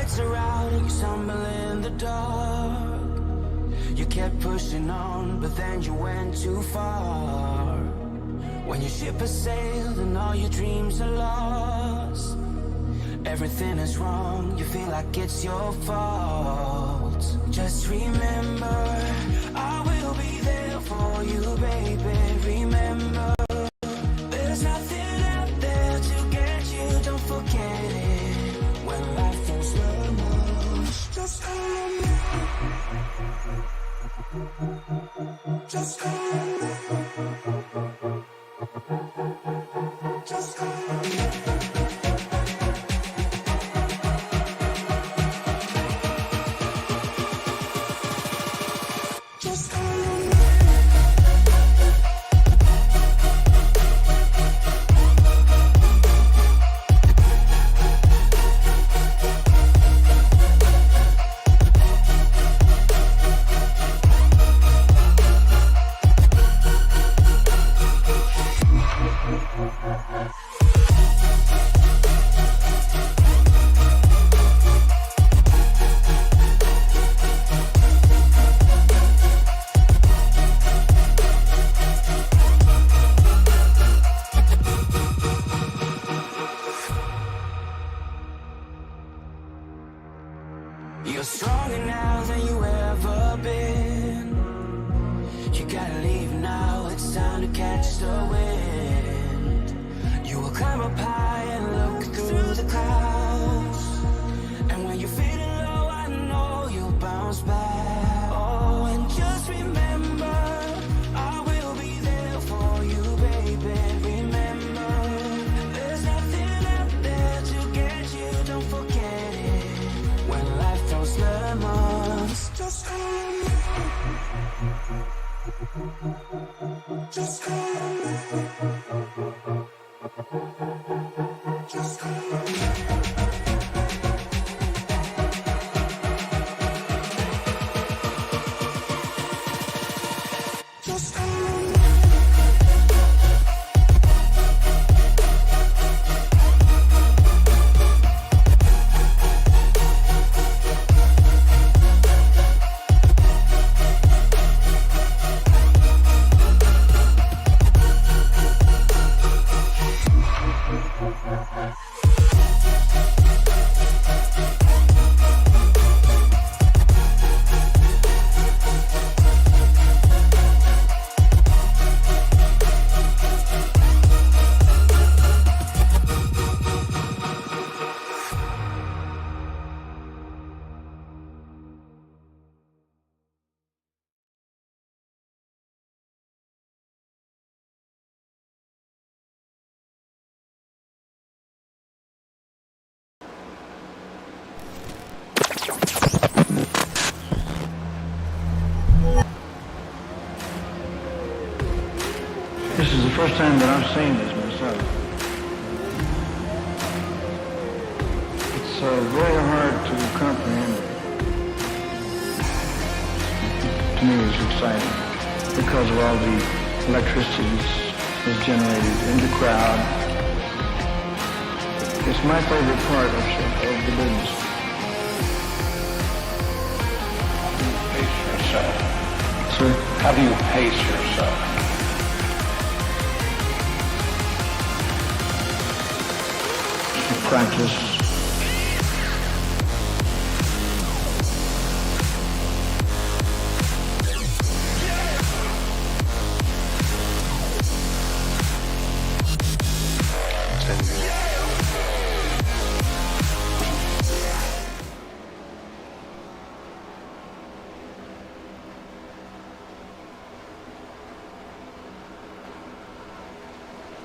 lights are out and you stumble in the dark. You kept pushing on, but then you went too far. When your ship has sailed and all your dreams are lost, everything is wrong, you feel like it's your fault. Just remember, I will be there for you, baby. Remember, there's nothing out there to get you, don't forget it. When life throws lemons, just call on me. Just call on me. Just call on me. You're stronger now than you ever been. You gotta leave now, it's time to catch the wind. You will climb up high and look through the clouds. And when you're feeling low, I know you'll bounce back. Oh, and just remember, I will be there for you, baby. Remember, there's nothing out there to get you, don't forget it. When life throws lemons, just call on me. Just call on me. Just call on me. Just call on me. This is the first time that I've seen this myself. It's very hard to comprehend it. To me, it's exciting because of all the electricity that's generated in the crowd. It's my favorite part of the business. Pace yourself. Sir? How do you pace yourself? Practice.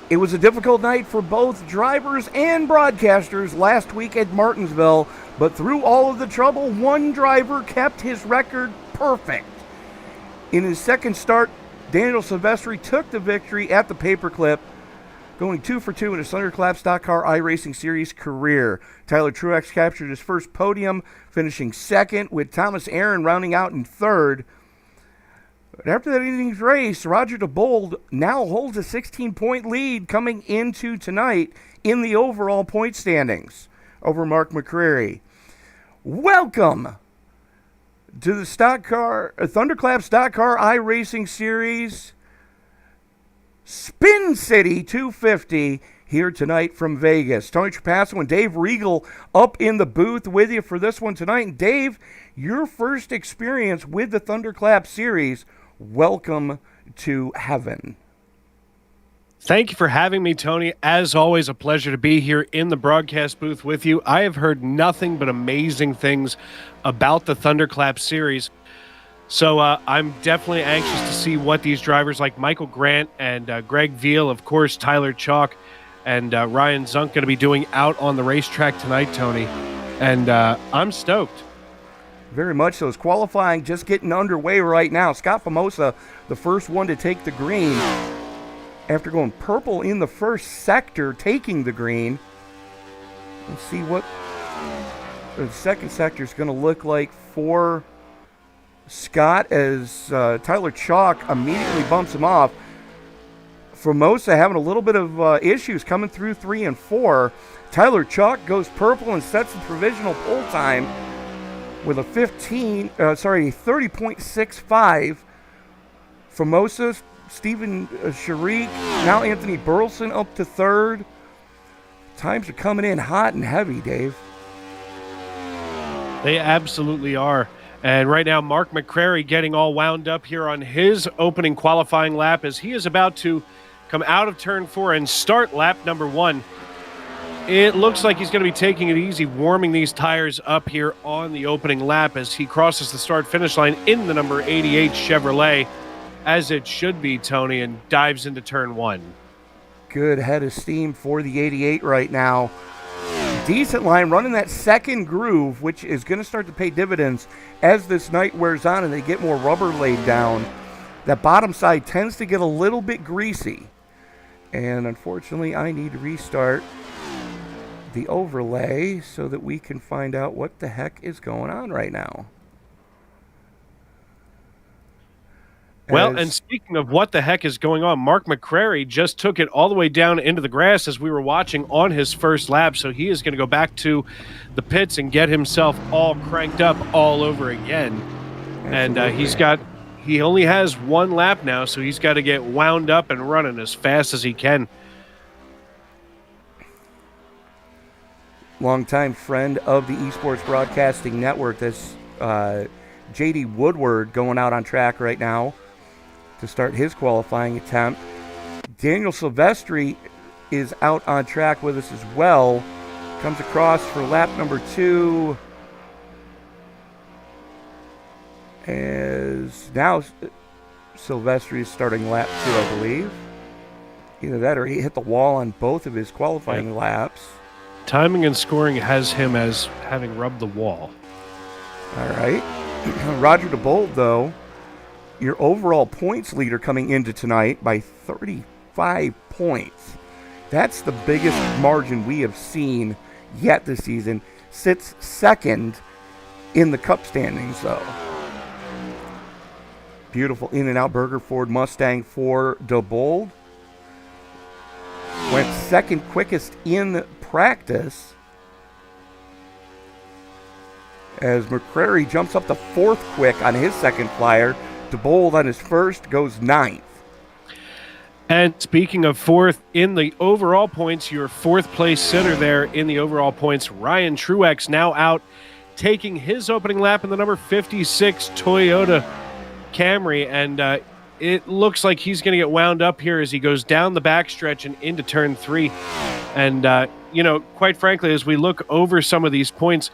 It was a difficult night for both drivers and broadcasters last week at Martinsville, but through all of the trouble, one driver kept his record perfect. In his second start, Daniel Silvestri took the victory at the paperclip, going 2 for 2 in his ThunderClap Stock Car iRacing Series career. Tyler Truax captured his first podium, finishing second, with Thomas Aaron rounding out in third. But after that innings race, Roger Diebold now holds a 16-point lead coming into tonight in the overall point standings over Mark McCrary. Welcome to the ThunderClap Stock Car iRacing Series Spin City 250 here tonight from Vegas. Tony Trapasso and Dave Regal up in the booth with you for this one tonight. And Dave, your first experience with the ThunderClap Series, welcome to heaven. Thank you for having me, Tony. As always, a pleasure to be here in the broadcast booth with you. I have heard nothing but amazing things about the ThunderClap series. So I'm definitely anxious to see what these drivers like Michael Grant and Greg Veal, of course, Tyler Chalk, and Ryan Zunk going to be doing out on the racetrack tonight, Tony. And I'm stoked. Very much so. It's qualifying just getting underway right now. Scott Famosa, the first one to take the green. After going purple in the first sector, taking the green. Let's see what the second sector is going to look like for Scott as Tyler Chalk immediately bumps him off. Formosa having a little bit of issues coming through 3 and 4. Tyler Chalk goes purple and sets the provisional pole time with a 30.65. Formosa, Stephen Sharik, now Anthony Burleson up to third. Times are coming in hot and heavy, Dave. They absolutely are. And right now, Mark McCrary getting all wound up here on his opening qualifying lap as he is about to come out of turn 4 and start lap number 1. It looks like he's going to be taking it easy, warming these tires up here on the opening lap as he crosses the start-finish line in the number 88 Chevrolet, as it should be, Tony, and dives into turn 1. Good head of steam for the 88 right now. Decent line, running that second groove, which is going to start to pay dividends as this night wears on and they get more rubber laid down. That bottom side tends to get a little bit greasy. And unfortunately, I need to restart the overlay so that we can find out what the heck is going on right now. Well, and speaking of what the heck is going on, Mark McCrary just took it all the way down into the grass as we were watching on his first lap, so he is going to go back to the pits and get himself all cranked up all over again. Absolutely. And he only has one lap now, so he's got to get wound up and running as fast as he can. Longtime friend of the Esports Broadcasting Network, that's J.D. Woodward going out on track right now to start his qualifying attempt. Daniel Silvestri is out on track with us as well. Comes across for lap number 2. As now Silvestri is starting lap 2, I believe. Either that or he hit the wall on both of his qualifying laps. Timing and scoring has him as having rubbed the wall. All right. Roger Diebold, though, your overall points leader coming into tonight by 35 points. That's the biggest margin we have seen yet this season. Sits second in the Cup standings, though. Beautiful In-N-Out Burger Ford Mustang for Diebold. Went second quickest in practice as McCrary jumps up to 4th quick on his second flyer. Diebold on his first goes 9th. And speaking of 4th, in the overall points, your 4th place center there in the overall points, Ryan Truax now out, taking his opening lap in the number 56 Toyota Camry. And it looks like he's going to get wound up here as he goes down the backstretch and into turn 3. And, quite frankly, as we look over some of these points,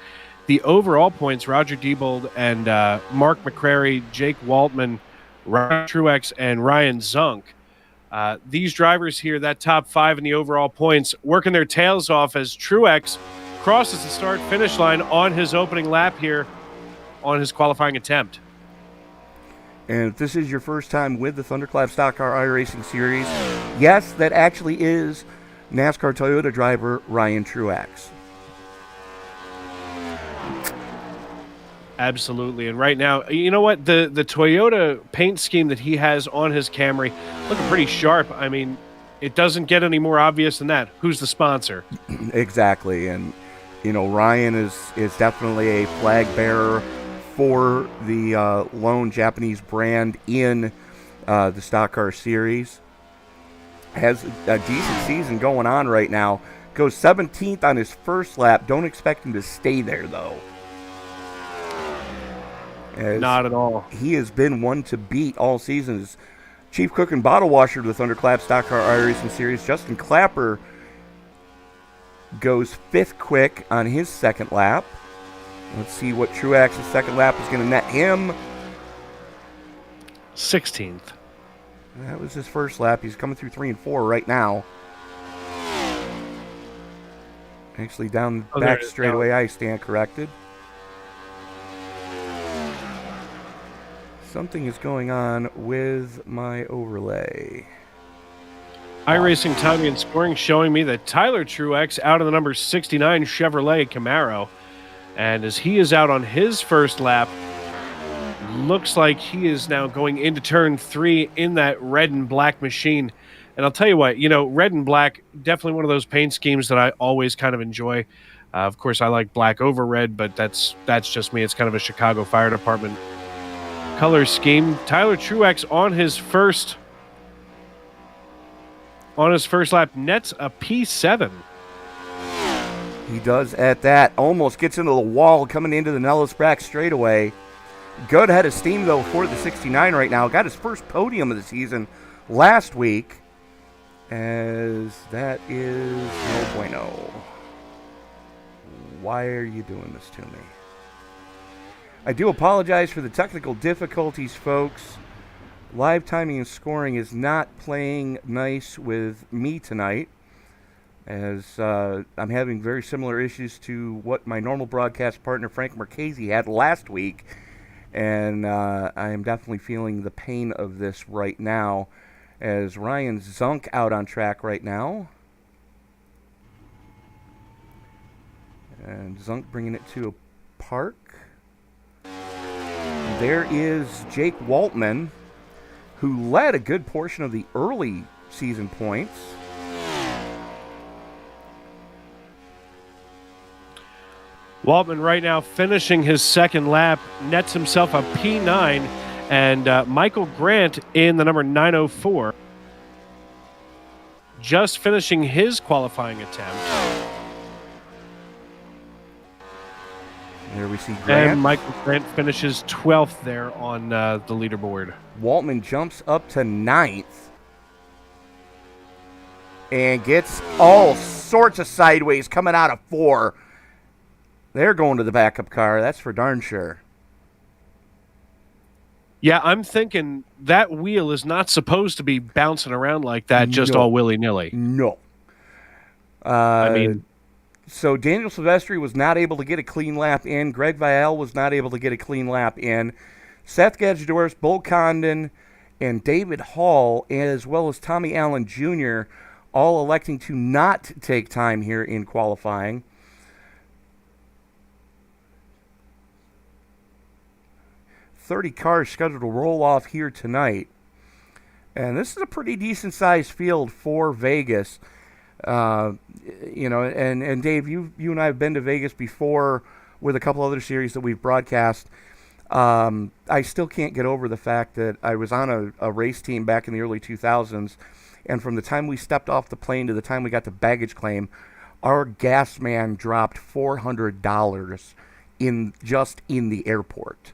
the overall points, Roger Diebold and Mark McCrary, Jake Waltman, Ryan Truex, and Ryan Zunk. These drivers here, that top 5 in the overall points, working their tails off as Truex crosses the start-finish line on his opening lap here on his qualifying attempt. And if this is your first time with the ThunderClap Stock Car iRacing Series, yes, that actually is NASCAR Toyota driver Ryan Truax. Absolutely. And right now, you know what? The Toyota paint scheme that he has on his Camry looking pretty sharp. I mean, it doesn't get any more obvious than that. Who's the sponsor? Exactly. And Ryan is definitely a flag bearer for the lone Japanese brand in the Stock Car Series. Has a decent season going on right now. Goes 17th on his first lap. Don't expect him to stay there, though. Not at all. He has been one to beat all seasons. Chief Cook and Bottle Washer of the ThunderClap Stock Car iRacing Series, Justin Clapper, goes 5th quick on his second lap. Let's see what Truax's second lap is going to net him. 16th. That was his first lap. He's coming through 3 and 4 right now. Actually, down the back straightaway, I stand corrected. Something is going on with my overlay. iRacing timing and scoring showing me that Tyler Truex out of the number 69 Chevrolet Camaro. And as he is out on his first lap, looks like he is now going into turn 3 in that red and black machine. And I'll tell you what, red and black, definitely one of those paint schemes that I always kind of enjoy. Of course, I like black over red, but that's just me. It's kind of a Chicago Fire Department color scheme. Tyler Truex on his first lap nets a P7. He does at that. Almost gets into the wall coming into the Nellis Brack straightaway. Good head of steam, though, for the 69 right now. Got his first podium of the season last week. As that is no bueno. Why are you doing this to me? I do apologize for the technical difficulties, folks. Live timing and scoring is not playing nice with me tonight, as I'm having very similar issues to what my normal broadcast partner Frank Marchese had last week, and I am definitely feeling the pain of this right now, as Ryan Zunk out on track right now. And Zunk bringing it to a park. There is Jake Waltman, who led a good portion of the early season points. Waltman right now finishing his second lap, nets himself a P9, and Michael Grant in the number 904, just finishing his qualifying attempt. There we see Grant. And Michael Grant finishes 12th there on the leaderboard. Waltman jumps up to 9th and gets all sorts of sideways coming out of 4. They're going to the backup car. That's for darn sure. Yeah, I'm thinking that wheel is not supposed to be bouncing around like that, just all willy-nilly. No. So Daniel Silvestri was not able to get a clean lap in. Greg Vial was not able to get a clean lap in. Seth Gadgedoris, Bull Condon, and David Hall, as well as Tommy Allen Jr., all electing to not take time here in qualifying. .30 cars scheduled to roll off here tonight. And this is a pretty decent-sized field for Vegas. And Dave, you and I have been to Vegas before with a couple other series that we've broadcast. I still can't get over the fact that I was on a race team back in the early 2000s, and from the time we stepped off the plane to the time we got to baggage claim, our gas man dropped $400 in the airport.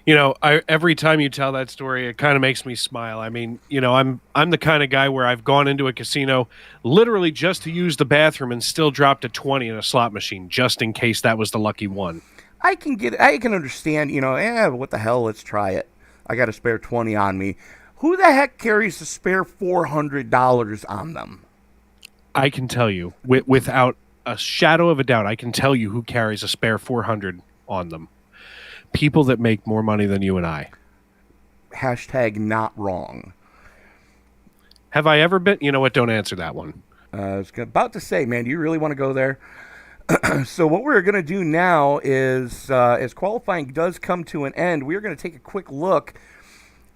Every time you tell that story, it kind of makes me smile. I mean, I'm the kind of guy where I've gone into a casino literally just to use the bathroom and still dropped a 20 in a slot machine just in case that was the lucky one. I can understand, what the hell, let's try it. I got a spare 20 on me. Who the heck carries a spare $400 on them? I can tell you, without a shadow of a doubt, I can tell you who carries a spare $400 on them. People that make more money than you and I. Hashtag not wrong. Have I ever been? You know what? Don't answer that one. I was about to say, man, do you really want to go there? So what we're going to do now is, as qualifying does come to an end, we're going to take a quick look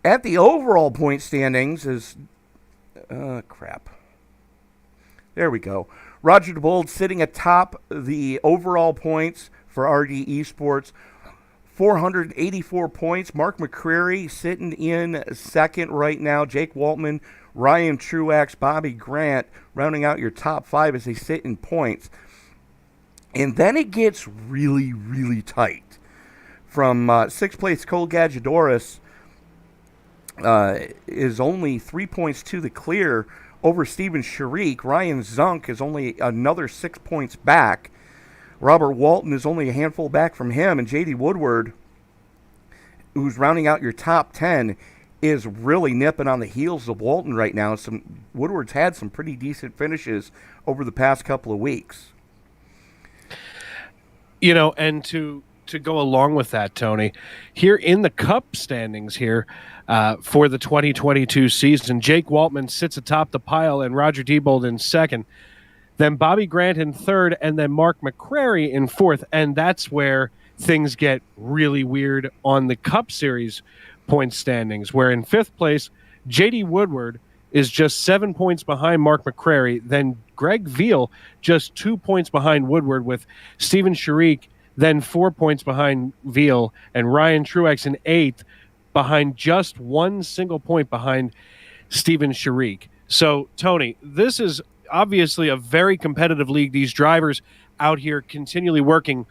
at the overall point standings. This There we go. Roger Diebold sitting atop the overall points for RD Esports, 484 points. Mark McCrary sitting in second right now. Jake Waltman, Ryan Truax, Bobby Grant rounding out your top 5 as they sit in points. And then it gets really, really tight. From 6th place, Cole Gadjadoris is only 3 points to the clear over Steven Sharik. Ryan Zunk is only another 6 points back. Robert Walton is only a handful back from him. And J.D. Woodward, who's rounding out your top 10, is really nipping on the heels of Walton right now. Woodward's had some pretty decent finishes over the past couple of weeks. You know, and to go along with that, Tony, here in the Cup standings here for the 2022 season, Jake Waltman sits atop the pile and Roger Diebold in second. Then Bobby Grant in third, and then Mark McCrary in fourth. And that's where things get really weird on the Cup Series point standings, where in fifth place, J.D. Woodward is just 7 points behind Mark McCrary. Then Greg Veal just 2 points behind Woodward, with Steven Sharik then 4 points behind Veal, and Ryan Truex in eighth behind just 1 single point behind Steven Sharik. So, Tony, this is obviously a very competitive league. These drivers out here continually working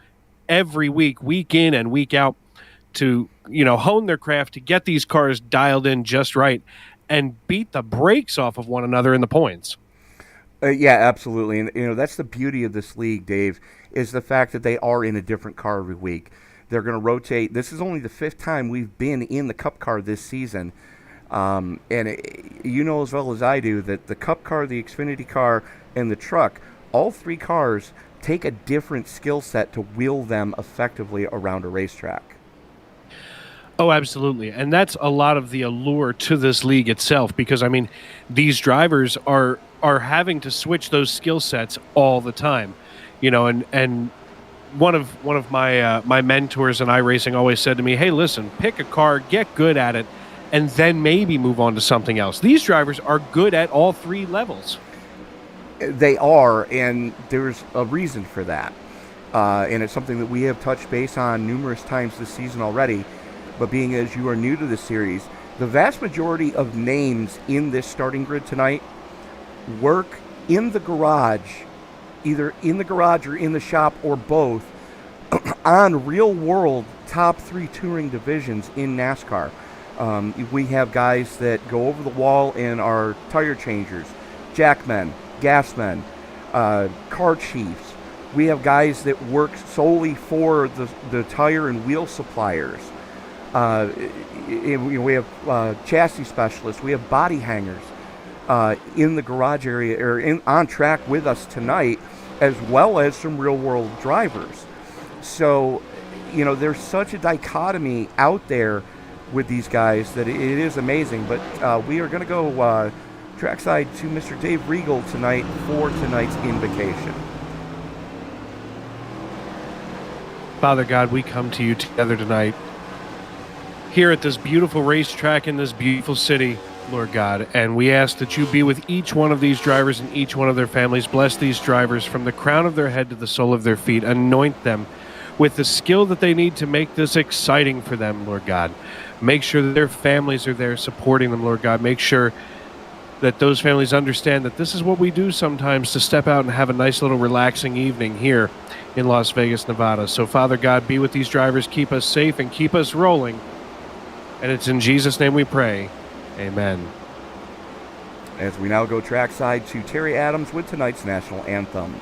every week, week in and week out, to, you know, hone their craft, to get these cars dialed in just right and beat the brakes off of one another in the points. Yeah, absolutely. And, you know, that's the beauty of this league, Dave, is the fact that they are in a different car every week. They're going to rotate. This is only the 5th time we've been in the Cup car this season. You know as well as I do that the Cup car, the Xfinity car, and the truck, all 3 cars take a different skill set to wheel them effectively around a racetrack. Oh, absolutely. And that's a lot of the allure to this league itself, because, I mean, these drivers are having to switch those skill sets all the time. You know, and one of my my mentors in iRacing always said to me, hey, listen, pick a car, get good at it, and then maybe move on to something else. These drivers are good at all 3 levels. They are, and there's a reason for that. And it's something that we have touched base on numerous times this season already. But being as you are new to the series, the vast majority of names in this starting grid tonight work in the garage, either in the garage or in the shop or both, on real-world top 3 touring divisions in NASCAR. We have guys that go over the wall and are tire changers, jackmen, gasmen, car chiefs. We have guys that work solely for the tire and wheel suppliers. We have chassis specialists. We have body hangers in the garage area, or on track with us tonight, as well as some real-world drivers. So, you know, there's such a dichotomy out there with these guys that it is amazing. But we are going to go trackside to Mr. Dave Regal tonight for tonight's invocation. Father God, we come to you together tonight, here at this beautiful racetrack in this beautiful city, Lord God, and we ask that you be with each one of these drivers and each one of their families. Bless these drivers from the crown of their head to the sole of their feet. Anoint them with the skill that they need to make this exciting for them, Lord God. Make sure that their families are there supporting them, Lord God. Make sure that those families understand that this is what we do sometimes, to step out and have a nice little relaxing evening here in Las Vegas, Nevada. So, Father God, be with these drivers, keep us safe and keep us rolling. And it's in Jesus' name we pray. Amen. As we now go trackside to Terry Adams with tonight's national anthem.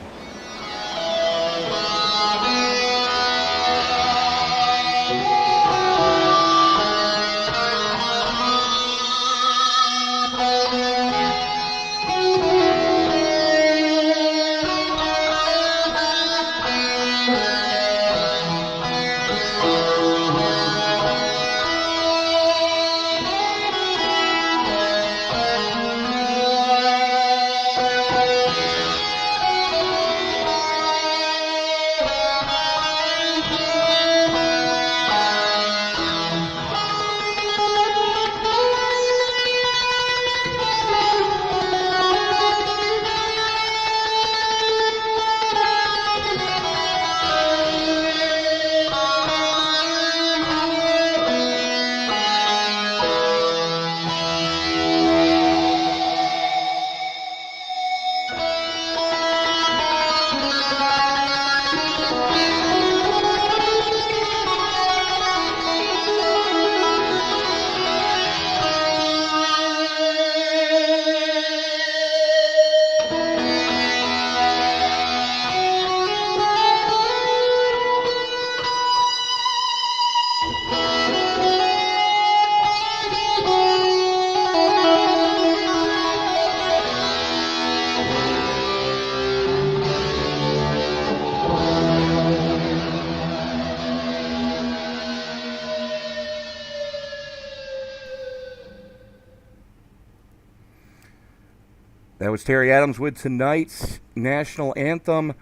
was Terry Adams with tonight's national anthem.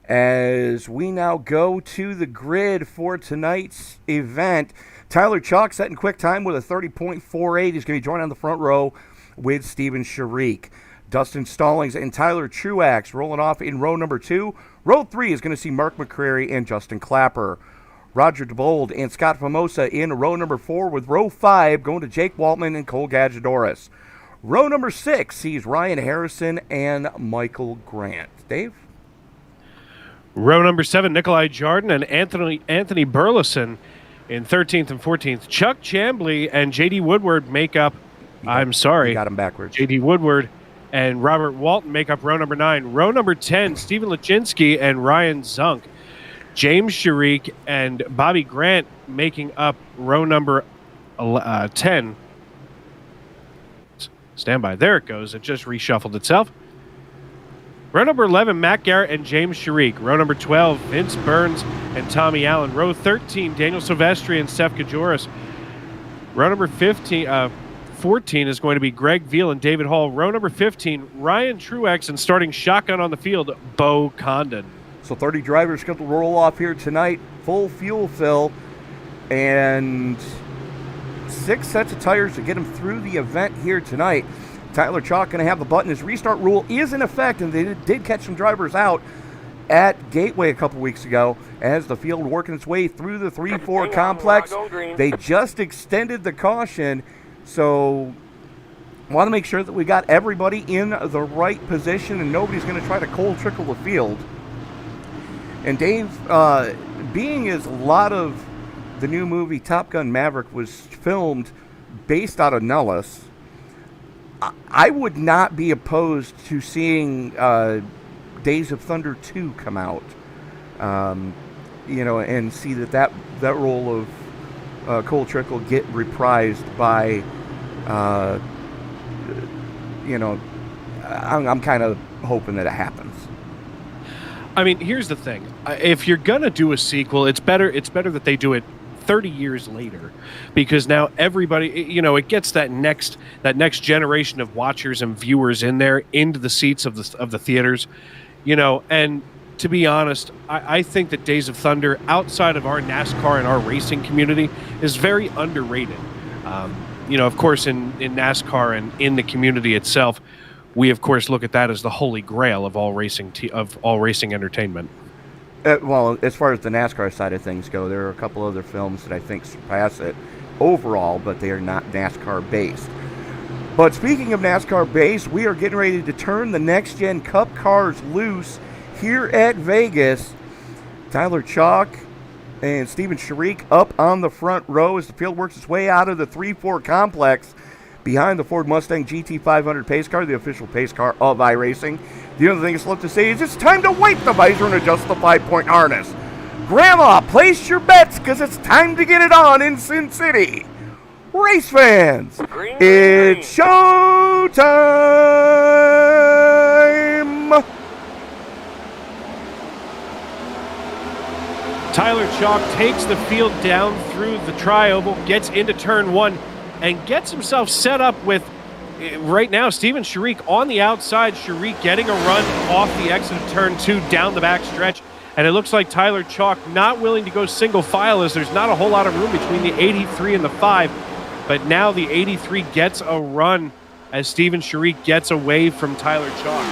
As we now go to the grid for tonight's event, Tyler Chalk setting quick time with a 30.48. He's going to be joined on the front row with Steven Sharik. Dustin Stallings and Tyler Truax rolling off in row number 2. Row 3 is going to see Mark McCrary and Justin Clapper. Roger Diebold and Scott Famosa in row number 4, with row 5 going to Jake Waltman and Cole Gadjadoris. Row number 6 sees Ryan Harrison and Michael Grant. Dave? Row number 7, Nikolai Jordan and Anthony Burleson in 13th and 14th. Chuck Chambly and J.D. Woodward make up, You got him backwards. J.D. Woodward and Robert Walton make up row number 9. Row number 10, Stephen Lachinsky and Ryan Zunk. James Sharik and Bobby Grant making up row number 10. Stand by. There it goes. It just reshuffled itself. Row number 11, Matt Garrett and James Sharik. Row number 12, Vince Burns and Tommy Allen. Row 13, Daniel Silvestri and Steph Kajoris. Row number 14 is going to be Greg Veal and David Hall. Row number 15, Ryan Truex, and starting shotgun on the field, Bo Condon. So 30 drivers going to roll off here tonight. Full fuel fill and 6 sets of tires to get them through the event here tonight. Tyler Chalk going to have the button. His restart rule is in effect, and they did catch some drivers out at Gateway a couple weeks ago as the field working its way through the 3-4 complex. They just extended the caution, so want to make sure that we got everybody in the right position and nobody's going to try to cold trickle the field. And Dave, being as a lot of the new movie Top Gun Maverick was filmed based out of Nellis, I would not be opposed to seeing Days of Thunder 2 come out, and see that role of Cole Trickle get reprised by, I'm kind of hoping that it happens. I mean, here's the thing. If you're going to do a sequel, it's better that they do it 30 years later, because now everybody, it gets that next generation of watchers and viewers in there into the seats of the theaters, and to be honest, I think that Days of Thunder, outside of our NASCAR and our racing community, is very underrated. Of course, in NASCAR and in the community itself, we of course look at that as the holy grail of all racing entertainment. Well, as far as the NASCAR side of things go, there are a couple other films that I think surpass it overall, but they are not NASCAR-based. But speaking of NASCAR-based, we are getting ready to turn the next-gen Cup cars loose here at Vegas. Tyler Chalk and Steven Sharik up on the front row as the field works its way out of the 3-4 complex behind the Ford Mustang GT500 pace car, the official pace car of iRacing. The other thing it's left to say is it's time to wipe the visor and adjust the 5-point harness. Grandma, place your bets because it's time to get it on in Sin City. Race fans, it's show time. Tyler Chalk takes the field down through the tri-oval, gets into turn 1, and gets himself set up with, right now, Steven Sharik on the outside. Sharik getting a run off the exit of turn 2 down the back stretch. And it looks like Tyler Chalk not willing to go single file, as there's not a whole lot of room between the 83 and the 5. But now the 83 gets a run as Steven Sharik gets away from Tyler Chalk.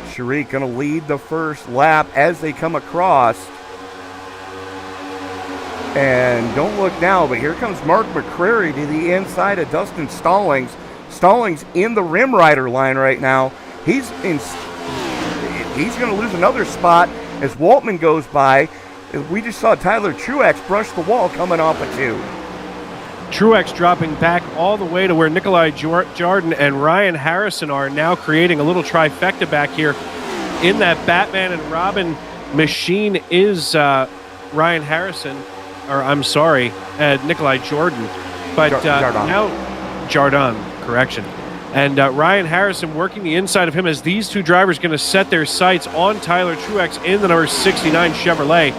Sharik going to lead the first lap as they come across. And don't look now, but here comes Mark McCrary to the inside of Dustin Stallings. Stallings in the rim rider line right now. He's going to lose another spot as Waltman goes by. We just saw Tyler Truax brush the wall coming off a 2. Truex dropping back all the way to where Nikolai Jordan and Ryan Harrison are, now creating a little trifecta back here. In that Batman and Robin machine is Ryan Harrison. Or I'm sorry, Nikolai Jordan, but now Jardin, correction. And Ryan Harrison working the inside of him as these two drivers going to set their sights on Tyler Truex in the number 69 Chevrolet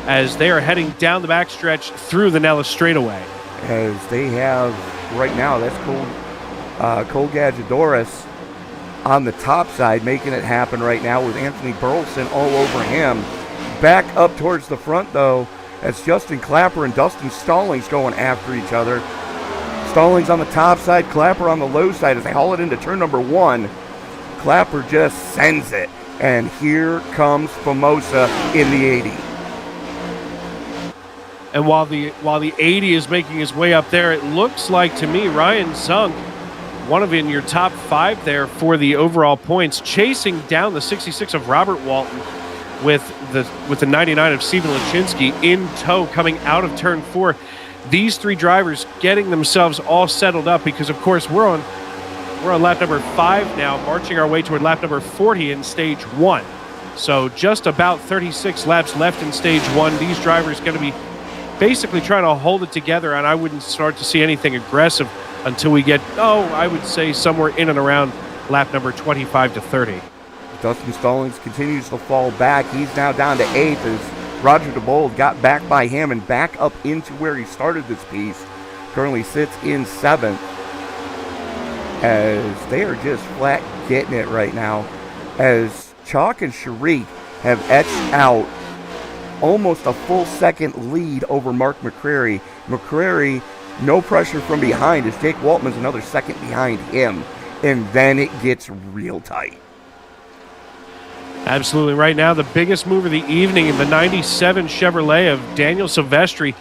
as they are heading down the backstretch through the Nellis straightaway. As they have right now, that's Cole Gadjadoris on the top side, making it happen right now with Anthony Burleson all over him. Back up towards the front, though, as Justin Clapper and Dustin Stallings going after each other. Stallings on the top side, Clapper on the low side as they haul it into turn number 1. Clapper just sends it, and here comes Famosa in the 80. And while the 80 is making his way up there, it looks like to me Ryan Zunk, one of in your top 5 there for the overall points, chasing down the 66 of Robert Walton with the 99 of Steven Lachinsky in tow coming out of turn 4. These 3 drivers getting themselves all settled up because, of course, we're on lap number 5 now, marching our way toward lap number 40 in stage 1. So just about 36 laps left in stage 1. These drivers going to be basically trying to hold it together, and I wouldn't start to see anything aggressive until we get, I would say somewhere in and around lap number 25 to 30. Dustin Stallings continues to fall back. He's now down to 8th as Roger Diebold got back by him and back up into where he started this piece. Currently sits in 7th as they are just flat getting it right now, as Chalk and Sharik have etched out almost a full second lead over Mark McCrary. McCrary, no pressure from behind as Jake Waltman's another second behind him, and then it gets real tight. Absolutely. Right now, the biggest move of the evening in the 97 Chevrolet of Daniel Silvestri,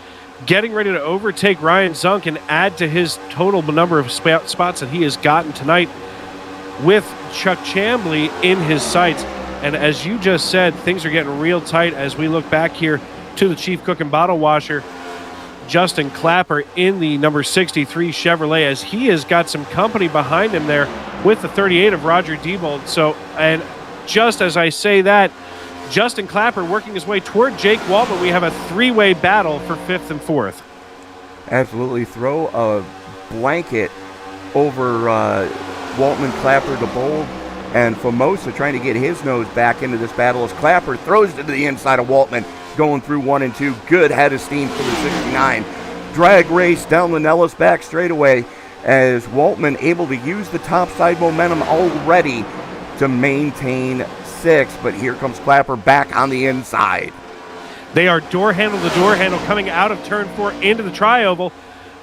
getting ready to overtake Ryan Zunk and add to his total number of spots that he has gotten tonight with Chuck Chambly in his sights. And as you just said, things are getting real tight as we look back here to the Chief Cook and Bottle Washer, Justin Clapper in the number 63 Chevrolet, as he has got some company behind him there with the 38 of Roger Diebold. So, and just as I say that, Justin Clapper working his way toward Jake Waltman. We have a 3-way battle for 5th and 4th. Absolutely. Throw a blanket over Waltman, Clapper, Diebold, and Famosa trying to get his nose back into this battle as Clapper throws it to the inside of Waltman, going through 1 and 2. Good head of steam for the 69. Drag race down the Nellis back straightaway as Waltman able to use the top side momentum already to maintain 6th, but here comes Clapper back on the inside. They are door handle to door handle coming out of turn 4 into the tri-oval,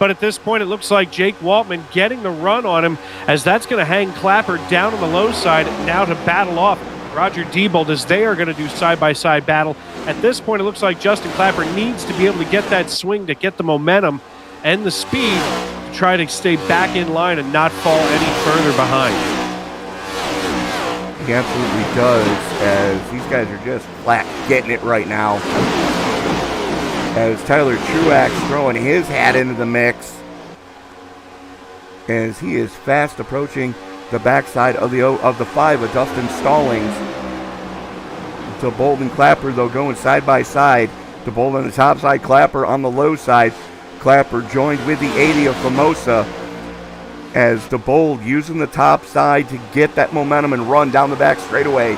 but at this point it looks like Jake Waltman getting the run on him, as that's going to hang Clapper down on the low side now to battle off Roger Diebold, as they are going to do side-by-side battle. At this point it looks like Justin Clapper needs to be able to get that swing to get the momentum and the speed to try to stay back in line and not fall any further behind. He absolutely does, as these guys are just flat getting it right now. As Tyler Truax throwing his hat into the mix, as he is fast approaching the backside of the 5 of Dustin Stallings. Diebold and Clapper, though, going side by side. Diebold on the top side, Clapper on the low side. Clapper joined with the 80 of Famosa, as Diebold using the top side to get that momentum and run down the back straightaway.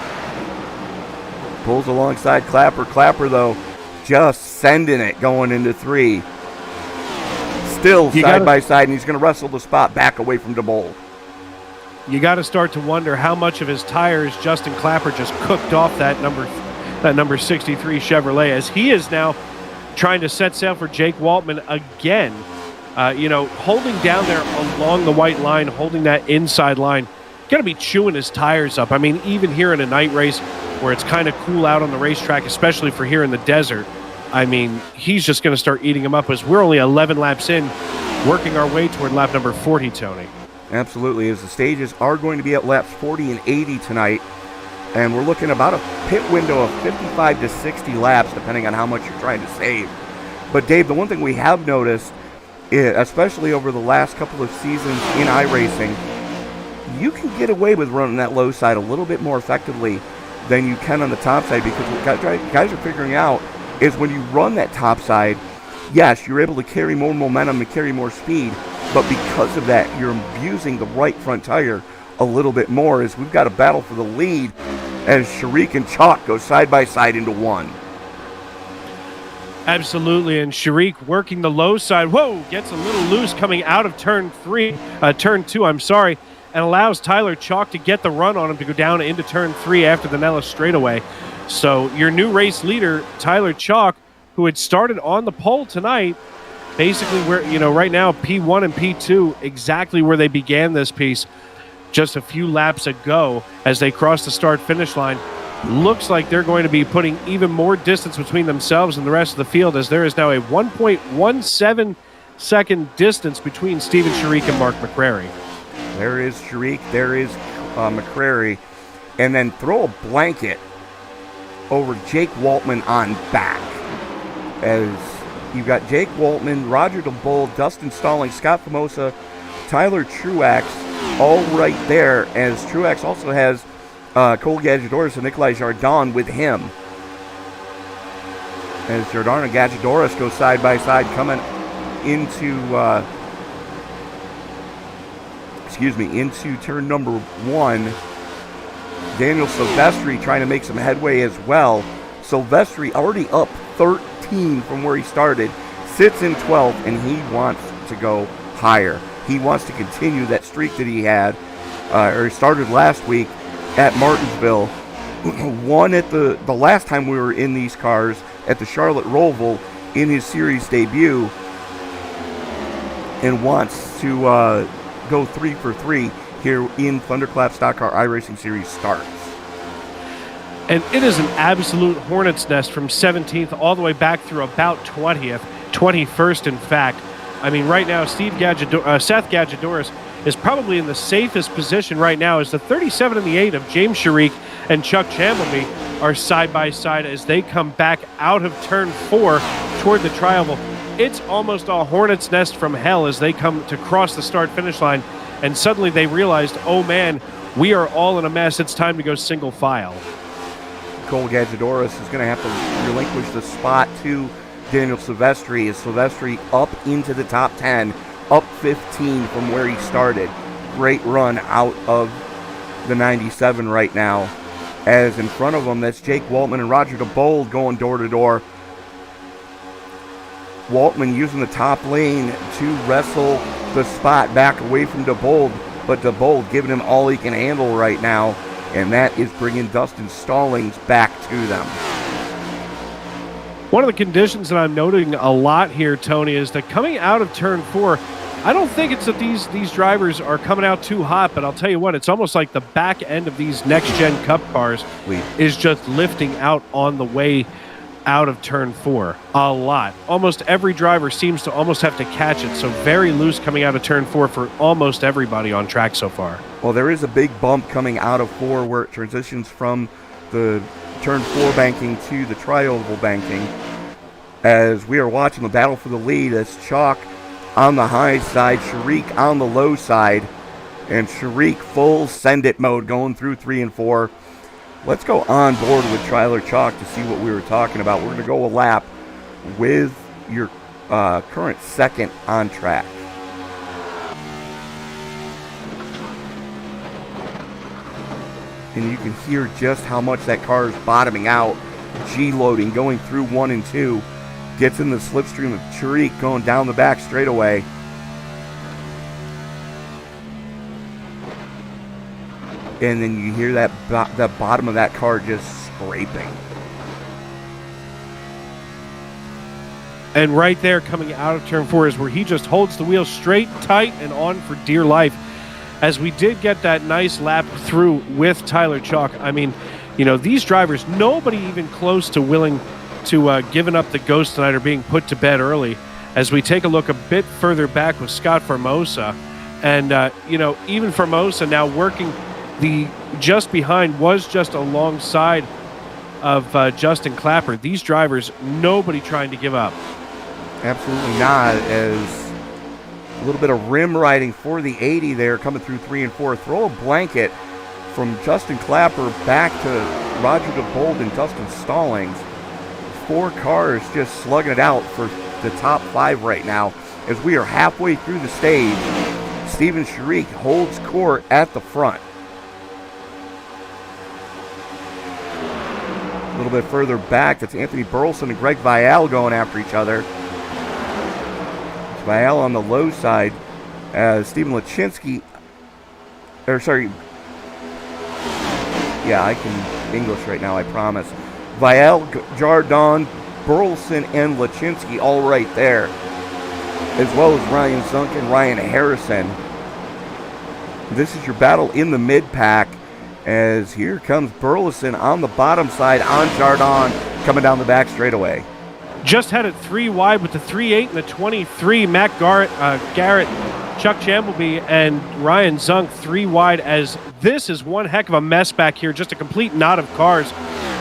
Pulls alongside Clapper. Clapper, though, just sending it going into 3. Still side by side, and he's going to wrestle the spot back away from Diebold. You got to start to wonder how much of his tires Justin Clapper just cooked off that number 63 Chevrolet, as he is now trying to set sail for Jake Waltman again. Holding down there along the white line, holding that inside line, going to be chewing his tires up. I mean, even here in a night race where it's kind of cool out on the racetrack, especially for here in the desert, I mean, he's just going to start eating them up, as we're only 11 laps in, working our way toward lap number 40, Tony. Absolutely, as the stages are going to be at laps 40 and 80 tonight, and we're looking about a pit window of 55 to 60 laps, depending on how much you're trying to save. But Dave, the one thing we have noticed, especially over the last couple of seasons in iRacing, you can get away with running that low side a little bit more effectively than you can on the top side, because what guys are figuring out is when you run that top side, yes, you're able to carry more momentum and carry more speed, but because of that, you're abusing the right front tire a little bit more, as we've got a battle for the lead as Sharik and Chalk go side by side into 1. Absolutely, and Sharik working the low side. Whoa, gets a little loose coming out of turn two, I'm sorry, and allows Tyler Chalk to get the run on him to go down into turn 3 after the Nellis straightaway. So your new race leader, Tyler Chalk, who had started on the pole tonight, basically where, right now, P1 and P2, exactly where they began this piece just a few laps ago as they cross the start-finish line. Looks like they're going to be putting even more distance between themselves and the rest of the field, as there is now a 1.17 second distance between Steven Sharik and Mark McCrary. There is Sharik, there is McCrary, and then throw a blanket over Jake Waltman on back. As you've got Jake Waltman, Roger Diebold, Dustin Stallings, Scott Famosa, Tyler Truax, all right there, as Truax also has Cole Gadjadoris and Nikolai Jardin with him. As Jardin and Gadjadoris go side by side coming into turn number 1. Daniel Silvestri trying to make some headway as well. Silvestri already up 13 from where he started, sits in 12th, and he wants to go higher. He wants to continue that streak that he had, or he started last week at Martinsville. Won at the last time we were in these cars at the Charlotte Roval in his series debut, and wants to go 3 for 3 here in ThunderClap Stock Car iRacing Series starts. And it is an absolute hornet's nest from 17th all the way back through about 20th, 21st in fact. I mean, right now, Seth Gadjadoris is probably in the safest position right now, as the 37 and the 8 of James Sharik and Chuck Chambleby are side by side as they come back out of turn 4 toward the tri-oval. It's almost a hornet's nest from hell as they come to cross the start-finish line, and suddenly they realized, oh man, we are all in a mess. It's time to go single file. Cole Gadjadoris is going to have to relinquish the spot to Daniel Silvestri, as Silvestri up into the top 10, up 15 from where he started. Great run out of the 97 right now. As in front of him, that's Jake Waltman and Roger Diebold going door to door. Waltman using the top lane to wrestle the spot back away from Diebold, but Diebold giving him all he can handle right now, and that is bringing Dustin Stallings back to them. One of the conditions that I'm noting a lot here, Tony, is that coming out of turn 4, I don't think it's that these drivers are coming out too hot, but I'll tell you what, it's almost like the back end of these next-gen Cup cars is just lifting out on the way out of turn 4 a lot. Almost every driver seems to almost have to catch it, so very loose coming out of turn 4 for almost everybody on track so far. Well, there is a big bump coming out of 4 where it transitions from the turn 4 banking to the tri-oval banking, as we are watching the battle for the lead as Chalk on the high side, Sharik on the low side, and Sharik full send it mode going through 3 and 4. Let's go on board with Tyler Chalk to see what we were talking about. We're going to go a lap with your current second on track. And you can hear just how much that car is bottoming out, G-loading, going through 1 and 2. Gets in the slipstream of Sharik going down the back straightaway. And then you hear that the bottom of that car just scraping. And right there coming out of turn 4 is where he just holds the wheel straight, tight, and on for dear life. As we did get that nice lap through with Tyler Chalk. I mean, you know, these drivers, nobody even close to willing to giving up the ghost tonight or being put to bed early. As we take a look a bit further back with Scott Formosa. And, you know, even Formosa now working the just behind was just alongside of Justin Clapper. These drivers, nobody trying to give up. Absolutely not, as a little bit of rim riding for the 80 there coming through 3 and 4. Throw a blanket from Justin Clapper back to Roger Diebold and Dustin Stallings. 4 cars just slugging it out for the top 5 right now. As we are halfway through the stage, Steven Sharik holds court at the front. little bit further back, that's Anthony Burleson and Greg Vial going after each other. It's Vial on the low side as Stephen Lachinsky, I can English right now, I promise. Vial, Jardon, Burleson, and Lachinsky all right there, as well as Ryan Zunk and Ryan Harrison. This is your battle in the mid-pack, as here comes Burleson on the bottom side on Jardon, coming down the back straightaway. Just had it 3 wide with the 3.8 and the 23. Matt Garrett, Chuck Chambleby, and Ryan Zunk 3 wide, as this is one heck of a mess back here. Just a complete knot of cars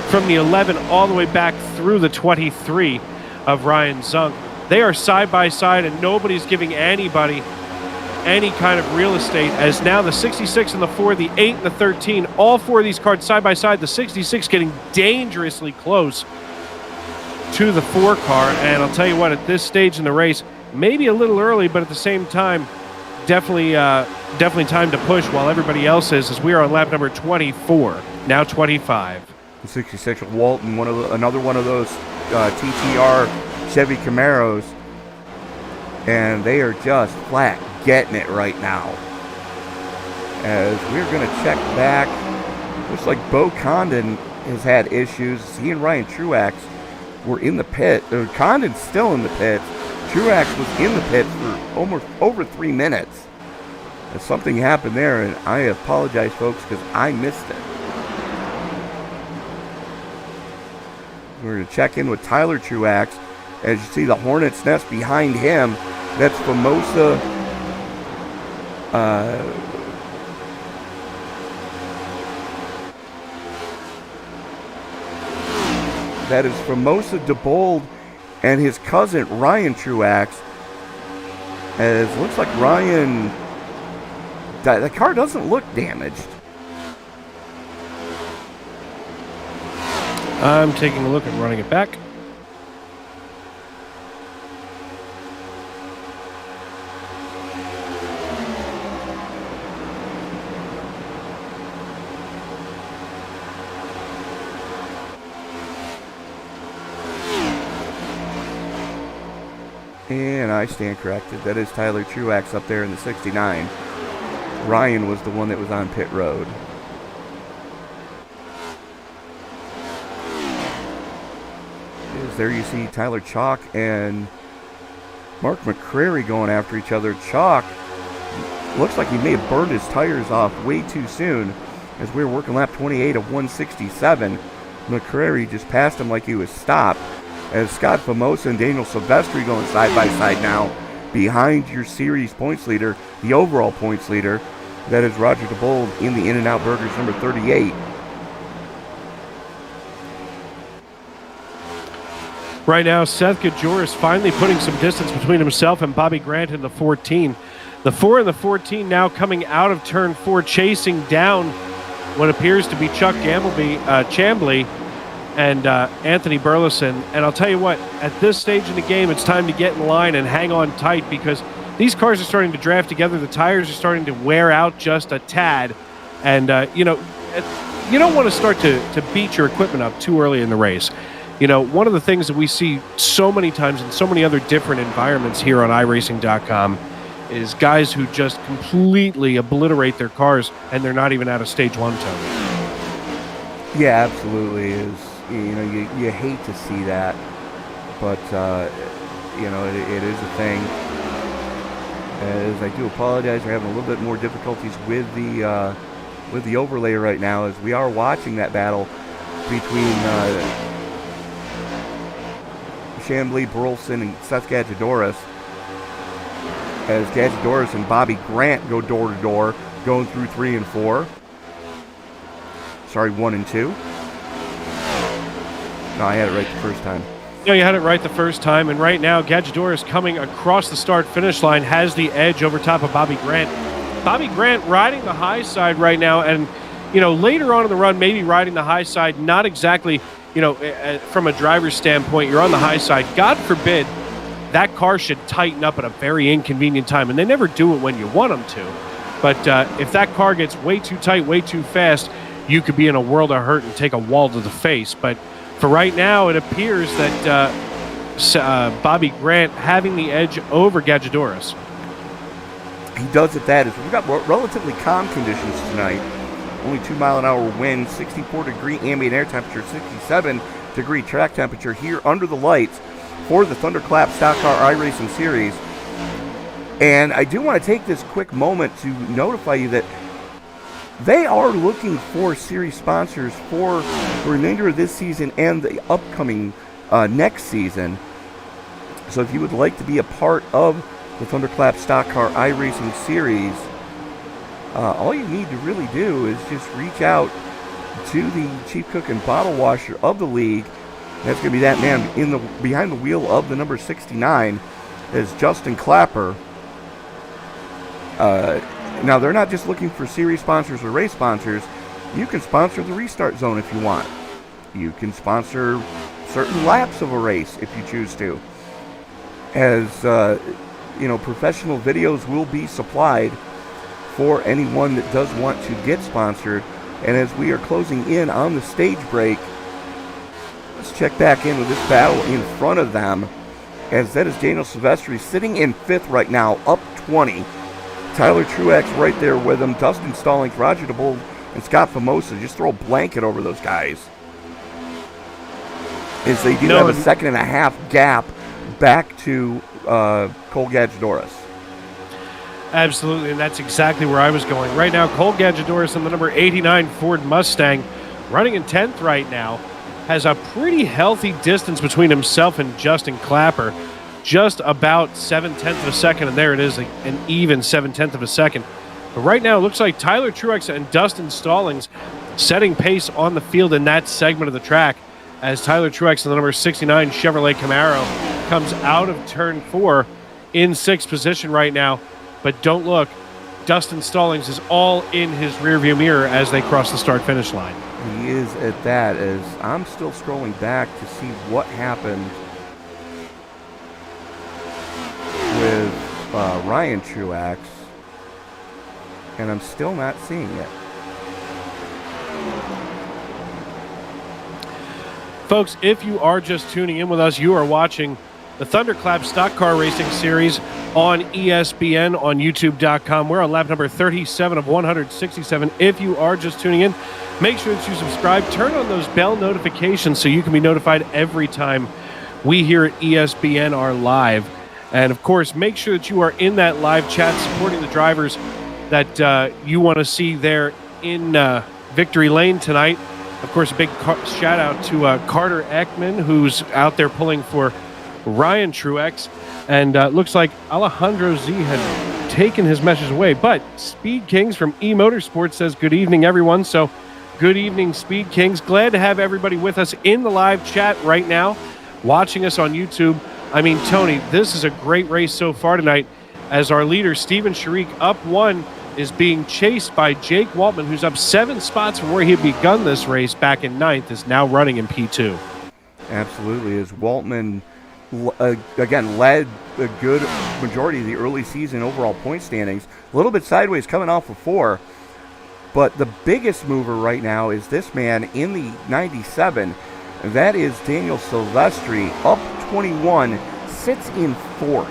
from the 11 all the way back through the 23 of Ryan Zunk. They are side by side, and nobody's giving anybody any kind of real estate, as now the 66 and the 4, the 8 and the 13, all 4 of these cars side by side. The 66 getting dangerously close to the 4 car, and I'll tell you what, at this stage in the race, maybe a little early, but at the same time, definitely time to push while everybody else is, as we are on lap number 24, now 25. The 66 Walton, another one of those TTR Chevy Camaros, and they are just flat getting it right now. As we're going to check back, looks like Bo Condon has had issues. He and Ryan Truax were in the pit. Condon's still in the pits. Truax was in the pits for almost over 3 minutes. Something happened there, and I apologize, folks, because I missed it. We're going to check in with Tyler Truax. As you see the Hornet's Nest behind him, that's Famosa. That is Famosa Diebold and his cousin Ryan Truax. As it looks like Ryan, the car doesn't look damaged. I'm taking a look and running it back. And I stand corrected. That is Tyler Truax up there in the 69. Ryan was the one that was on pit road. There you see Tyler Chalk and Mark McCrary going after each other. Chalk looks like he may have burned his tires off way too soon, as we were working lap 28 of 167. McCrary just passed him like he was stopped, as Scott Famosa and Daniel Silvestri going side by side now behind your series points leader, the overall points leader. That is Roger Diebold in the In-N-Out Burgers number 38. Right now, Seth Gajoris finally putting some distance between himself and Bobby Grant in the 14. The 4 and the 14 now coming out of turn 4, chasing down what appears to be Chuck Chambly and Anthony Burleson. And I'll tell you what, at this stage in the game, it's time to get in line and hang on tight, because these cars are starting to draft together. The tires are starting to wear out just a tad. And, you don't want to start to beat your equipment up too early in the race. You know, one of the things that we see so many times in so many other different environments here on iRacing.com is guys who just completely obliterate their cars, and they're not even out of stage 1 tone. Yeah, absolutely. You hate to see that, but it is a thing. As I do apologize, we're having a little bit more difficulties with the overlay right now, as we are watching that battle between Chambly, Burleson, and Seth Gadjadoris, as Gadjadoris and Bobby Grant go door to door, going through 3 and 4. Sorry, 1 and 2. No, I had it right the first time. No, you had it right the first time, and right now, Gadjadoris coming across the start-finish line has the edge over top of Bobby Grant. Bobby Grant riding the high side right now, and, later on in the run, maybe riding the high side, not exactly, from a driver's standpoint, you're on the high side. God forbid that car should tighten up at a very inconvenient time, and they never do it when you want them to. But if that car gets way too tight, way too fast, you could be in a world of hurt and take a wall to the face. But For right now, it appears that Bobby Grant having the edge over Gadjadouras. He does at that. We've got relatively calm conditions tonight. Only 2-mile-an-hour wind, 64-degree ambient air temperature, 67-degree track temperature here under the lights for the ThunderClap Stock Car iRacing Series. And I do want to take this quick moment to notify you that they are looking for series sponsors for the remainder of this season and the upcoming next season. So if you would like to be a part of the ThunderClap Stock Car iRacing Series, all you need to really do is just reach out to the chief cook and bottle washer of the league. That's going to be that man behind the wheel of the number 69 is Justin Clapper. Now, they're not just looking for series sponsors or race sponsors. You can sponsor the restart zone if you want. You can sponsor certain laps of a race if you choose to. As, professional videos will be supplied for anyone that does want to get sponsored. And as we are closing in on the stage break, let's check back in with this battle in front of them. As that is Daniel Silvestri sitting in 5th right now, up 20. Tyler Truax right there with him. Dustin Stallings, Roger Diebold, and Scott Famosa. Just throw a blanket over those guys. As they do have a 1.5-second gap back to Cole Gadjadouras. Absolutely, and that's exactly where I was going. Right now, Cole Gadjadouras in the number 89 Ford Mustang, running in 10th right now, has a pretty healthy distance between himself and Justin Clapper. Just about 0.7 of a second, and there it is, an even 0.7 of a second. But right now, it looks like Tyler Truex and Dustin Stallings setting pace on the field in that segment of the track as Tyler Truex in the number 69 Chevrolet Camaro comes out of turn 4 in 6th position right now. But don't look, Dustin Stallings is all in his rearview mirror as they cross the start-finish line. He is at that, as I'm still scrolling back to see what happened with Ryan Truax, and I'm still not seeing it. Folks, if you are just tuning in with us, you are watching the ThunderClap Stock Car Racing Series on ESBN on YouTube.com. We're on lap number 37 of 167. If you are just tuning in, make sure that you subscribe. Turn on those bell notifications so you can be notified every time we here at ESBN are live. And, of course, make sure that you are in that live chat supporting the drivers that you want to see there in Victory Lane tonight. Of course, a big shout-out to Carter Ekman, who's out there pulling for Ryan Truex. And looks like Alejandro Z had taken his message away. But Speed Kings from eMotorsports says, good evening, everyone. So, good evening, Speed Kings. Glad to have everybody with us in the live chat right now, watching us on YouTube. I mean, Tony, this is a great race so far tonight as our leader, Steven Sharik, up 1, is being chased by Jake Waltman, who's up 7 spots from where he had begun this race back in 9th, is now running in P2. Absolutely, as Waltman, again, led a good majority of the early season overall point standings. A little bit sideways coming off of 4, but the biggest mover right now is this man in the 97. That is Daniel Silvestri, up 21, sits in 4th.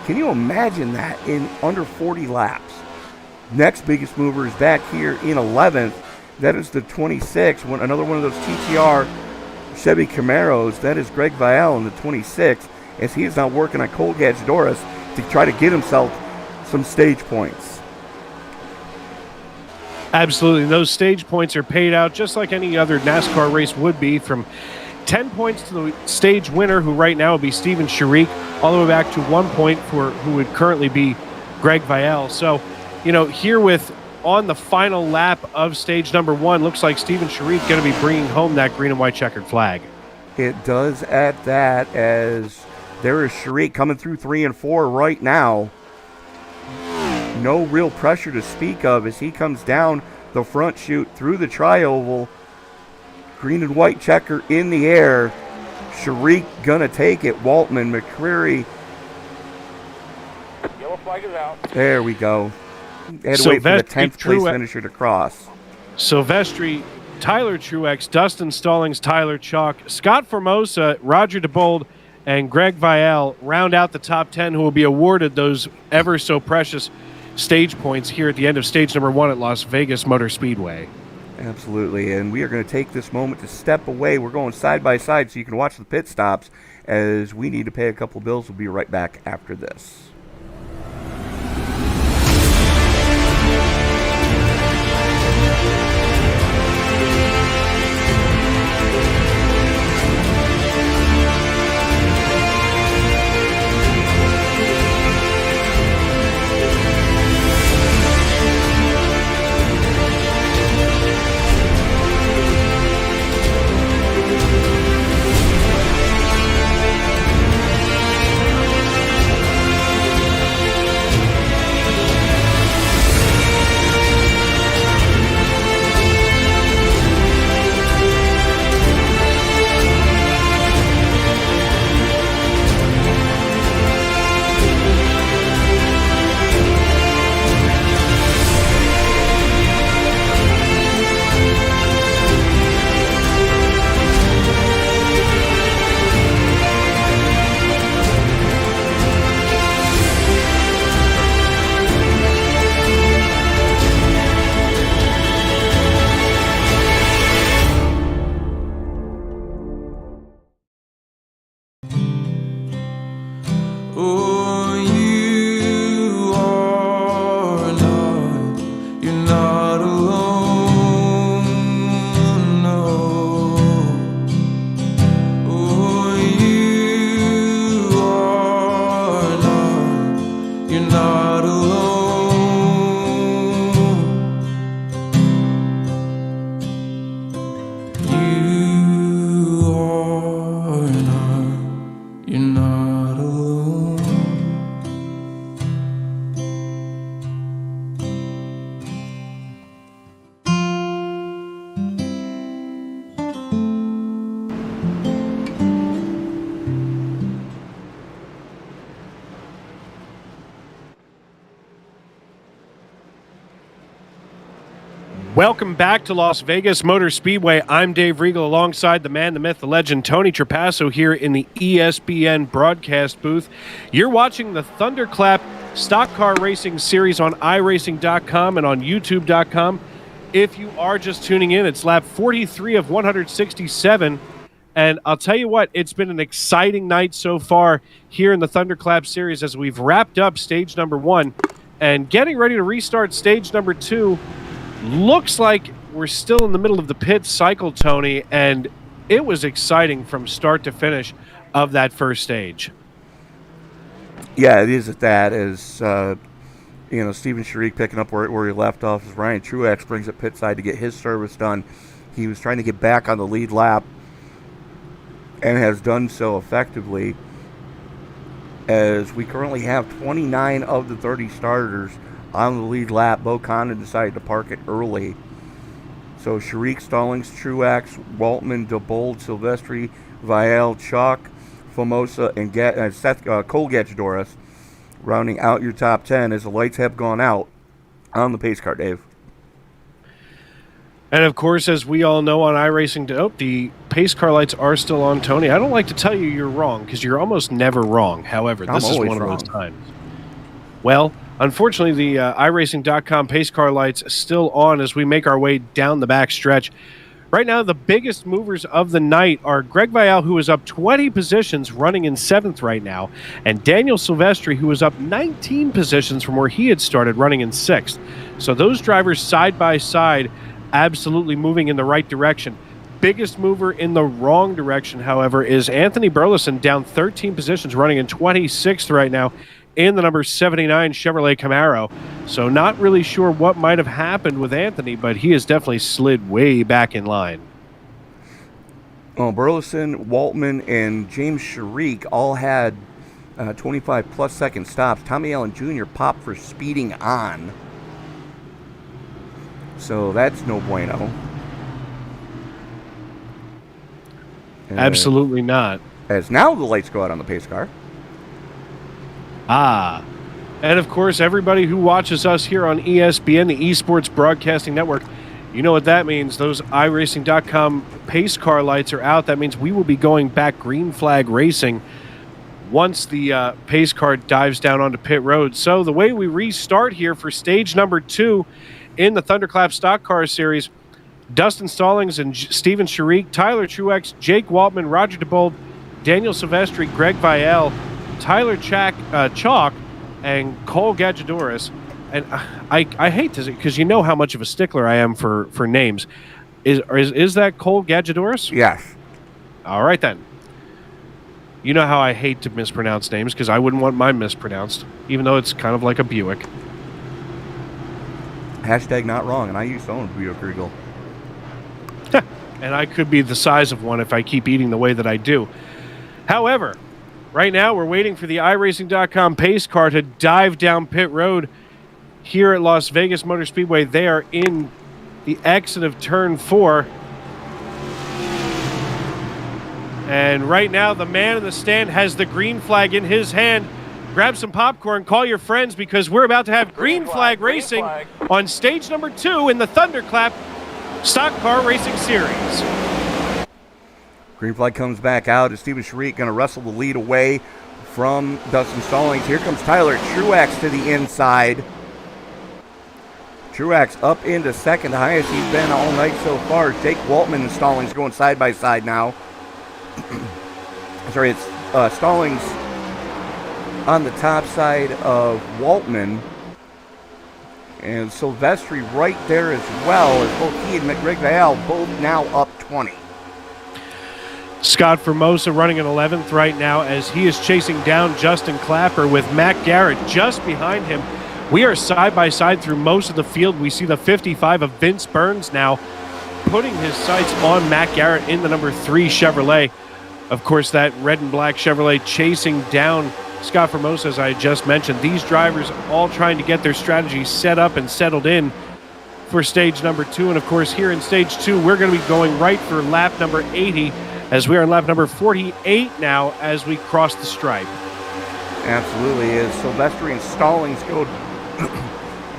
Can you imagine that in under 40 laps? Next biggest mover is back here in 11th. That is the 26, another one of those TTR Chevy Camaros. That is Greg Vial in the 26, as he is now working on Cole Gadjadouras to try to get himself some stage points. Absolutely. Those stage points are paid out just like any other NASCAR race would be, from 10 points to the stage winner, who right now would be Steven Sharik, all the way back to 1 point for who would currently be Greg Vial. So, here with on the final lap of stage number 1, looks like Steven Sharik going to be bringing home that green and white checkered flag. It does at that, as there is Sharik coming through 3 and 4 right now. No real pressure to speak of as he comes down the front chute through the tri-oval. Green and white checker in the air. Sharik gonna take it. Waltman, McCrary. Yellow flag is out. There we go. Had to wait for the 10th place finisher to cross. Silvestri Tyler Truex, Dustin Stallings, Tyler Chalk, Scott Formosa, Roger Diebold, and Greg Vial round out the top 10 who will be awarded those ever so precious stage points here at the end of stage number 1 at Las Vegas Motor Speedway. Absolutely, and we are going to take this moment to step away. We're going side by side so you can watch the pit stops as we need to pay a couple bills. We'll be right back after this. Welcome back to Las Vegas Motor Speedway. I'm Dave Regal alongside the man, the myth, the legend, Tony Trapasso here in the ESBN broadcast booth. You're watching the ThunderClap Stock Car Racing Series on iRacing.com and on YouTube.com. If you are just tuning in, it's lap 43 of 167. And I'll tell you what, it's been an exciting night so far here in the ThunderClap Series as we've wrapped up stage number 1 and getting ready to restart stage number 2. Looks like we're still in the middle of the pit cycle, Tony, and it was exciting from start to finish of that first stage. Yeah, it is at that. As Steven Sharik picking up where he left off as Ryan Truax brings it pit side to get his service done. He was trying to get back on the lead lap and has done so effectively, as we currently have 29 of the 30 starters on the lead lap. Bo Condon decided to park it early. So Sharik, Stallings, Truax, Waltman, Diebold, Silvestri, Vial, Chalk, Formosa, and Cole Gatchadoris rounding out your top 10 as the lights have gone out on the pace car, Dave. And of course, as we all know on iRacing, the pace car lights are still on, Tony. I don't like to tell you you're wrong because you're almost never wrong. However, this is one of those times. Well, unfortunately, the iRacing.com pace car lights still on as we make our way down the back stretch. Right now, the biggest movers of the night are Greg Vial, who is up 20 positions, running in 7th right now, and Daniel Silvestri, who is up 19 positions from where he had started, running in 6th. So those drivers side by side, absolutely moving in the right direction. Biggest mover in the wrong direction, however, is Anthony Burleson, down 13 positions, running in 26th right now in the number 79 Chevrolet Camaro. So not really sure what might have happened with Anthony, but he has definitely slid way back in line. Well, Burleson, Waltman, and James Sharik all had 25-plus second stops. Tommy Allen Jr. popped for speeding on. So that's no bueno. Absolutely not. As now the lights go out on the pace car. And of course, everybody who watches us here on ESPN, the Esports Broadcasting Network, You know what that means. Those iRacing.com pace car lights are out. That means we will be going back green flag racing once the pace car dives down onto pit road. So the way we restart here for stage number 2 in the ThunderClap Stock Car Series, Dustin Stallings and Steven Sharik, Tyler Truex, Jake Waltman, Roger Diebold, Daniel Silvestri, Greg Vielle, Tyler Chalk, and Cole Gadjadoris. And I hate to, because you know how much of a stickler I am for names. Is that Cole Gadjadoris? Yes. All right, then. You know how I hate to mispronounce names, because I wouldn't want mine mispronounced, even though it's kind of like a Buick. Hashtag not wrong, and I used to own a Buick Regal. And I could be the size of one if I keep eating the way that I do. However, right now we're waiting for the iRacing.com pace car to dive down pit road here at Las Vegas Motor Speedway. They are in the exit of turn 4. And right now the man in the stand has the green flag in his hand. Grab some popcorn, call your friends, because we're about to have green flag racing on stage number 2 in the ThunderClap Stock Car Racing Series. Green flag comes back out. Is Steven Sharik going to wrestle the lead away from Dustin Stallings? Here comes Tyler Truax to the inside. Truax up into second, the highest he's been all night so far. Jake Waltman and Stallings going side by side now. Sorry, it's Stallings on the top side of Waltman. And Silvestri right there as well, as both he and Greg Vielle both now up 20. Scott Formosa running in 11th right now as he is chasing down Justin Clapper with Matt Garrett just behind him. We are side by side through most of the field. We see the 55 of Vince Burns now putting his sights on Matt Garrett in the number 3 Chevrolet. Of course, that red and black Chevrolet chasing down Scott Formosa, as I just mentioned. These drivers all trying to get their strategy set up and settled in for stage number 2. And of course, here in stage 2, we're going to be going right for lap number 80, as we are in lap number 48 now as we cross the stripe. Absolutely. As Silvestri and Stallings go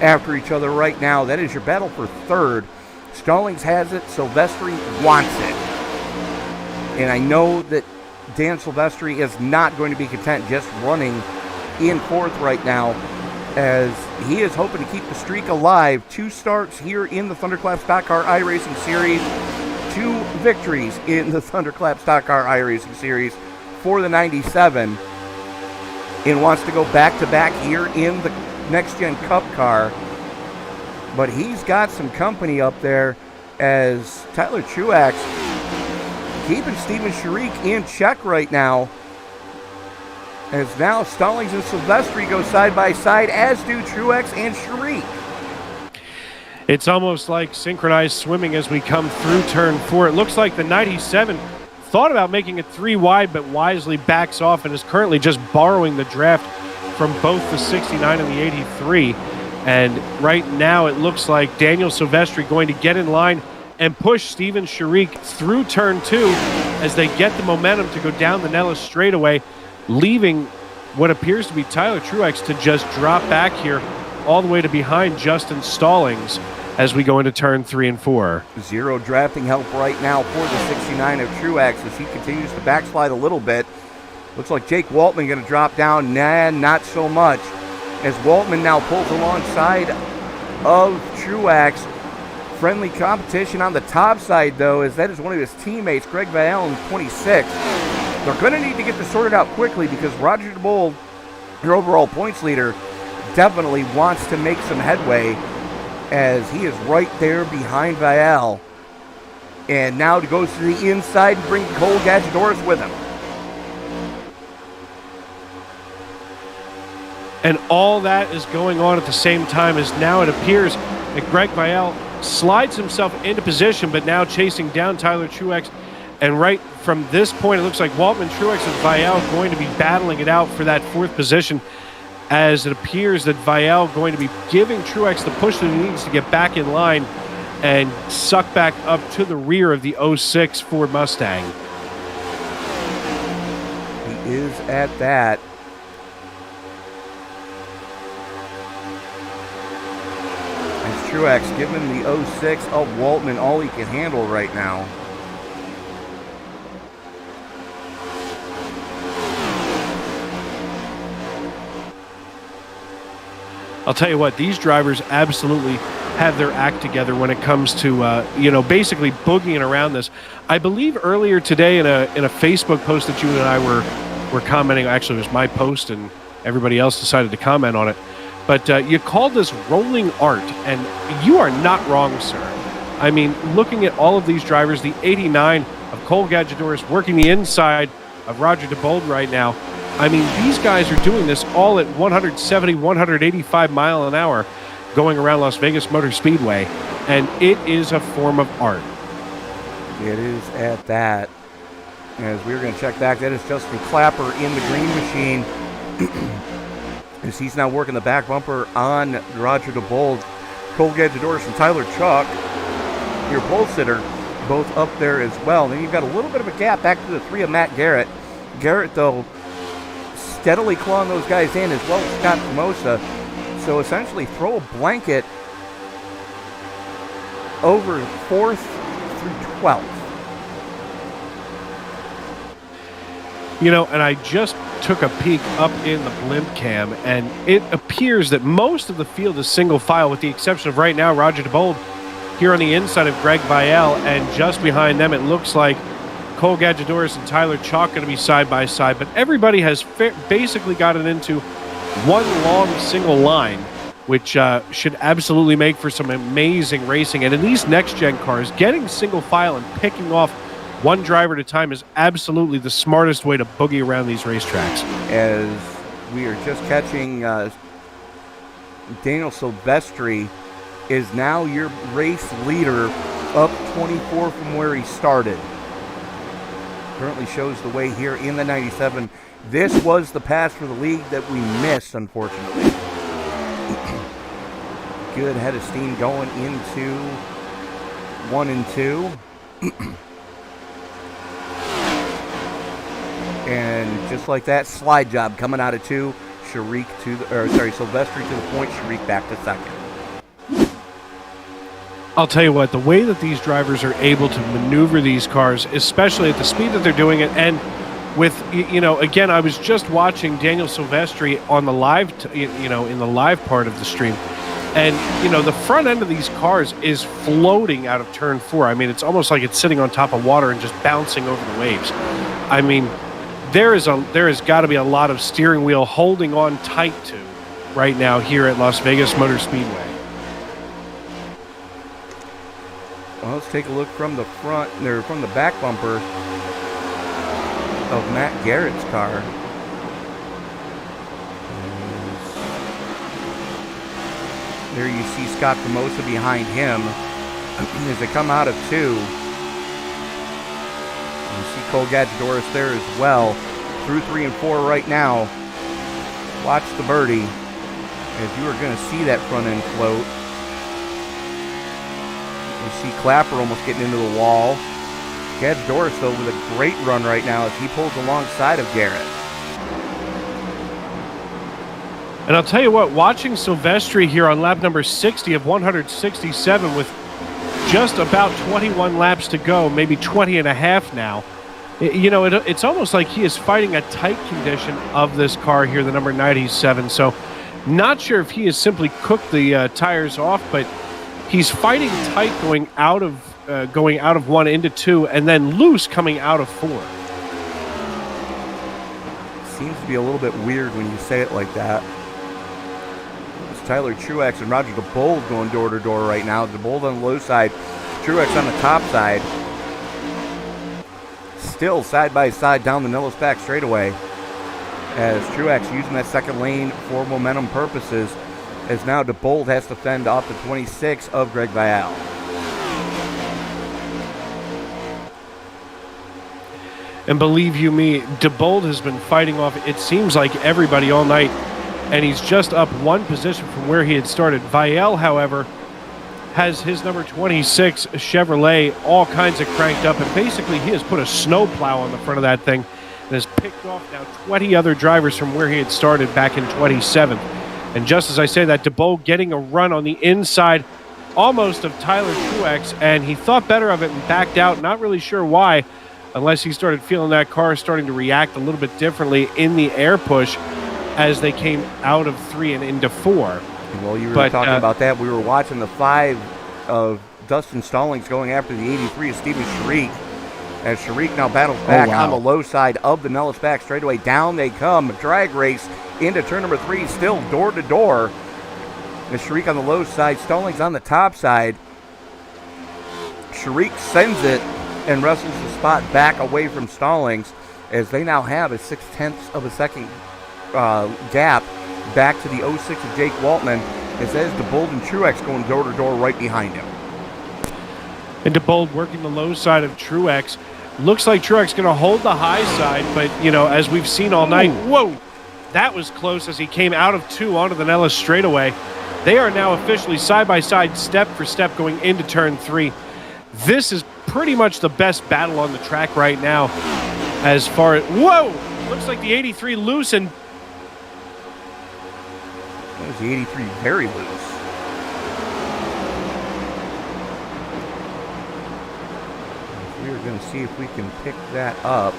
after each other right now, that is your battle for third. Stallings has it, Silvestri wants it. And I know that Dan Silvestri is not going to be content just running in fourth right now, as he is hoping to keep the streak alive. 2 starts here in the ThunderClap Stock Car iRacing Series, 2 victories in the ThunderClap Stock Car iRacing Series for the 97, and wants to go back-to-back here in the next-gen Cup car. But he's got some company up there, as Tyler Truax keeping Steven Sharik in check right now, as now Stallings and Silvestri go side by side, as do Truex and Sharik. It's almost like synchronized swimming as we come through turn 4. It looks like the 97 thought about making it 3 wide, but wisely backs off and is currently just borrowing the draft from both the 69 and the 83. And right now it looks like Daniel Silvestri going to get in line and push Steven Sharik through turn 2 as they get the momentum to go down the Nellis straightaway, leaving what appears to be Tyler Truex to just drop back here all the way to behind Justin Stallings as we go into turn 3 and 4. Zero drafting help right now for the 69 of Truax as he continues to backslide a little bit. Looks like Jake Waltman going to drop down. Nah, not so much, as Waltman now pulls alongside of Truax. Friendly competition on the top side, though, as that is one of his teammates, Greg Vielle, in 26. They're going to need to get this sorted out quickly, because Roger Diebold, your overall points leader, definitely wants to make some headway, as he is right there behind Vielle. And now goes to the inside and bring Cole Gadjadoris with him. And all that is going on at the same time, as now it appears that Greg Vielle slides himself into position, but now chasing down Tyler Truex. And right from this point, it looks like Waltman, Truex, and Vielle going to be battling it out for that 4th position, as it appears that Vielle going to be giving Truex the push that he needs to get back in line and suck back up to the rear of the 06 Ford Mustang. He is at that. Truax giving the 06 of Waltman all he can handle right now. I'll tell you what, these drivers absolutely have their act together when it comes to, basically boogieing around this. I believe earlier today in a Facebook post that you and I were commenting, actually it was my post and everybody else decided to comment on it, but you called this rolling art, and you are not wrong, sir. I mean, looking at all of these drivers, the 89 of Cole Gadjadouris working the inside of Roger Diebold right now, I mean, these guys are doing this all at 170, 185 mile an hour going around Las Vegas Motor Speedway, and it is a form of art. It is at that. As we're going to check back, that is Justin Clapper in the green machine. As he's now working the back bumper on Roger Diebold. Cole Gadjadouris and Tyler Chalk, your pole sitter, both up there as well. Then you've got a little bit of a gap back to the 3 of Matt Garrett. Garrett, though, steadily clawing those guys in, as well as Scott Formosa. So essentially throw a blanket over 4th through 12th. And I just took a peek up in the blimp cam, and it appears that most of the field is single file, with the exception of right now Roger Diebold here on the inside of Greg Vielle, and just behind them it looks like Cole Gadjadouris and Tyler Chalk going to be side by side, but everybody has basically gotten into one long single line, which should absolutely make for some amazing racing. And in these next-gen cars, getting single file and picking off one driver at a time is absolutely the smartest way to boogie around these racetracks. As we are just catching Daniel Silvestri is now your race leader, up 24 from where he started. Currently shows the way here in the 97. This was the pass for the lead that we missed, unfortunately. Good head of steam going into 1 and 2. And just like that, slide job coming out of 2. Silvestri to the point, Sharik back to second. I'll tell you what, the way that these drivers are able to maneuver these cars, especially at the speed that they're doing it, and with, again, I was just watching Daniel Silvestri on the live, in the live part of the stream, and, the front end of these cars is floating out of turn 4. I mean, it's almost like it's sitting on top of water and just bouncing over the waves. I mean, there has got to be a lot of steering wheel holding on tight to right now here at Las Vegas Motor Speedway. Well, let's take a look from the front, or from the back bumper of Matt Garrett's car. There you see Scott Formosa behind him as they come out of 2. You see Cole Gadjadouris there as well. Through 3 and 4 right now. Watch the birdie, as you are going to see that front end float. You see Clapper almost getting into the wall. Gadjadouris, though, with a great run right now as he pulls alongside of Garrett. And I'll tell you what, watching Silvestri here on lap number 60 of 167 with just about 21 laps to go, maybe 20 and a half now, it's almost like he is fighting a tight condition of this car here, the number 97. So not sure if he has simply cooked the tires off, but he's fighting tight going out of 1 into 2, and then loose coming out of 4. Seems to be a little bit weird when you say it like that. It's Tyler Truax and Roger Diebold going door to door right now. Diebold on the low side, Truax on the top side. Still side by side down the Nellis back straightaway, as Truax using that second lane for momentum purposes, as now Diebold has to fend off the 26 of Greg Vielle. And believe you me, Diebold has been fighting off, it seems like, everybody all night, and he's just up 1 position from where he had started. Vielle, however, has his number 26 Chevrolet all kinds of cranked up, and basically he has put a snowplow on the front of that thing and has picked off now 20 other drivers from where he had started back in 27th. And just as I say that, Diebold getting a run on the inside almost of Tyler Truex, and he thought better of it and backed out. Not really sure why, unless he started feeling that car starting to react a little bit differently in the air push as they came out of 3 and into 4. Well, you were talking about that. We were watching the 5 of Dustin Stallings going after the 83 of Steven Sharik. As Sharik now battles back on the low side of the Nellis back straightaway. Down they come. Drag race into turn number 3, still door to door. As Sharik on the low side, Stallings on the top side. Sharik sends it and wrestles the spot back away from Stallings, as they now have a 0.6 of a second gap back to the 06 of Jake Waltman, as that is Diebold and Truex going door to door right behind him. And Diebold working the low side of Truex. Looks like Truex going to hold the high side, but, as we've seen all night, whoa, that was close as he came out of 2 onto the Nellis straightaway. They are now officially side-by-side, step for step, going into turn 3. This is pretty much the best battle on the track right now as far as... Whoa! Looks like the 83 loose, and... That was the 83 very loose. We are going to see if we can pick that up.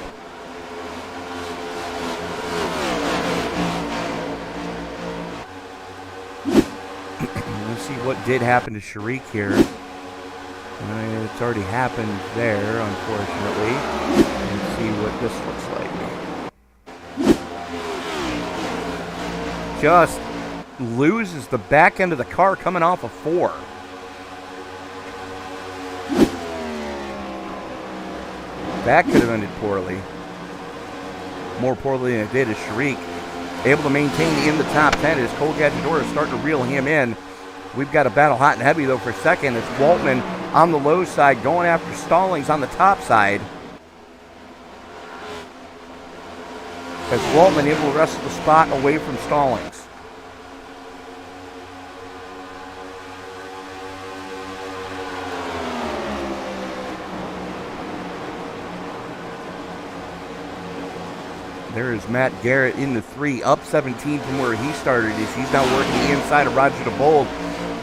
Let's see what did happen to Sharik here. It's already happened there, unfortunately. Let's see what this looks like. Just loses the back end of the car coming off of 4. That could have ended poorly. More poorly than it did as Sharik able to maintain in the top 10 as Cole Gadjador is starting to reel him in. We've got a battle hot and heavy, though, for second. It's Waltman on the low side going after Stallings on the top side. As Waltman able to wrestle the spot away from Stallings. There is Matt Garrett in the 3, up 17 from where he started. As he's now working the inside of Roger Diebold.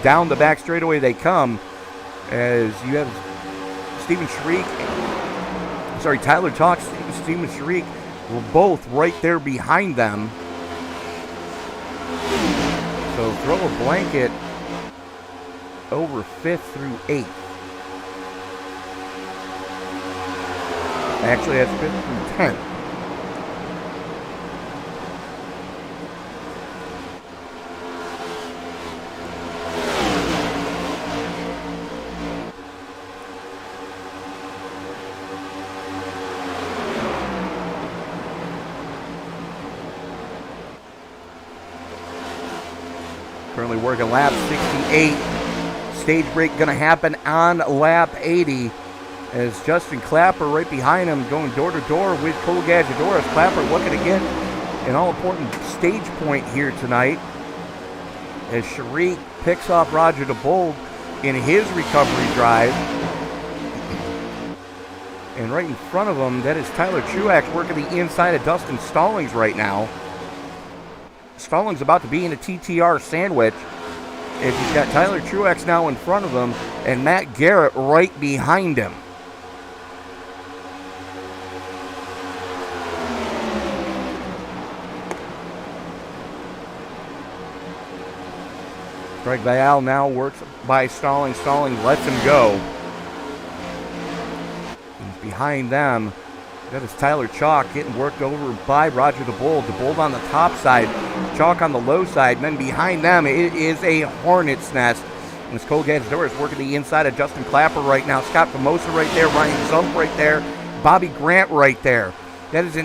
Down the back straightaway they come. As you have Tyler Talks, Steven Sharik were both right there behind them. So throw a blanket over 5th through 8th. Actually, that's 5th through 10th. Currently working lap 68. Stage break going to happen on lap 80 as Justin Clapper right behind him going door to door with Cole Gadjador. As Clapper looking to get an all-important stage point here tonight as Sharik picks off Roger Diebold in his recovery drive. And right in front of him, that is Tyler Truax working the inside of Dustin Stallings right now. Stallings about to be in a TTR sandwich. If he's got Tyler Truex now in front of him and Matt Garrett right behind him. Greg Vial now works by Stallings. Stallings lets him go. And behind them, that is Tyler Chalk getting worked over by Roger Diebold. Diebold on the top side, Chalk on the low side. And then behind them, it is a hornet's nest. And as Cole Gadjador is working the inside of Justin Clapper right now. Scott Famosa right there, Ryan Zump right there, Bobby Grant right there. That is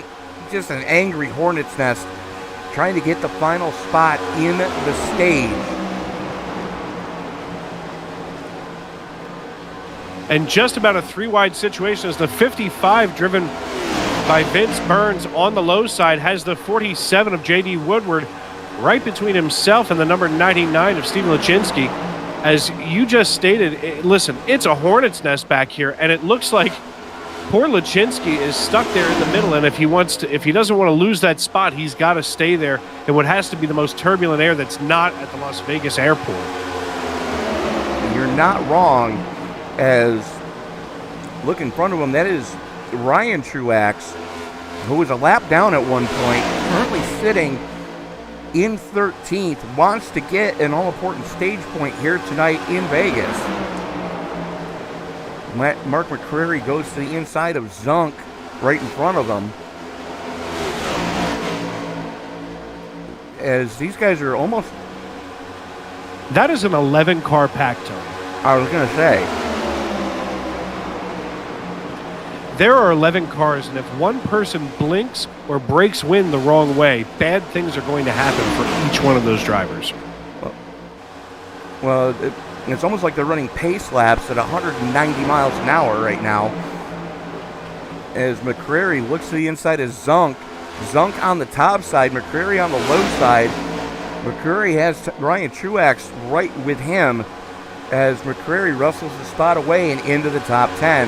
just an angry hornet's nest trying to get the final spot in the stage. And just about a 3-wide situation as the 55 driven by Vince Burns on the low side has the 47 of J.D. Woodward right between himself and the number 99 of Stephen Lachinsky. As you just stated, listen, it's a hornet's nest back here, and it looks like poor Lachinsky is stuck there in the middle, and if he doesn't want to lose that spot, he's got to stay there in what has to be the most turbulent air that's not at the Las Vegas airport. You're not wrong, as look in front of him, that is Ryan Truax, who was a lap down at one point, currently sitting in 13th, wants to get an all-important stage point here tonight in Vegas. Mark McCrary goes to the inside of Zunk right in front of him. As these guys are almost... That is an 11-car pack, Tony. I was going to say. There are 11 cars, and if one person blinks or breaks wind the wrong way, bad things are going to happen for each one of those drivers. Well, it's almost like they're running pace laps at 190 miles an hour right now. As McCrary looks to the inside of Zunk. Zunk on the top side, McCrary on the low side. McCrary has Ryan Truax right with him as McCrary wrestles the spot away and into the top 10.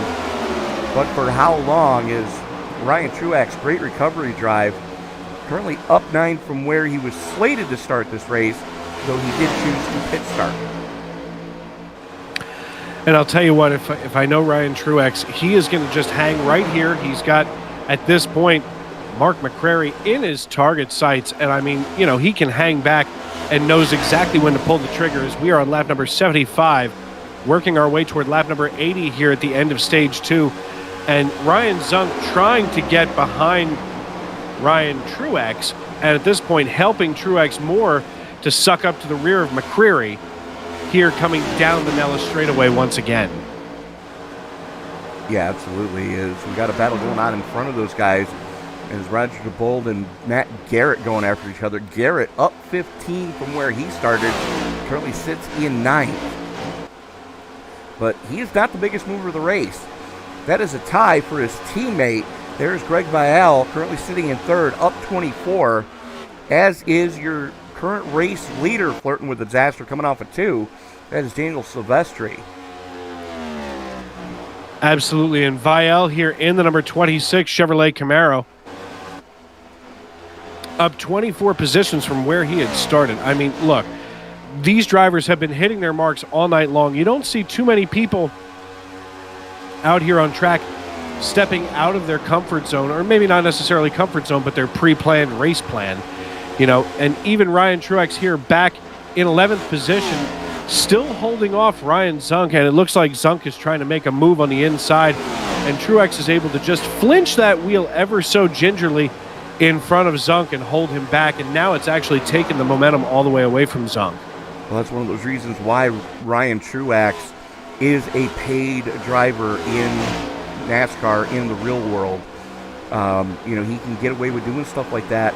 But for how long is Ryan Truax? Great recovery drive. Currently up 9 from where he was slated to start this race, though he did choose to pit start. And I'll tell you what, if I know Ryan Truax, he is going to just hang right here. He's got, at this point, Mark McCrary in his target sights. And I mean, you know, he can hang back and knows exactly when to pull the trigger as we are on lap number 75, working our way toward lap number 80 here at the end of stage 2. And Ryan Zunk trying to get behind Ryan Truax, and at this point helping Truax more to suck up to the rear of McCrary here coming down the Nellis straightaway once again. Yeah, absolutely. We got a battle going on in front of those guys. As Roger Diebold and Matt Garrett going after each other. Garrett up 15 from where he started, currently sits in 9th. But he is not the biggest mover of the race. That is a tie for his teammate. There's Greg Vial, currently sitting in 3rd, up 24, as is your current race leader flirting with disaster coming off of 2. That is Daniel Silvestri. Absolutely, and Vial here in the number 26 Chevrolet Camaro. Up 24 positions from where he had started. I mean, look, these drivers have been hitting their marks all night long. You don't see too many people out here on track stepping out of their comfort zone, or maybe not necessarily comfort zone, but their pre-planned race plan. You know, and even Ryan Truax here back in 11th position, still holding off Ryan Zunk, and it looks like Zunk is trying to make a move on the inside, and Truax is able to just flinch that wheel ever so gingerly in front of Zunk and hold him back, and now it's actually taken the momentum all the way away from Zunk. Well, that's one of those reasons why Ryan Truax is a paid driver in NASCAR in the real world. You know, he can get away with doing stuff like that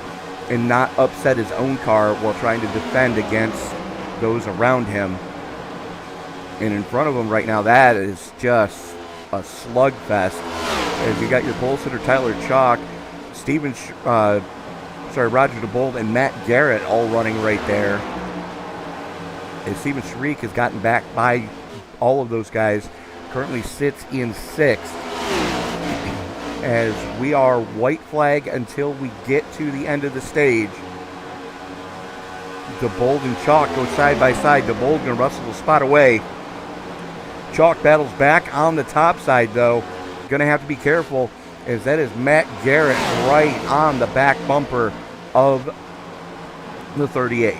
and not upset his own car while trying to defend against those around him. And in front of him right now, that is just a slugfest. As you got your pole sitter Tyler Chalk, Roger Diebold and Matt Garrett all running right there. And Steven Shriek has gotten back by all of those guys. Currently sits in 6th. As we are white flag until we get to the end of the stage. Diebold and Chalk go side by side. Diebold going to wrestle the spot away. Chalk battles back on the top side, though. Going to have to be careful, as that is Matt Garrett right on the back bumper of the 38.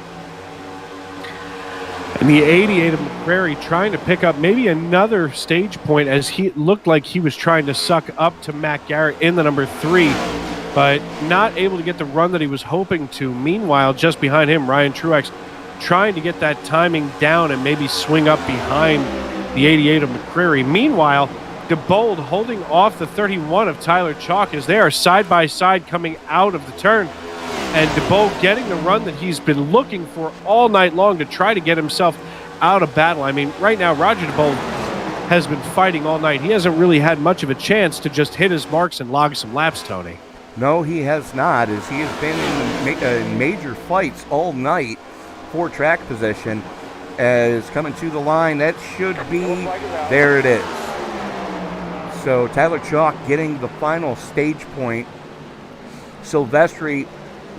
And the 88 of McCrary trying to pick up maybe another stage point, as he looked like he was trying to suck up to Matt Garrett in the number 3, but not able to get the run that he was hoping to. Meanwhile, just behind him, Ryan Truax trying to get that timing down and maybe swing up behind the 88 of McCrary. Meanwhile, Diebold holding off the 31 of Tyler Chalk as they are side by side coming out of the turn. And Diebold getting the run that he's been looking for all night long to try to get himself out of battle. I mean, right now, Roger Diebold has been fighting all night. He hasn't really had much of a chance to just hit his marks and log some laps, Tony. No, he has not, as he has been in major fights all night for track position. As coming to the line, that should be, there it is. So Tyler Chalk getting the final stage point. Silvestri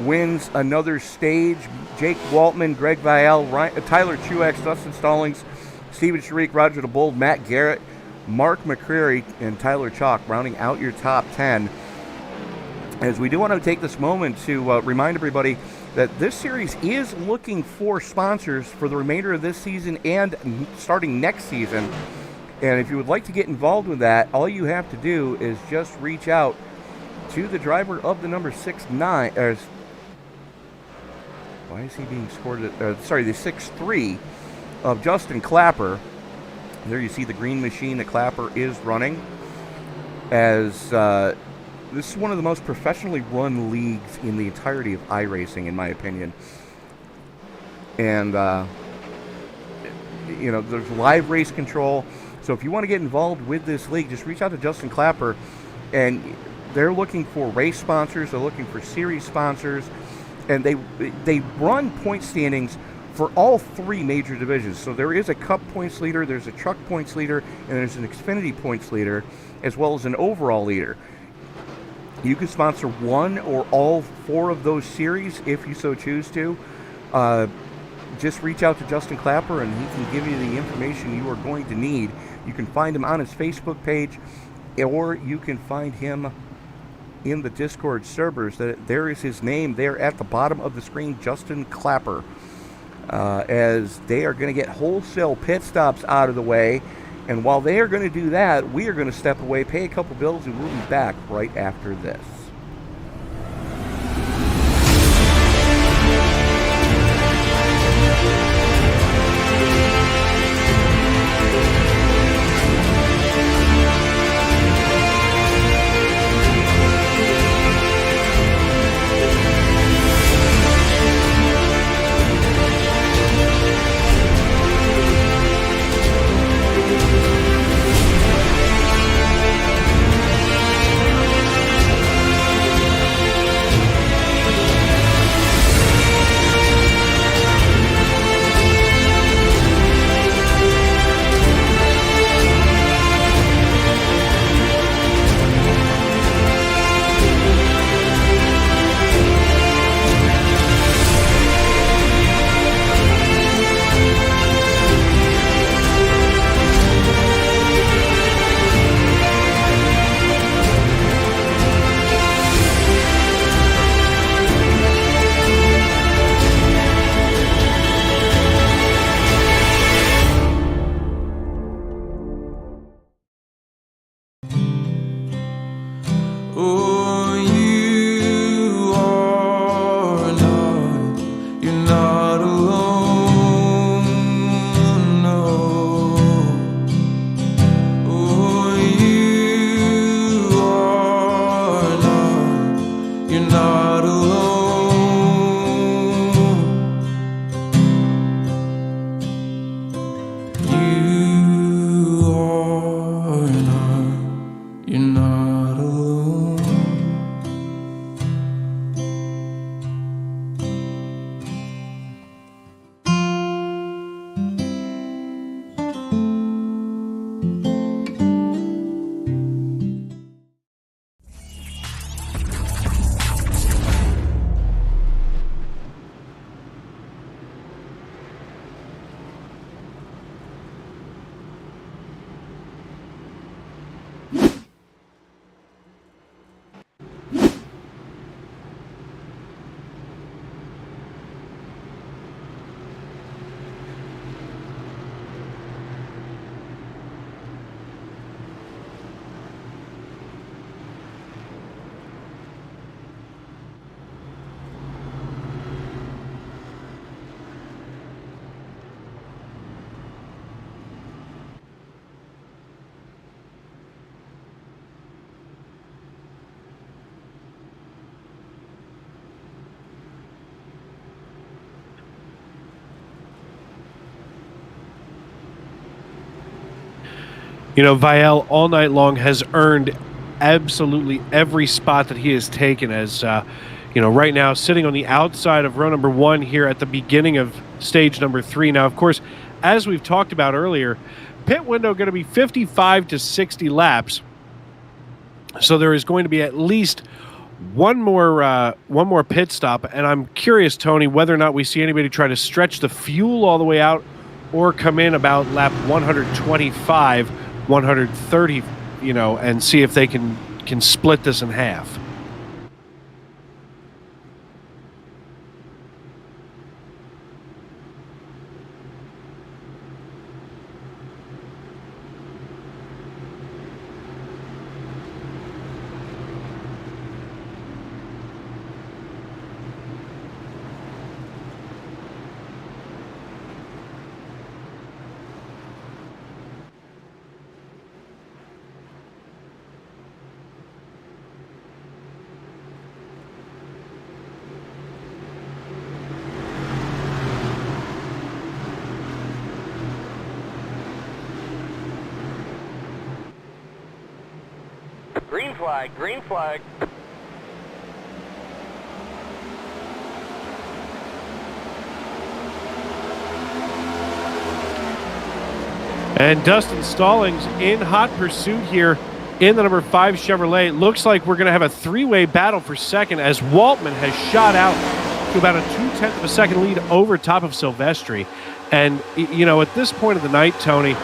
wins another stage. Jake Waltman, Greg Vial, Tyler Truax, Dustin Stallings Steven Sharik, Roger Diebold, Matt Garrett, Mark McCrary, and Tyler Chalk rounding out your top 10. As we do want to take this moment to remind everybody that this series is looking for sponsors for the remainder of this season and starting next season. And if you would like to get involved with that, all you have to do is just reach out to the driver of the number 69. Why is he being scored at, the 6'3" of Justin Clapper. There you see the green machine that Clapper is running. As this is one of the most professionally run leagues in the entirety of iRacing, in my opinion. And, there's live race control. So if you want to get involved with this league, just reach out to Justin Clapper. And they're looking for race sponsors. They're looking for series sponsors. And they run point standings for all three major divisions. So there is a Cup points leader, there's a Truck points leader, and there's an Xfinity points leader, as well as an overall leader. You can sponsor one or all four of those series if you so choose to. Just reach out to Justin Clapper and he can give you the information you are going to need. You can find him on his Facebook page, or you can find him in the Discord servers. There is his name there at the bottom of the screen, Justin Clapper. As they are going to get wholesale pit stops out of the way. And while they are going to do that, we are going to step away, pay a couple bills, and we'll be back right after this. Vial all night long has earned absolutely every spot that he has taken as, right now sitting on the outside of row number 1 here at the beginning of stage number 3. Now, of course, as we've talked about earlier, pit window going to be 55 to 60 laps. So there is going to be at least one more pit stop. And I'm curious, Tony, whether or not we see anybody try to stretch the fuel all the way out, or come in about lap 125, 130, and see if they can split this in half. Green flag, green flag. And Dustin Stallings in hot pursuit here in the number 5 Chevrolet. It looks like we're going to have a three-way battle for second as Waltman has shot out to about a 0.2 of a second lead over top of Silvestri. And, at this point of the night, Tony,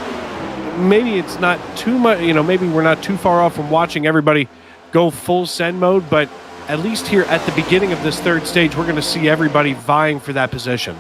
maybe it's not too much, maybe we're not too far off from watching everybody go full send mode, but at least here at the beginning of this third stage, we're going to see everybody vying for that position.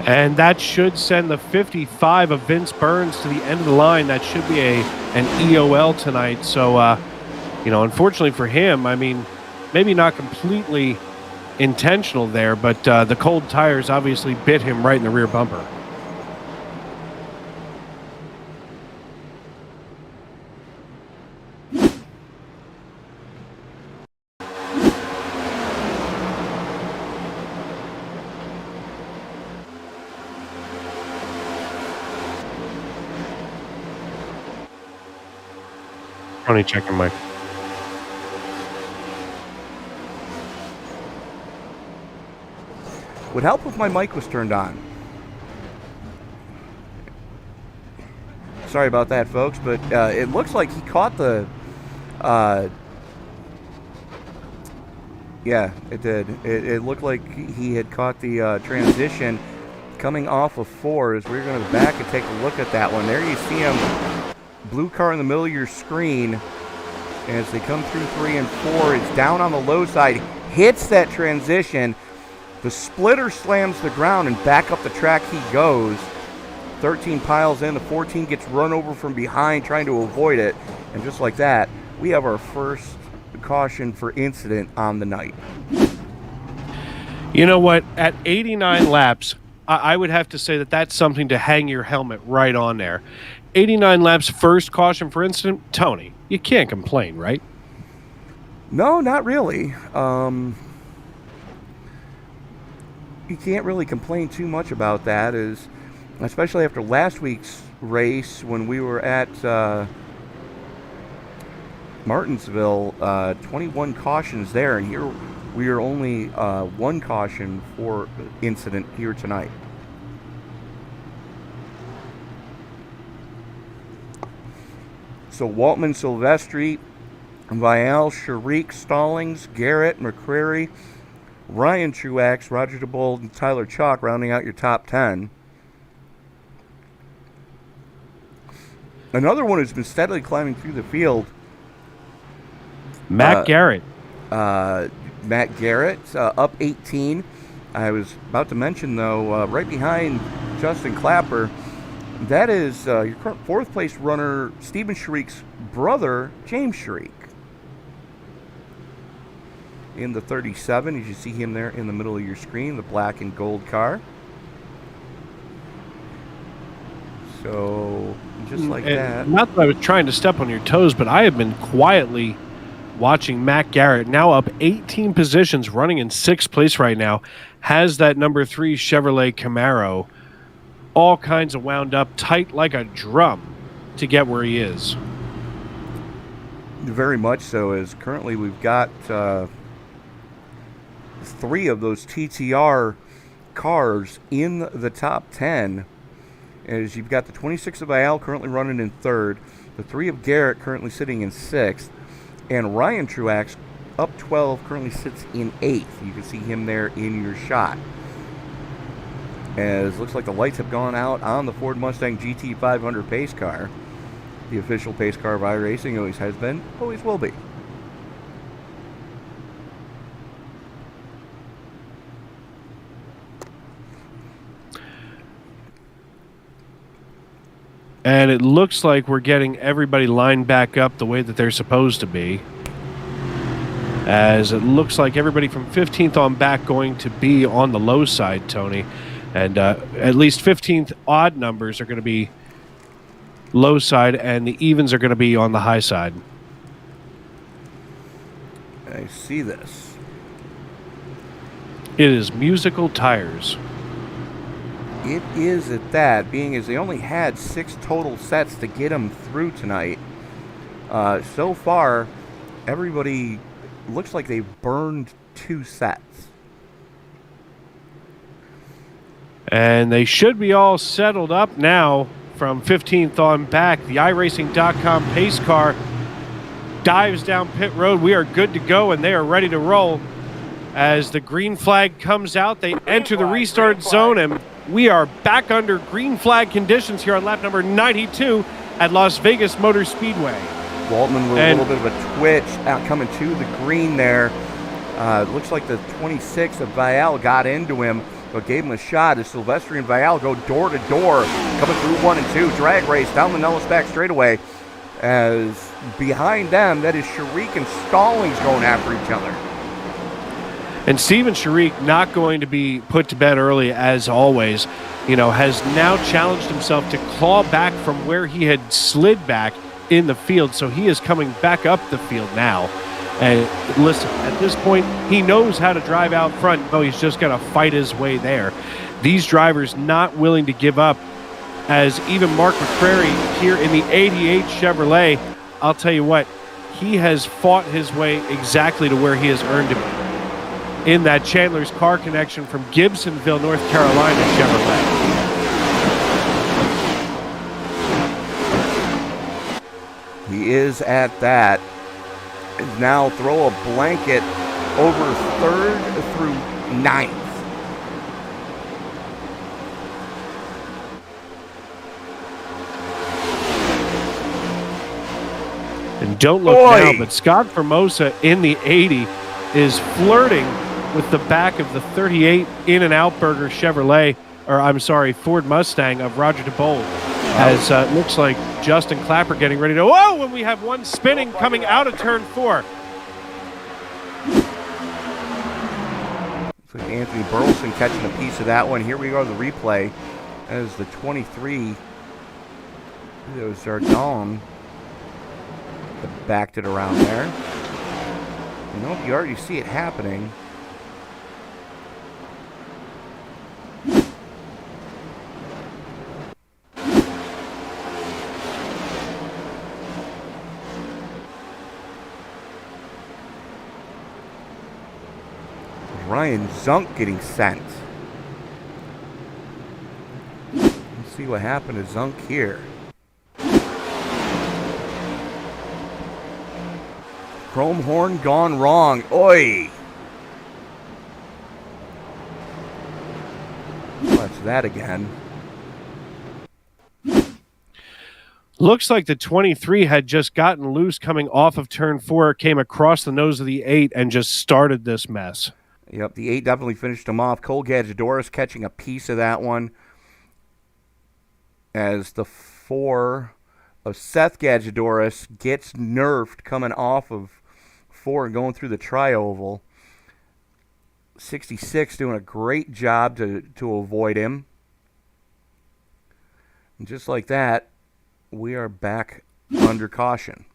And that should send the 55 of Vince Burns to the end of the line. That should be an EOL tonight. So, unfortunately for him, maybe not completely intentional there, but the cold tires obviously bit him right in the rear bumper. Tony, check your mic. Would help if my mic was turned on. Sorry about that, folks, but it looks like he caught the... yeah, it did. It looked like he had caught the transition coming off of 4. As we're going to back and take a look at that one. There you see him. Blue car in the middle of your screen. As they come through 3 and 4, it's down on the low side, hits that transition. The splitter slams the ground, and back up the track he goes. 13 piles in, the 14 gets run over from behind trying to avoid it. And just like that, we have our first caution for incident on the night. You know what? At 89 laps, I would have to say that that's something to hang your helmet right on there. 89 laps, first caution for incident. Tony, you can't complain, right? No, not really. You can't really complain too much about that, especially after last week's race when we were at Martinsville, 21 cautions there, and here we are only 1 caution for incident here tonight. So Waltman, Silvestri, Vial, Sharik, Stallings, Garrett, McCrary, Ryan Truax, Roger Diebold, and Tyler Chalk rounding out your top 10. Another one who's been steadily climbing through the field, Matt Garrett. Matt Garrett, up 18. I was about to mention, though, right behind Justin Clapper, that is your current fourth place runner, Steven Sharik's brother, James Sharik. In the 37, as you see him there in the middle of your screen, the black and gold car. So, just like that. Not that I was trying to step on your toes, but I have been quietly watching Matt Garrett, now up 18 positions, running in 6th place right now, has that number 3 Chevrolet Camaro all kinds of wound up tight like a drum to get where he is. Very much so, as currently we've got 3 of those TTR cars in the top 10. As you've got the 26 of Vial currently running in 3rd, the 3 of Garrett currently sitting in 6th, and Ryan Truax, up 12, currently sits in 8th. You can see him there in your shot. As looks like the lights have gone out on the Ford Mustang GT 500 pace car. The official pace car of iRacing, always has been, always will be. And it looks like we're getting everybody lined back up the way that they're supposed to be. As it looks like everybody from 15th on back going to be on the low side, Tony. And at least 15th odd numbers are going to be low side, and the evens are going to be on the high side. I see this. It is musical tires. It is at that, being as they only had 6 total sets to get them through tonight. So far, everybody looks like they've burned 2 sets. And they should be all settled up now from 15th on back. The iRacing.com pace car dives down pit road. We are good to go, and they are ready to roll. As the green flag comes out, they enter the restart zone, and we are back under green flag conditions here on lap number 92 at Las Vegas Motor Speedway. Waltman with a little bit of a twitch out coming to the green there. It looks like the 26 of Vial got into him, but gave him a shot as Silvestri and Vial go door to door, coming through 1 and 2. Drag race down the Nellis back straightaway. As behind them, that is Sharik and Stallings going after each other. And Steven Sharik, not going to be put to bed early as always, has now challenged himself to claw back from where he had slid back in the field. So he is coming back up the field now. And listen, at this point, he knows how to drive out front. No, he's just going to fight his way there. These drivers not willing to give up, as even Mark McCrary here in the 88 Chevrolet, I'll tell you what, he has fought his way exactly to where he has earned it in that Chandler's Car Connection from Gibsonville, North Carolina Chevrolet. He is at that. Now throw a blanket over 3rd through 9th. And don't look now, but Scott Formosa in the 80 is flirting with the back of the 38 In-N-Out Burger Chevrolet, or I'm sorry, Ford Mustang of Roger Diebold. As it looks like Justin Clapper getting ready to, and we have one spinning coming out of turn 4. Looks like Anthony Burleson catching a piece of that one. Here we go, the replay, as the 23, it was Zardon that backed it around there. You already see it happening. Ryan Zunk getting sent. Let's see what happened to Zunk here. Chrome horn gone wrong. Oi! Watch that again. Looks like the 23 had just gotten loose coming off of turn 4, came across the nose of the 8, and just started this mess. Yep, the 8 definitely finished him off. Cole Gadgedoris catching a piece of that one as the 4 of Seth Gadgedoris gets nerfed coming off of 4 and going through the tri-oval. 66 doing a great job to avoid him. And just like that, we are back under caution.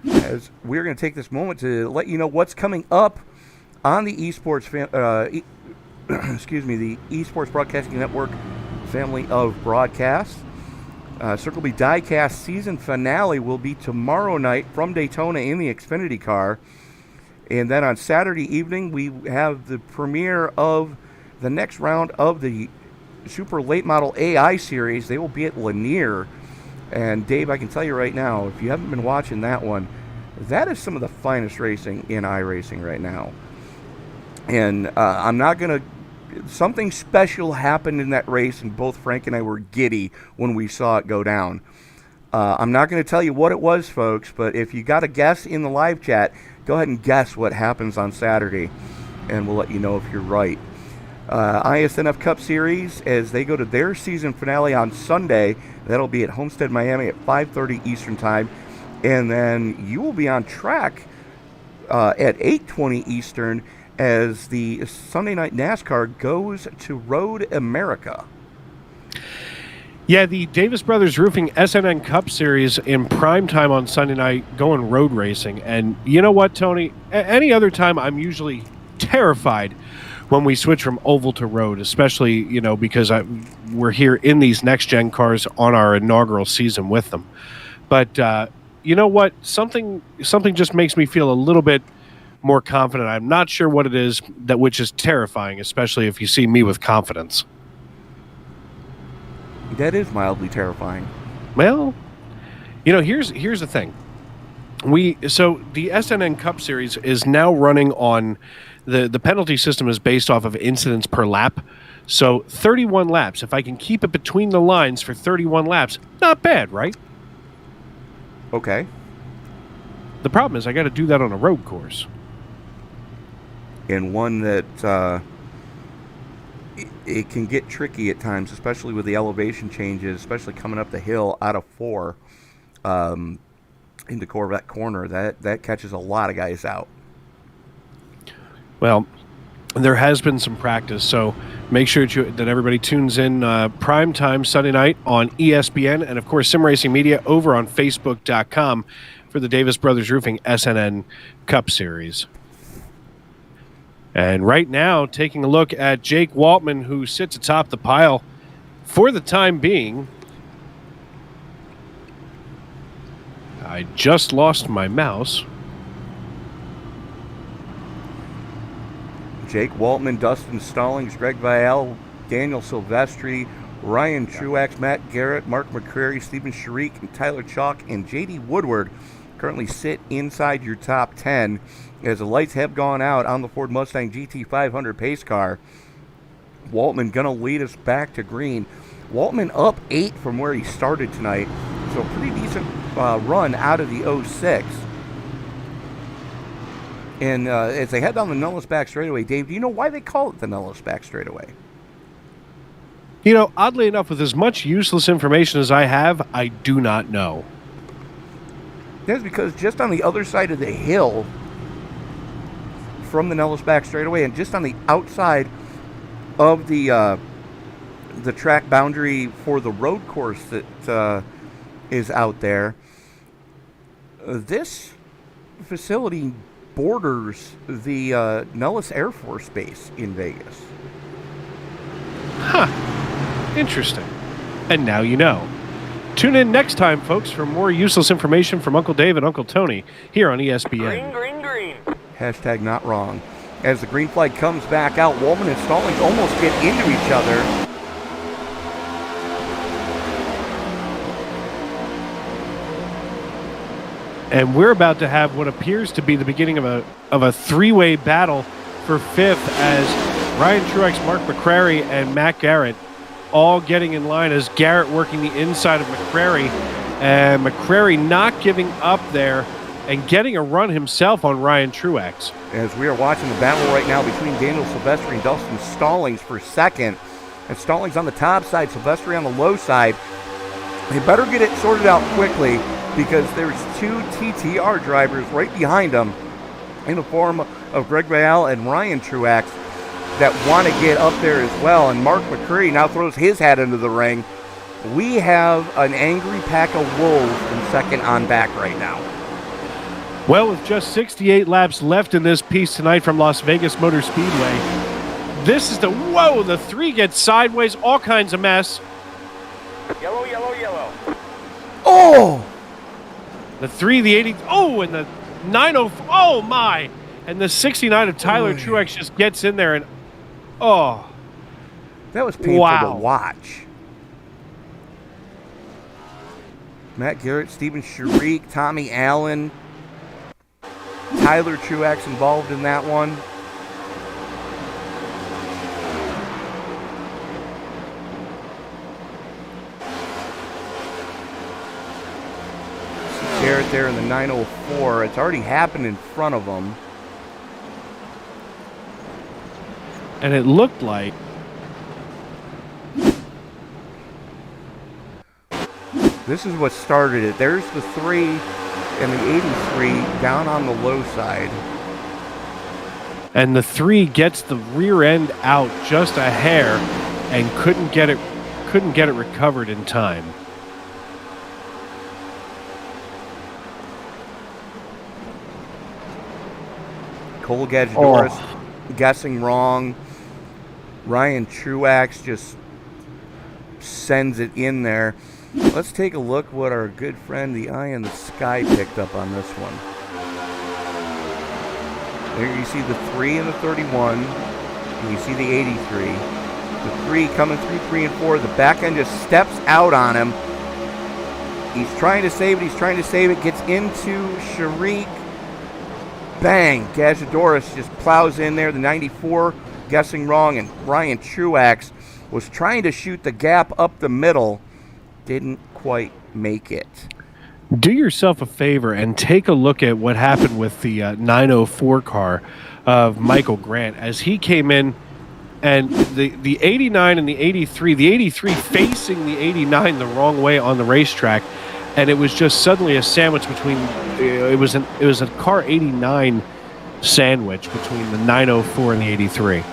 As we're going to take this moment to let you know what's coming up on the esports the Esports Broadcasting Network family of broadcasts. Circle B Diecast season finale will be tomorrow night from Daytona in the Xfinity car. And then on Saturday evening, we have the premiere of the next round of the Super Late Model AI series. They will be at Lanier. And Dave, I can tell you right now, if you haven't been watching that one, that is some of the finest racing in iRacing right now. And I'm not going to... Something special happened in that race, and both Frank and I were giddy when we saw it go down. I'm not going to tell you what it was, folks, but if you got a guess in the live chat, go ahead and guess what happens on Saturday, and we'll let you know if you're right. ISNF Cup Series, as they go to their season finale on Sunday, that'll be at Homestead, Miami at 5:30 Eastern Time, and then you will be on track at 8:20 Eastern as the Sunday Night NASCAR goes to Road America. Yeah, the Davis Brothers Roofing SNN Cup Series in prime time on Sunday night going road racing. And you know what, Tony? Any other time I'm usually terrified when we switch from oval to road, especially, you know, because we're here in these next-gen cars on our inaugural season with them. But you know what? Something just makes me feel a little bit more confident. I'm not sure what it is, which is terrifying, especially if you see me with confidence. That is mildly terrifying. Well, you know, here's the thing. So the SNN Cup Series is now running on the penalty system is based off of incidents per lap. So 31 laps. If I can keep it between the lines for 31 laps, not bad, right? Okay. The problem is I got to do that on a road course. And one that it can get tricky at times, especially with the elevation changes, especially coming up the hill out of 4 into Corvette Corner. That catches a lot of guys out. Well, there has been some practice, so make sure that everybody tunes in prime time Sunday night on ESBN and, of course, Sim Racing Media over on Facebook.com for the Davis Brothers Roofing SNN Cup Series. And right now, taking a look at Jake Waltman, who sits atop the pile for the time being. I just lost my mouse. Jake Waltman, Dustin Stallings, Greg Vial, Daniel Silvestri, Ryan Truax, Matt Garrett, Mark McCrary, Stephen Sharik, and Tyler Chalk, and J.D. Woodward currently sit inside your top 10 as the lights have gone out on the Ford Mustang GT500 pace car. Waltman going to lead us back to green. Waltman up 8 from where he started tonight, so a pretty decent run out of the 06. And as they head down the Nellis back straightaway, Dave, do you know why they call it the Nellis back straightaway? You know, oddly enough, with as much useless information as I have, I do not know. That's because just on the other side of the hill from the Nellis back straightaway, and just on the outside of the track boundary for the road course that is out there, this facility borders the Nellis Air Force Base in Vegas. Huh. Interesting. And now you know. Tune in next time, folks, for more useless information from Uncle Dave and Uncle Tony here on ESPN. Green, green, green. Hashtag not wrong. As the green flag comes back out, Waltman and Stallings almost get into each other. And we're about to have what appears to be the beginning of a three-way battle for fifth, as Ryan Truex, Mark McCrary, and Matt Garrett all getting in line, as Garrett working the inside of McCrary, and McCrary not giving up there and getting a run himself on Ryan Truex. As we are watching the battle right now between Daniel Silvestri and Dustin Stallings for second. And Stallings on the top side, Silvestri on the low side. They better get it sorted out quickly, because there's two TTR drivers right behind them in the form of Greg Vial and Ryan Truax that want to get up there as well. And Mark McCrary now throws his hat into the ring. We have an angry pack of wolves in second on back right now. Well, with just 68 laps left in this piece tonight from Las Vegas Motor Speedway, this is the 3 gets sideways, all kinds of mess. Yellow, yellow, yellow. Oh! The 3, the 80, and the 90, oh my! And the 69 of Tyler Truex just gets in there and, that was painful to watch. Matt Garrett, Steven Sharik, Tommy Allen, Tyler Truax involved in that one. Garrett there in the 904. It's already happened in front of him. and it looked like this is what started it. There's the 3 and the 83 down on the low side. and the 3 gets the rear end out just a hair and couldn't get it recovered in time. Cole Gadgedoris guessing wrong. Ryan Truax just sends it in there. Let's take a look what our good friend the Eye in the Sky picked up on this one. There you see the 3 and the 31. And you see the 83. The 3 coming through 3 and 4. The back end just steps out on him. He's trying to save it. Gets into Sharik. Bang! Gadgedoris just plows in there. The 94 guessing wrong. And Ryan Truax was trying to shoot the gap up the middle. Didn't quite make it. Do yourself a favor and take a look at what happened with the 904 car of Michael Grant as he came in, and the 89 and the 83 facing the 89 the wrong way on the racetrack, and it was just suddenly a sandwich between it was a car 89 sandwich between the 904 and the 83.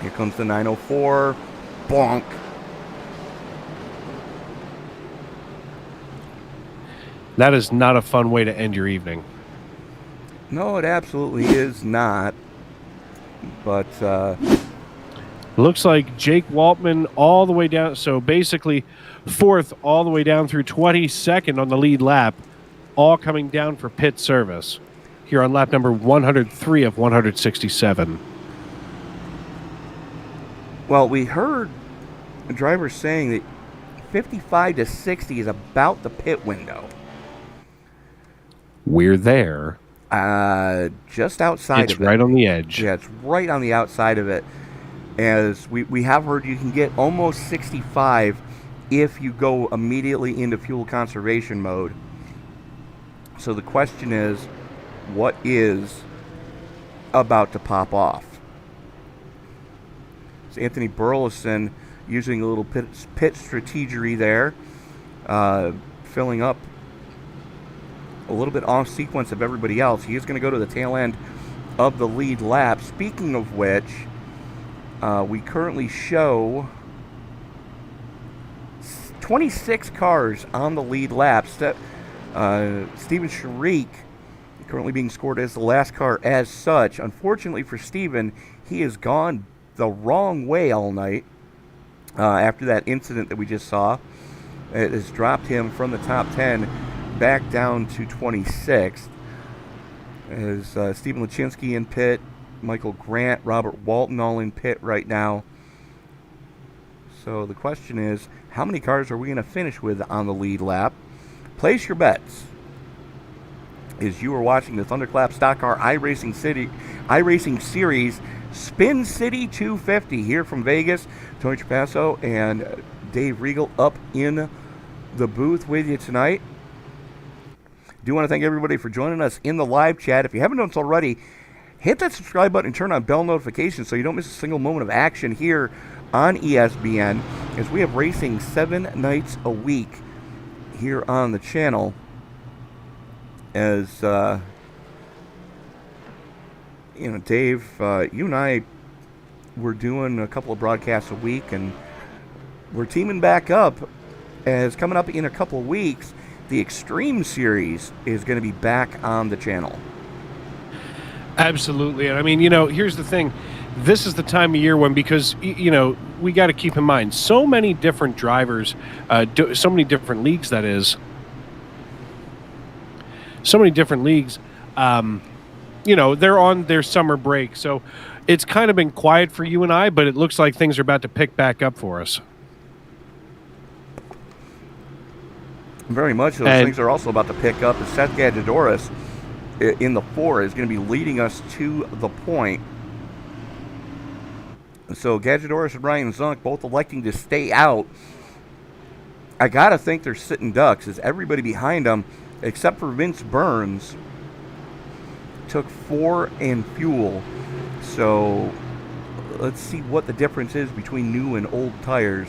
Here comes the 904. Bonk. That is not a fun way to end your evening. No, it absolutely is not. But looks like Jake Waltman all the way down. So basically, fourth all the way down through 22nd on the lead lap, all coming down for pit service here on lap number 103 of 167. Well, we heard drivers saying that 55 to 60 is about the pit window. We're there. Just outside It's of it. right on the edge. Yeah, it's right on the outside of it. As we have heard, you can get almost 65 if you go immediately into fuel conservation mode. So the question is, what is about to pop off? It's Anthony Burleson using a little pit strategery there, filling up a little bit off sequence of everybody else. He is going to go to the tail end of the lead lap. Speaking of which, we currently show 26 cars on the lead lap. Steven Sharik currently being scored as the last car as such. Unfortunately for Steven, he has gone the wrong way all night after that incident that we just saw. It has dropped him from the top 10 back down to 26th. As Stephen Lachinsky in pit, Michael Grant, Robert Walton all in pit right now. So the question is, how many cars are we going to finish with on the lead lap? Place your bets as you are watching the ThunderClap Stock Car iRacing Series Spin City 250 here from Vegas. Tony Trapasso and Dave Regal up in the booth with you tonight. Do want to thank everybody for joining us in the live chat. If you haven't done so already, hit that subscribe button and turn on bell notifications so you don't miss a single moment of action here on ESBN, as we have racing 7 nights a week here on the channel. As Dave, you and I were doing a couple of broadcasts a week, and we're teaming back up. As coming up in a couple of weeks, the Extreme Series is going to be back on the channel. Absolutely. And I mean, here's the thing. This is the time of year when, because, we got to keep in mind so many different drivers, so many different leagues, that is. So many different leagues, they're on their summer break. So it's kind of been quiet for you and I, but it looks like things are about to pick back up for us. Very much. Those things are also about to pick up. As Seth Gadjadoris in the 4 is going to be leading us to the point. So Gadjadoris and Ryan Zunk both electing to stay out. I got to think they're sitting ducks, as everybody behind them, except for Vince Burns, took 4 and fuel. So let's see what the difference is between new and old tires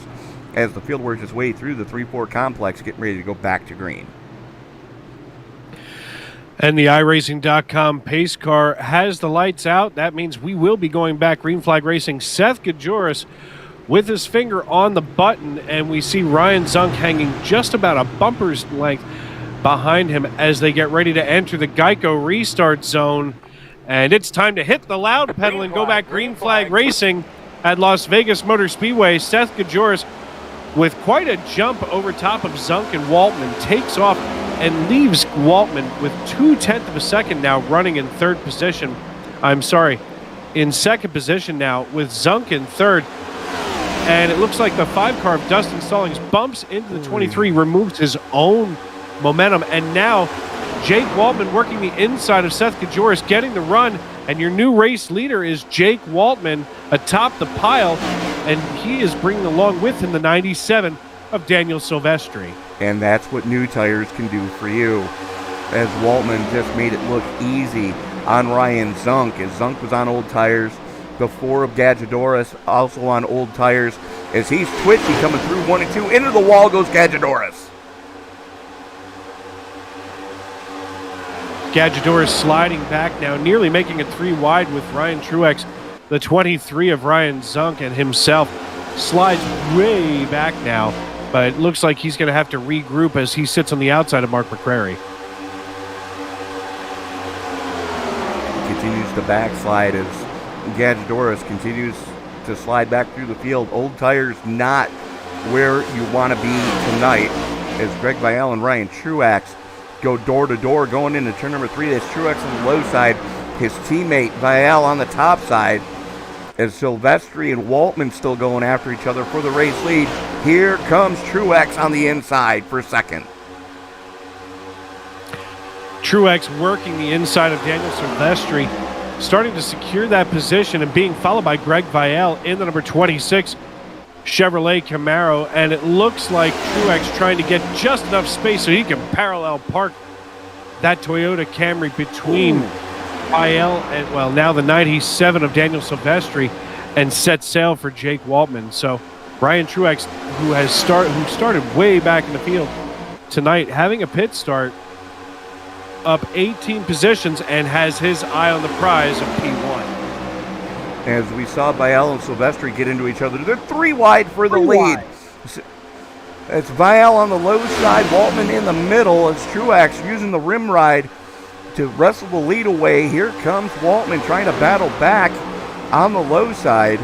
as the field works its way through the 3-4 complex, getting ready to go back to green. And the iRacing.com pace car has the lights out. That means we will be going back green flag racing. Seth Gadjadoris with his finger on the button, and we see Ryan Zunk hanging just about a bumper's length behind him as they get ready to enter the Geico restart zone. And it's time to hit the loud pedal and go back green flag racing at Las Vegas Motor Speedway. Seth Gadjadoris, with quite a jump over top of Zunk and Waltman, takes off and leaves Waltman with 0.2 of a second now, running in in second position now, with Zunk in third. And it looks like the 5 car of Dustin Stallings bumps into the 23, removes his own momentum, and now Jake Waltman working the inside of Seth Gadjadoris, getting the run, and your new race leader is Jake Waltman atop the pile, and he is bringing along with him the 97 of Daniel Silvestri. And that's what new tires can do for you, as Waltman just made it look easy on Ryan Zunk, as Zunk was on old tires. The 4 of Gadjadoris also on old tires, as he's twitchy coming through 1 and 2. Into the wall goes Gadjadoris. Gadjadoris sliding back now, nearly making it 3 wide with Ryan Truex. The 23 of Ryan Zunk and himself slides way back now, but it looks like he's going to have to regroup as he sits on the outside of Mark McCrary. Continues to backslide as Gadjadoris continues to slide back through the field. Old tires not where you want to be tonight, as Greg Vial and Ryan Truax go door to door going into turn number 3. That's Truex on the low side, his teammate Vial on the top side, as Silvestri and Waltman still going after each other for the race lead. Here comes Truex on the inside for second. Truex working the inside of Daniel Silvestri, starting to secure that position and being followed by Greg Vial in the number 26 Chevrolet Camaro, and it looks like Truex trying to get just enough space so he can parallel park that Toyota Camry between Vial and, well, now the 97 of Daniel Silvestri, and set sail for Jake Waltman. So Ryan Truex, who started way back in the field tonight, having a pit start, up 18 positions and has his eye on the prize of P1. As we saw Vial and Silvestri get into each other, they're 3 wide for the lead. It's Vial on the low side, Waltman in the middle, as Truax using the rim ride to wrestle the lead away. Here comes Waltman trying to battle back on the low side.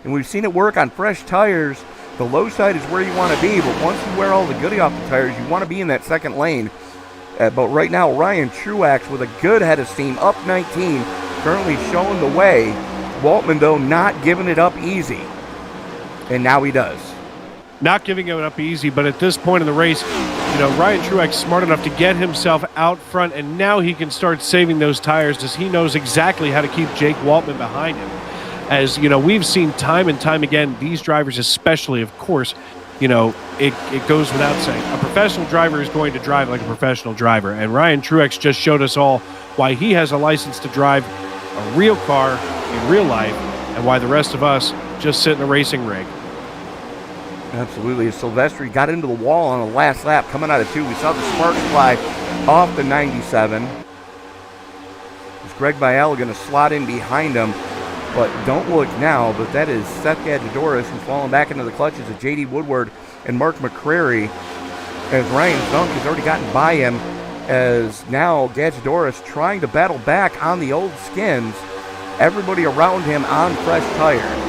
And we've seen it work on fresh tires. The low side is where you want to be, but once you wear all the goodie off the tires, you want to be in that second lane. But right now, Ryan Truax with a good head of steam, up 19, currently showing the way. Waltman, though, not giving it up easy. And now he does. Not giving it up easy, but at this point in the race, Ryan Truex smart enough to get himself out front, and now he can start saving those tires as he knows exactly how to keep Jake Waltman behind him. As, we've seen time and time again, these drivers especially, of course, it goes without saying. A professional driver is going to drive like a professional driver, and Ryan Truex just showed us all why he has a license to drive a real car in real life, and why the rest of us just sit in a racing rig. Absolutely. Silvestri got into the wall on the last lap coming out of 2. We saw the sparks fly off the 97. Is Greg Vial going to slot in behind him? But don't look now, but that is Seth Gadjadoris who's falling back into the clutches of J.D. Woodward and Mark McCrary, as Ryan Zunk has already gotten by him, as now Gadjadoris trying to battle back on the old skins. Everybody around him on fresh tires.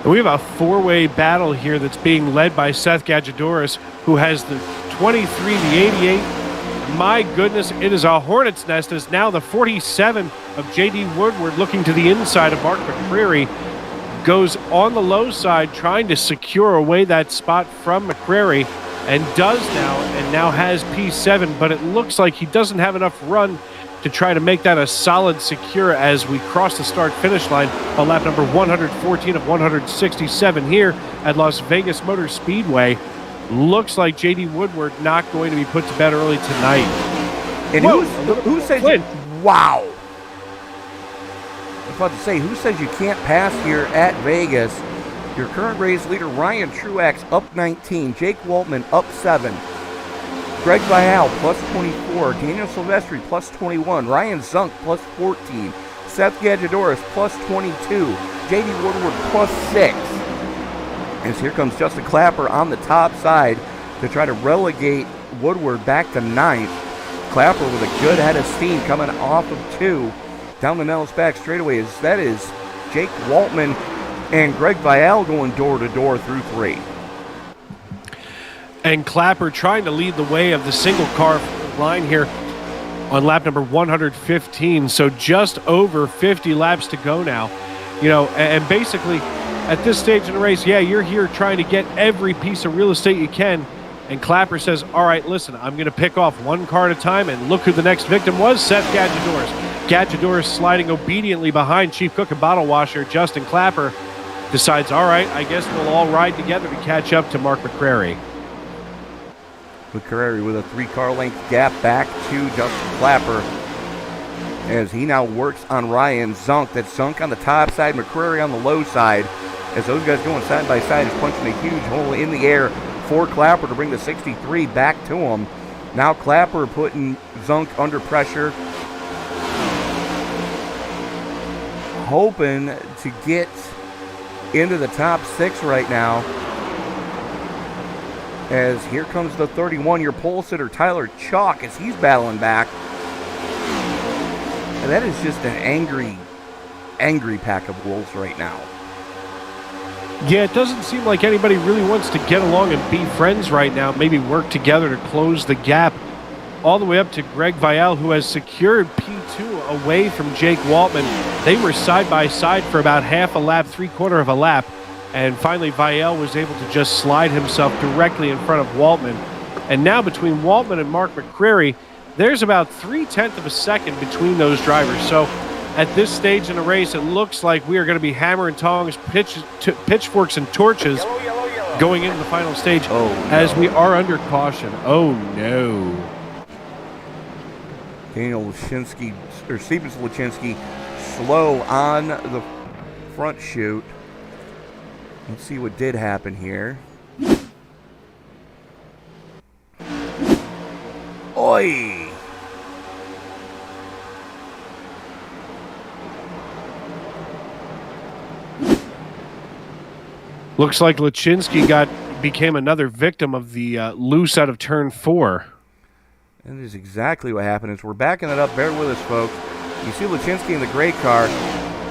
We have a four-way battle here that's being led by Seth Gadjadoris, who has the 23, the 88. My goodness, it is a hornet's nest as now the 47 of J.D. Woodward looking to the inside of Mark McCrary goes on the low side trying to secure away that spot from McCrary and does now, and now has P7, but it looks like he doesn't have enough run to try to make that a solid secure as we cross the start-finish line on lap number 114 of 167 here at Las Vegas Motor Speedway. Looks like J.D. Woodward not going to be put to bed early tonight. And who says wow? I was about to say, who says you can't pass here at Vegas? Your current race leader, Ryan Truax, up 19. Jake Waltman, up 7. Greg Vial, plus 24. Daniel Silvestri, plus 21. Ryan Zunk, plus 14. Seth Gadjadoris, plus 22. J.D. Woodward, plus 6. As here comes Justin Clapper on the top side to try to relegate Woodward back to 9th. Clapper with a good head of steam coming off of 2 down the Nellis back straightaway. That is Jake Waltman and Greg Vial going door to door through 3. And Clapper trying to lead the way of the single car line here on lap number 115. So just over 50 laps to go now. And basically at this stage in the race, you're here trying to get every piece of real estate you can. And Clapper says, all right, listen, I'm going to pick off one car at a time. And look who the next victim was, Seth Gadjadoris. Gadjadoris sliding obediently behind Chief Cook and Bottle Washer. Justin Clapper decides, all right, I guess we'll all ride together to catch up to Mark McCrary. McCrary with a 3-car length gap back to Justin Clapper as he now works on Ryan Zunk. That's Zunk on the top side, McCrary on the low side. As those guys going side by side, is punching a huge hole in the air for Clapper to bring the 63 back to him. Now Clapper putting Zunk under pressure, hoping to get into the top 6 right now. As here comes the 31-year pole sitter, Tyler Chalk, as he's battling back. And that is just an angry pack of wolves right now. Yeah, it doesn't seem like anybody really wants to get along and be friends right now, maybe work together to close the gap all the way up to Greg Vial, who has secured P2 away from Jake Waltman. They were side by side for about half a lap, 3/4 of a lap. And finally, Vial was able to just slide himself directly in front of Waltman. And now between Waltman and Mark McCrary, there's about 0.3 of a second between those drivers. So at this stage in the race, it looks like we are going to be hammer and tongs, pitchforks and torches going into the final stage as we are under caution. Oh, no. Daniel Stevens Lachinski slow on the front chute. Let's see what did happen here. Oi! Looks like Lachinski became another victim of the loose out of turn 4. That is exactly what happened. As we're backing it up, bear with us, folks. You see Lachinski in the gray car.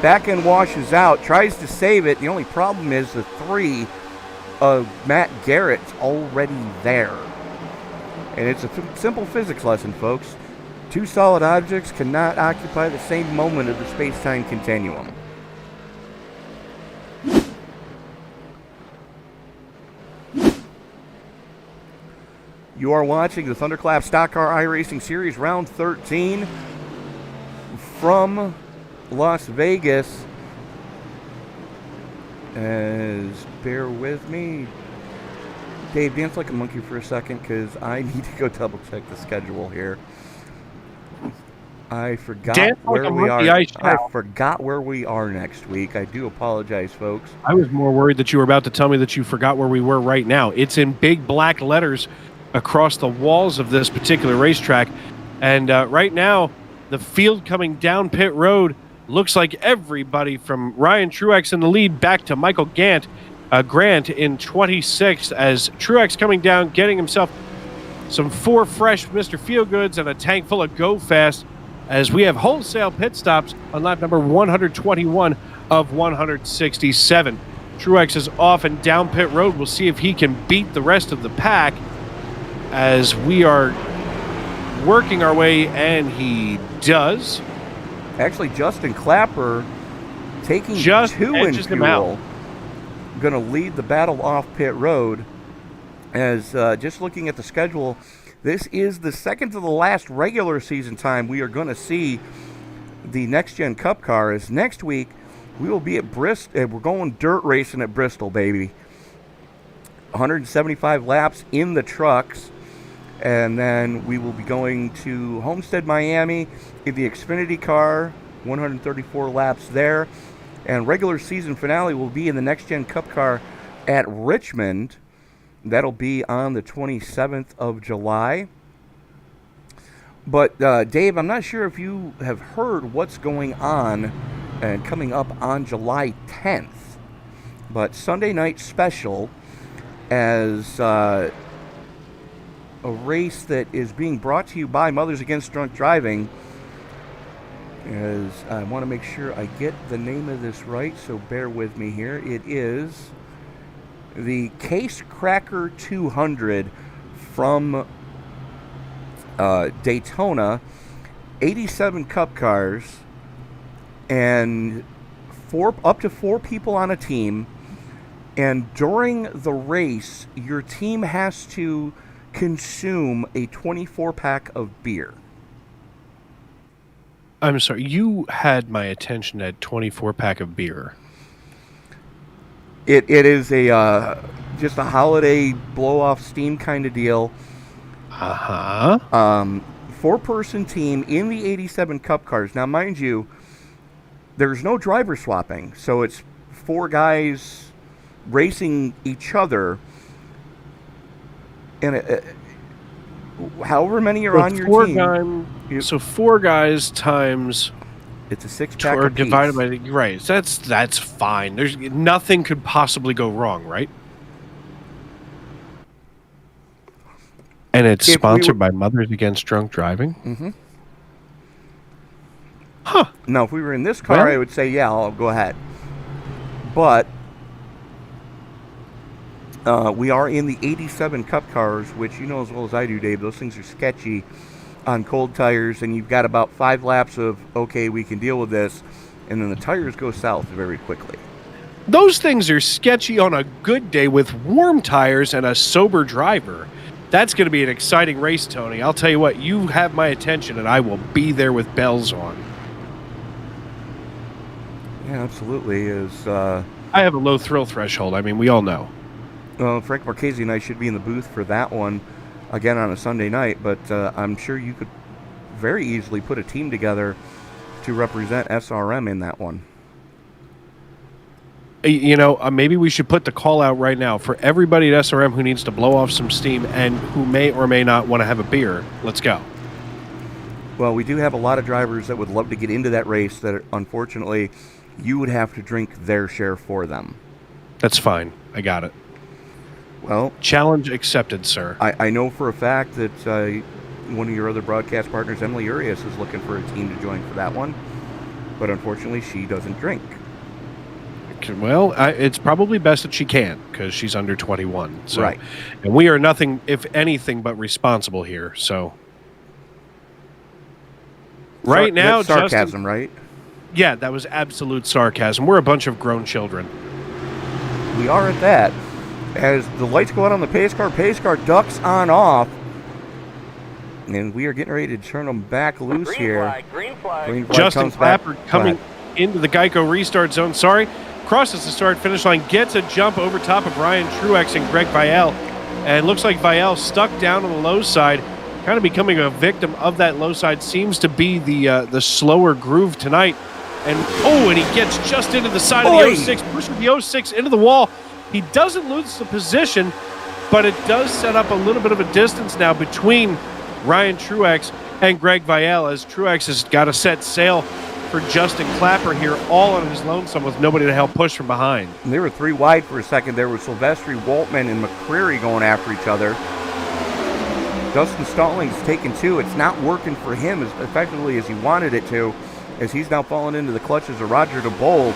Back end washes out, tries to save it. The only problem is the 3 of Matt Garrett's already there. And it's a simple physics lesson, folks. 2 solid objects cannot occupy the same moment of the space-time continuum. You are watching the ThunderClap Stock Car iRacing Series Round 13 from Las Vegas. Bear with me. Dave, dance like a monkey for a second because I need to go double check the schedule here. I forgot where we are. I forgot where we are next week. I do apologize, folks. I was more worried that you were about to tell me that you forgot where we were right now. It's in big black letters across the walls of this particular racetrack. And right now, the field coming down pit road looks like everybody from Ryan Truax in the lead back to Michael Grant in 26th, as Truax coming down, getting himself some 4 fresh Mr. Feelgoods and a tank full of Go Fast, as we have wholesale pit stops on lap number 121 of 167. Truex is off and down pit road. We'll see if he can beat the rest of the pack as we are working our way, and he does. Actually, Justin Clapper taking just 2 in fuel. Going to lead the battle off pit road. As just looking at the schedule, this is the second to the last regular season time we are going to see the Next Gen Cup car. As next week we will be at Bristol. We're going dirt racing at Bristol, baby. 175 laps in the trucks, and then we will be going to Homestead, Miami in the Xfinity car. 134 laps there, and regular season finale will be in the Next Gen Cup car at Richmond. That'll be on the 27th of July. But, Dave, I'm not sure if you have heard what's going on and coming up on July 10th. But Sunday night special, as a race that is being brought to you by Mothers Against Drunk Driving. As I want to make sure I get the name of this right, so bear with me here. It is the Case Cracker 200 from Daytona, 87 Cup cars, and up to 4 people on a team. And during the race, your team has to consume a 24-pack of beer. I'm sorry, you had my attention at 24-pack of beer. It is a just a holiday blow-off steam kind of deal. 4-person team in the 87 Cup cars. Now, mind you, there's no driver swapping, so it's 4 guys racing each other. And however many are on your team. So 4 guys times... It's a 6-pack or apiece. divided by... Right, that's fine. There's nothing could possibly go wrong, right? And it's sponsored by Mothers Against Drunk Driving? Mm-hmm. Huh. Now, if we were in this car, I would say, yeah, I'll go ahead. But we are in the 87 Cup cars, which you know as well as I do, Dave. Those things are sketchy on cold tires, and you've got about 5 laps of, okay, we can deal with this, and then the tires go south very quickly. Those things are sketchy on a good day with warm tires and a sober driver. That's going to be an exciting race, Tony. I'll tell you what, you have my attention, and I will be there with bells on. Yeah, absolutely. I have a low thrill threshold. I mean, we all know. Well, Frank Marchese and I should be in the booth for that one again on a Sunday night, but I'm sure you could very easily put a team together to represent SRM in that one. You know, maybe we should put the call out right now for everybody at SRM who needs to blow off some steam and who may or may not want to have a beer. Let's go. Well, we do have a lot of drivers that would love to get into that race that, unfortunately, you would have to drink their share for them. That's fine. I got it. Well, challenge accepted, sir. I know for a fact that one of your other broadcast partners, Emily Urias, is looking for a team to join for that one. But unfortunately, she doesn't drink. Well, it's probably best that she can because she's under 21. So, right. And we are nothing, if anything, but responsible here. So, right now, that's sarcasm, Justin, right? Yeah, that was absolute sarcasm. We're a bunch of grown children. We are at that. As the lights go out on the pace car ducks on off And we are getting ready to turn them back loose Green here. flag, green flag. Green flag Justin comes back. Clapper coming into the Geico restart zone. Sorry. Crosses the start-finish line, gets a jump over top of Ryan Truex and Greg Vielle. And looks like Vielle stuck down on the low side, kind of becoming a victim of that low side. Seems to be the slower groove tonight. And he gets just into the side of the 06, pushing the 06 into the wall. He doesn't lose the position, but it does set up a little bit of a distance now between Ryan Truex and Greg Vielle, as Truex has got to set sail for Justin Clapper here, all on his lonesome with nobody to help push from behind. And they were 3 wide for a second. There were Silvestri, Waltman, and McCrary going after each other. Justin Stallings taking 2. It's not working for him as effectively as he wanted it to, as he's now falling into the clutches of Roger Diebold.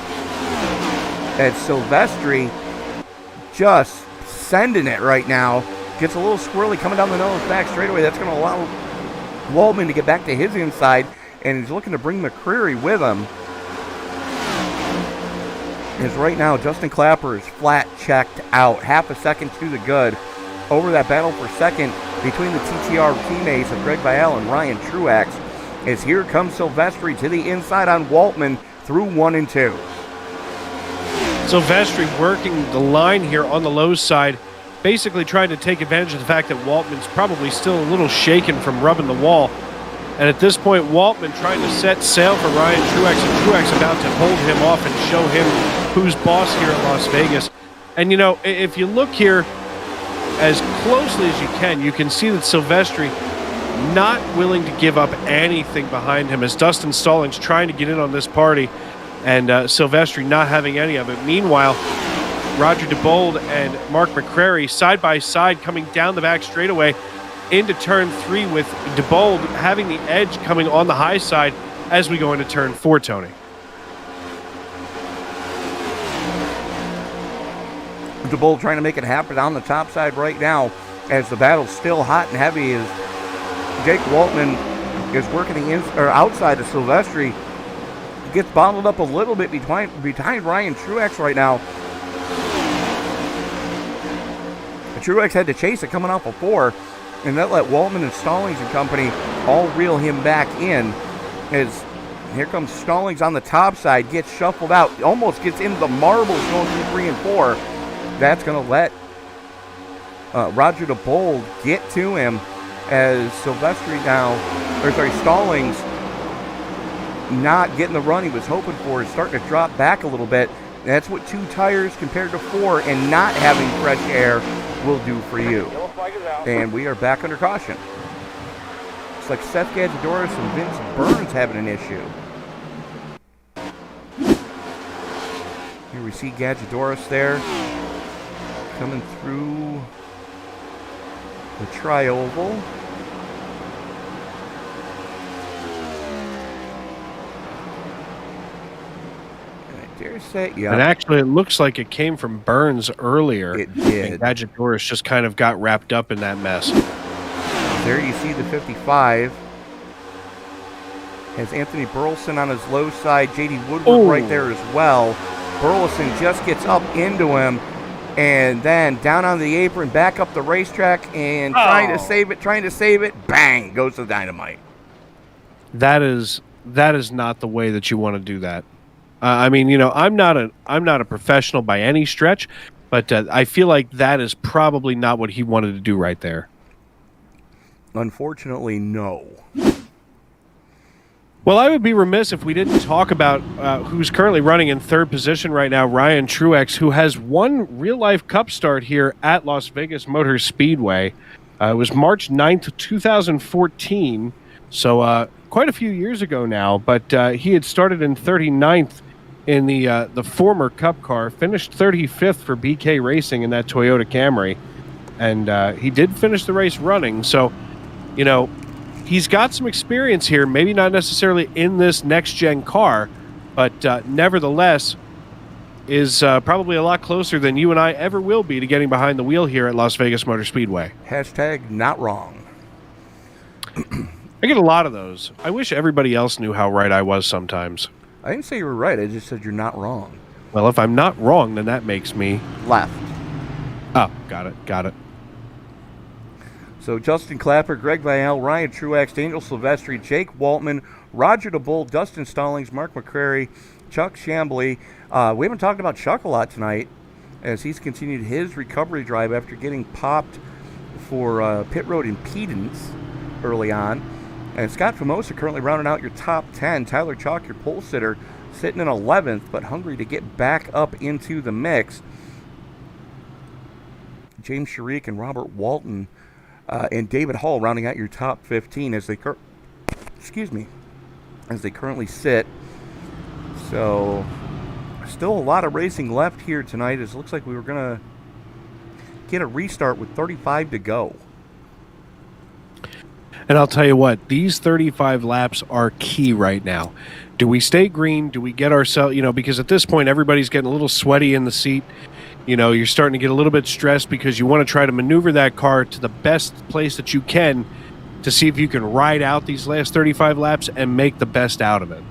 And Silvestri just sending it right now. Gets a little squirrely coming down the nose back straightaway. That's going to allow Waltman to get back to his inside. And he's looking to bring McCrary with him. As right now, Justin Clapper is flat checked out. Half a second to the good. Over that battle for second between the TTR teammates of Greg Vielle and Ryan Truax. As here comes Silvestri to the inside on Waltman through 1 and 2. Silvestri working the line here on the low side, basically trying to take advantage of the fact that Waltman's probably still a little shaken from rubbing the wall. And at this point, Waltman trying to set sail for Ryan Truex, and Truex about to hold him off and show him who's boss here at Las Vegas. And, if you look here as closely as you can see that Silvestri not willing to give up anything behind him, as Dustin Stallings trying to get in on this party, and Silvestri not having any of it. Meanwhile, Roger Diebold and Mark McCrary side by side coming down the back straightaway into turn 3, with Diebold having the edge coming on the high side as we go into turn 4, Tony. Diebold trying to make it happen on the top side right now, as the battle's still hot and heavy, as Jake Waltman is working outside of Silvestri. Gets bottled up a little bit behind Ryan Truex right now. Truex had to chase it coming off a 4, and that let Waltman and Stallings and company all reel him back in. As here comes Stallings on the top side, gets shuffled out, almost gets into the marbles going through 3 and 4. That's going to let Roger Diebold get to him, as Stallings not getting the run he was hoping for, is starting to drop back a little bit. That's what 2 tires compared to 4 and not having fresh air will do for you. And we are back under caution. Looks like Seth Gadjidoris and Vince Burns having an issue. Here we see Gadjidoris there coming through the tri-oval. And actually, it looks like it came from Burns earlier. It did. And Gadjidoris just kind of got wrapped up in that mess. There you see the 55. Has Anthony Burleson on his low side. J.D. Woodward right there as well. Burleson just gets up into him, and then down on the apron, back up the racetrack, and trying to save it, bang, goes the dynamite. That is not the way that you want to do that. I'm not a professional by any stretch, but I feel like that is probably not what he wanted to do right there. Unfortunately, no. Well, I would be remiss if we didn't talk about who's currently running in 3rd position right now, Ryan Truex, who has one real-life Cup start here at Las Vegas Motor Speedway. It was March 9th, 2014, so quite a few years ago now, but he had started in 39th in the former Cup car, finished 35th for BK Racing in that Toyota Camry, and he did finish the race running, so, he's got some experience here, maybe not necessarily in this next-gen car, but nevertheless is probably a lot closer than you and I ever will be to getting behind the wheel here at Las Vegas Motor Speedway. Hashtag not wrong. I get a lot of those. I wish everybody else knew how right I was sometimes. I didn't say you were right. I just said you're not wrong. Well, if I'm not wrong, then that makes me... left. Oh, got it. So Justin Clapper, Greg Vial, Ryan Truax, Daniel Silvestri, Jake Waltman, Roger DeBold, Dustin Stallings, Mark McCrary, Chuck Chambly. We haven't talked about Chuck a lot tonight as he's continued his recovery drive after getting popped for pit road impedance early on. And Scott Famosa currently rounding out your top 10. Tyler Chalk, your pole sitter, sitting in 11th, but hungry to get back up into the mix. James Sharik and Robert Walton and David Hall rounding out your top 15 as they currently sit. So still a lot of racing left here tonight. It looks like we were going to get a restart with 35 to go. And I'll tell you what, these 35 laps are key right now. Do we stay green? Do we get ourselves, because at this point everybody's getting a little sweaty in the seat. You're starting to get a little bit stressed because you want to try to maneuver that car to the best place that you can to see if you can ride out these last 35 laps and make the best out of it.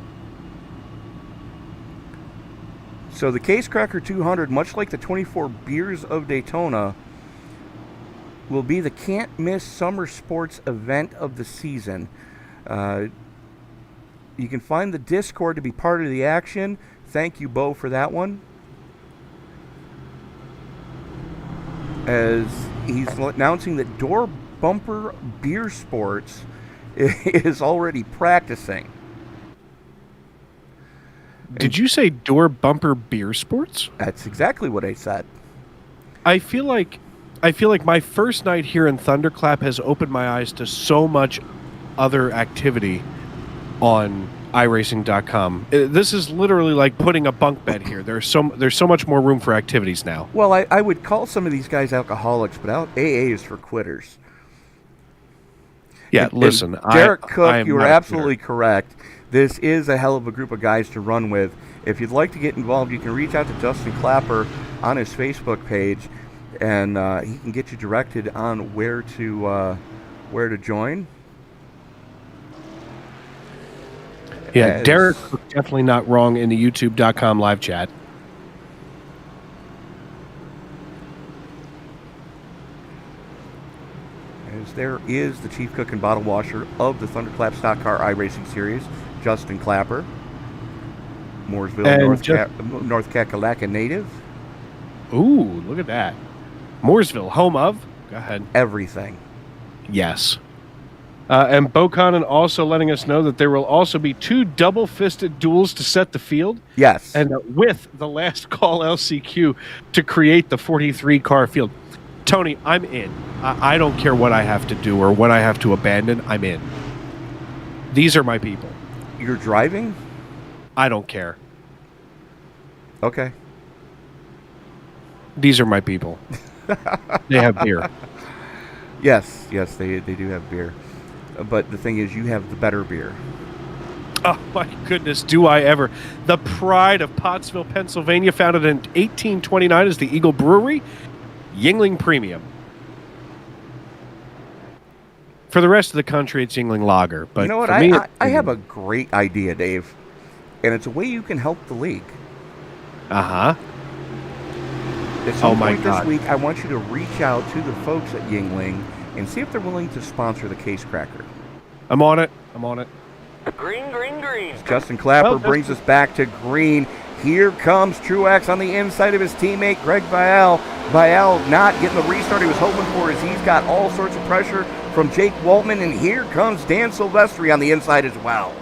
So the Case Cracker 200, much like the 24 Beers of Daytona, will be the can't-miss summer sports event of the season. You can find the Discord to be part of the action. Thank you, Bo, for that one. As he's announcing that Door Bumper Beer Sports is already practicing. Did you say Door Bumper Beer Sports? That's exactly what I said. I feel like my first night here in ThunderClap has opened my eyes to so much other activity on iRacing.com. This is literally like putting a bunk bed here. There's so much more room for activities now. Well, I would call some of these guys alcoholics, but AA is for quitters. Yeah, listen. Derek Cook, you are absolutely correct. This is a hell of a group of guys to run with. If you'd like to get involved, you can reach out to Justin Clapper on his Facebook page, and he can get you directed on where to join. Yeah, Derek was definitely not wrong in the YouTube.com live chat. As there is the chief cook and bottle washer of the ThunderClap Stock Car iRacing Series, Justin Clapper. Mooresville, North Kakalaka native. Ooh, look at that. Mooresville, home of? Go ahead. Everything. Yes. And Bo Conan also letting us know that there will also be 2 double-fisted duels to set the field. Yes. And with the last call LCQ to create the 43-car field. Tony, I'm in. I don't care what I have to do or what I have to abandon. I'm in. These are my people. You're driving? I don't care. Okay. These are my people. They have beer. Yes, they do have beer. But the thing is, you have the better beer. Oh, my goodness, do I ever. The pride of Pottsville, Pennsylvania, founded in 1829 as the Eagle Brewery, Yuengling Premium. For the rest of the country, it's Yuengling Lager. But you know what? For me, I have a great idea, Dave. And it's a way you can help the league. Uh-huh. At some point this week, I want you to reach out to the folks at Yuengling and see if they're willing to sponsor the Case Cracker. I'm on it. Green, green, green. Justin Clapper brings us back to green. Here comes Truax on the inside of his teammate, Greg Vial. Vial not getting the restart he was hoping for as he's got all sorts of pressure from Jake Waltman. And here comes Dan Silvestri on the inside as well.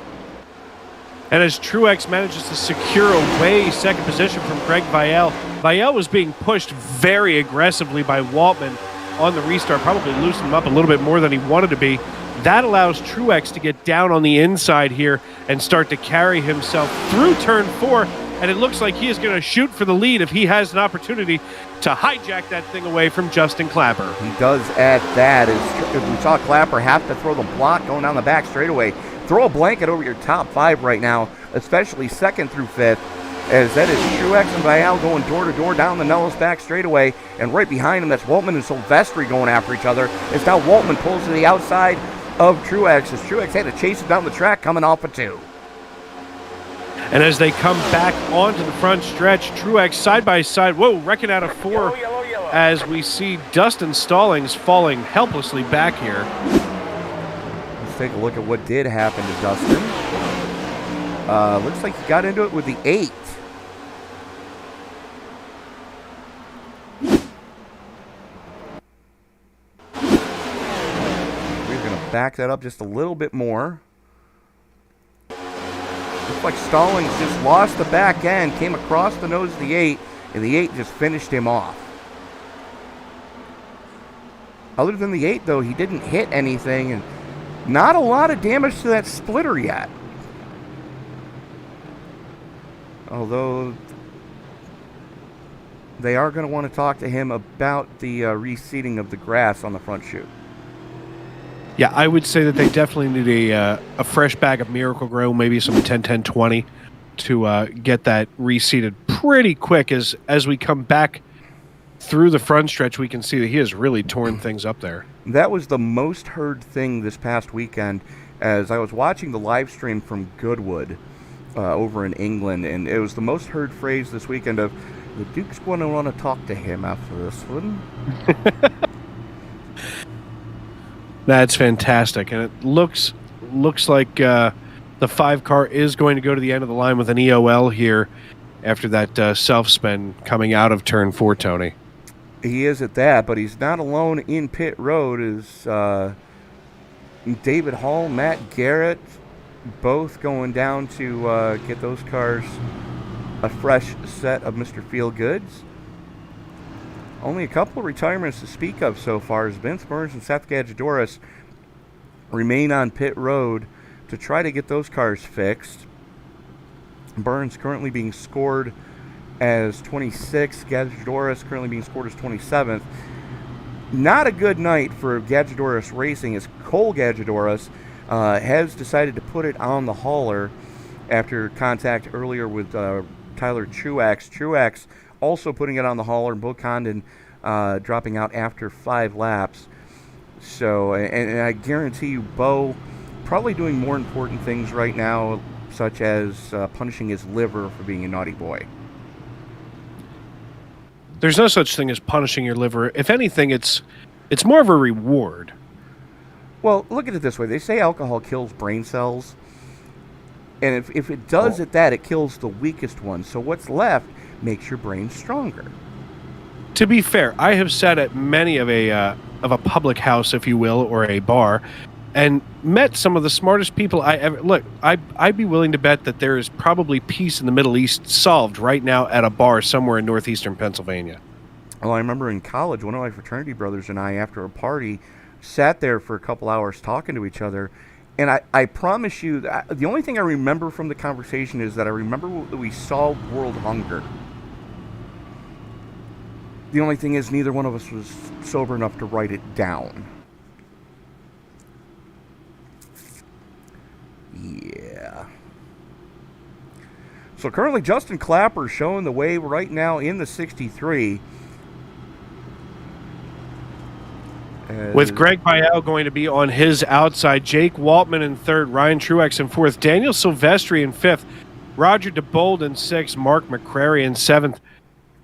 And as Truex manages to secure away second position from Greg Vial, Vial was being pushed very aggressively by Waltman on the restart, probably loosened him up a little bit more than he wanted to be. That allows Truex to get down on the inside here and start to carry himself through turn 4, and it looks like he is going to shoot for the lead if he has an opportunity to hijack that thing away from Justin Clapper. He does at that as we saw Clapper have to throw the block going down the back straightaway. Throw a blanket over your top 5 right now, especially 2nd through 5th, as that is Truex and Vial going door to door down the Nellis back straightaway, and right behind him, that's Waltman and Silvestri going after each other. As now Waltman pulls to the outside of Truex, as Truex had to chase him down the track coming off a 2. And as they come back onto the front stretch, Truex side by side, wrecking out a 4. Yellow, yellow, yellow. as we see Dustin Stallings falling helplessly back here. Let's take a look at what did happen to Dustin. Looks like he got into it with the 8. We're going to back that up just a little bit more. Looks like Stallings just lost the back end, came across the nose of the 8, and the 8 just finished him off. Other than the 8, though, he didn't hit anything, and not a lot of damage to that splitter yet. Although they are going to want to talk to him about the reseeding of the grass on the front chute. Yeah, I would say that they definitely need a fresh bag of Miracle Grow, maybe some 10-10-20 to get that reseeded pretty quick. As we come back through the front stretch, we can see that he has really torn things up there. That was the most heard thing this past weekend as I was watching the live stream from Goodwood over in England, and it was the most heard phrase this weekend of, the Duke's going to want to talk to him after this one. That's fantastic, and it looks like the 5 car is going to go to the end of the line with an EOL here after that self-spin coming out of turn 4, Tony. He is at that, but he's not alone in pit road. Is David Hall, Matt Garrett, both going down to get those cars a fresh set of Mr. Feelgoods. Only a couple of retirements to speak of so far as Vince Burns and Seth Gadgedoris remain on pit road to try to get those cars fixed. Burns currently being scored as 26th, Gadgedoris currently being scored as 27th. Not a good night for Gadgedoris Racing as Cole Gadgedoris has decided to put it on the hauler after contact earlier with Tyler Truax. Truax also putting it on the hauler, Bo Condon dropping out after 5 laps. So, and I guarantee you, Bo probably doing more important things right now, such as punishing his liver for being a naughty boy. There's no such thing as punishing your liver. If anything, it's more of a reward. Well, look at it this way. They say alcohol kills brain cells. And if it does at that, it kills the weakest ones. So what's left makes your brain stronger. To be fair, I have sat at many of a public house, if you will, or a bar, and met some of the smartest people I ever... Look, I'd be willing to bet that there is probably peace in the Middle East solved right now at a bar somewhere in northeastern Pennsylvania. Well, I remember in college, one of my fraternity brothers and I, after a party, sat there for a couple hours talking to each other. And I promise you, the only thing I remember from the conversation is that I remember that we solved world hunger. The only thing is neither one of us was sober enough to write it down. Yeah. So currently Justin Clapper showing the way right now in the 63. With Greg Bial going to be on his outside, Jake Waltman in 3rd, Ryan Truex in 4th, Daniel Silvestri in 5th, Roger Diebold in 6th, Mark McCrary in 7th,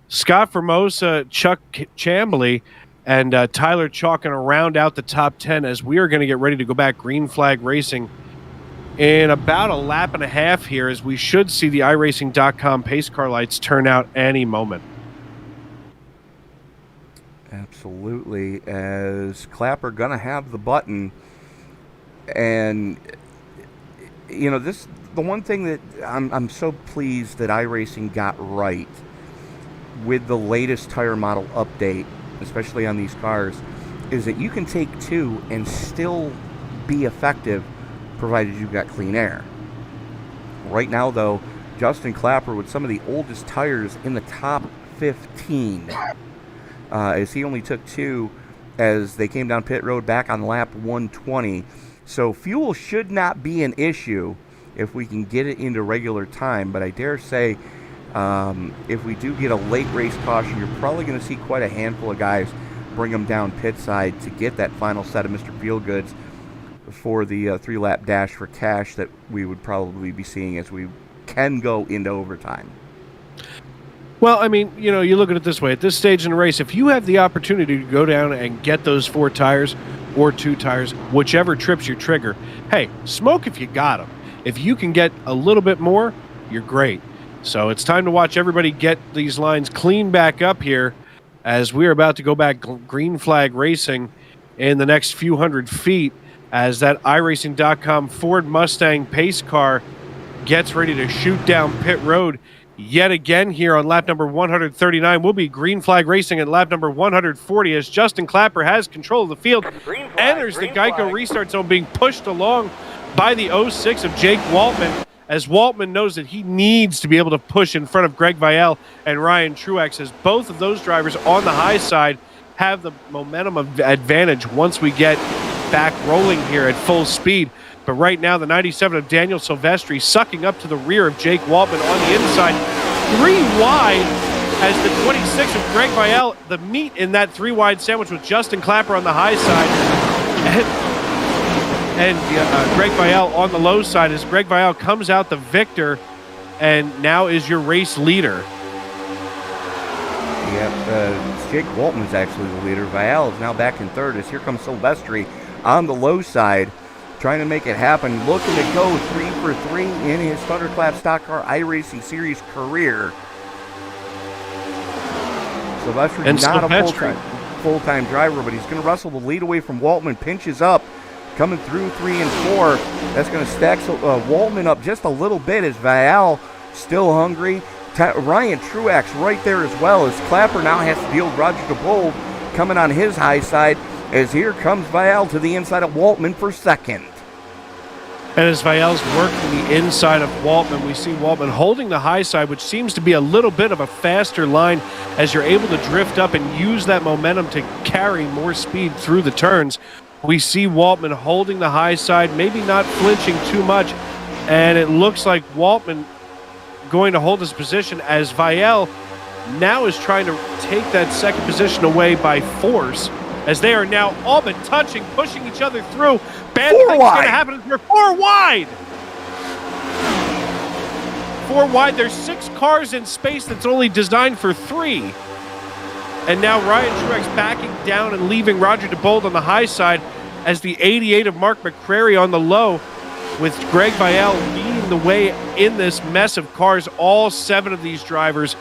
Scott Formosa, Chuck Chambly, and Tyler Chalk going to round out the top 10 as we are going to get ready to go back green flag racing in about a lap and a half here, as we should see the iRacing.com pace car lights turn out any moment. Absolutely, as Clapper gonna have the button, and you know this. The one thing that I'm so pleased that iRacing got right with the latest tire model update, especially on these cars, is that you can take 2 and still be effective, provided you've got clean air. Right now, though, Justin Clapper with some of the oldest tires in the top 15. As he only took 2 as they came down pit road back on lap 120. So fuel should not be an issue if we can get it into regular time. But I dare say if we do get a late race caution, you're probably going to see quite a handful of guys bring them down pit side to get that final set of Mr. Feelgoods for the 3-lap dash for cash that we would probably be seeing as we can go into overtime. Well, I mean, you look at it this way. At this stage in the race, if you have the opportunity to go down and get those 4 tires or 2 tires, whichever trips your trigger, hey, smoke if you got them. If you can get a little bit more, you're great. So it's time to watch everybody get these lines clean back up here as we're about to go back green flag racing in the next few hundred feet as that iRacing.com Ford Mustang pace car gets ready to shoot down pit road yet again here on lap number 139. We'll be green flag racing at lap number 140 as Justin Clapper has control of the field. Enters the Geico restart zone, being pushed along by the 06 of Jake Waltman, as Waltman knows that he needs to be able to push in front of Greg Vial and Ryan Truax, as both of those drivers on the high side have the momentum advantage once we get back rolling here at full speed. But right now, the 97 of Daniel Silvestri sucking up to the rear of Jake Waltman on the inside. 3 wide as the 26 of Greg Vial, the meat in that 3 wide sandwich with Justin Clapper on the high side. And Greg Vial on the low side as Greg Vial comes out the victor and now is your race leader. Yep, Jake Waltman is actually the leader. Vial is now back in third as here comes Silvestri on the low side, trying to make it happen, looking to go 3 for 3 in his ThunderClap Stock Car iRacing Series career. Silvestri is not a full-time driver, but he's going to wrestle the lead away from Waltman, pinches up, coming through 3 and 4. That's going to stack Waltman up just a little bit as Vial still hungry. Ryan Truax right there as well, as Clapper now has to deal with Roger Diebold coming on his high side, as here comes Vial to the inside of Waltman for second. And as Vial's working the inside of Waltman, we see Waltman holding the high side, which seems to be a little bit of a faster line as you're able to drift up and use that momentum to carry more speed through the turns. We see Waltman holding the high side, maybe not flinching too much, and it looks like Waltman going to hold his position as Vial now is trying to take that second position away by force, as they are now all but touching, pushing each other through. Bad things going to happen. They're 4 wide. 4 wide. There's 6 cars in space that's only designed for 3. And now Ryan Truex backing down and leaving Roger Diebold on the high side as the 88 of Mark McCrary on the low, with Greg Vial leading the way in this mess of cars. All 7 of these drivers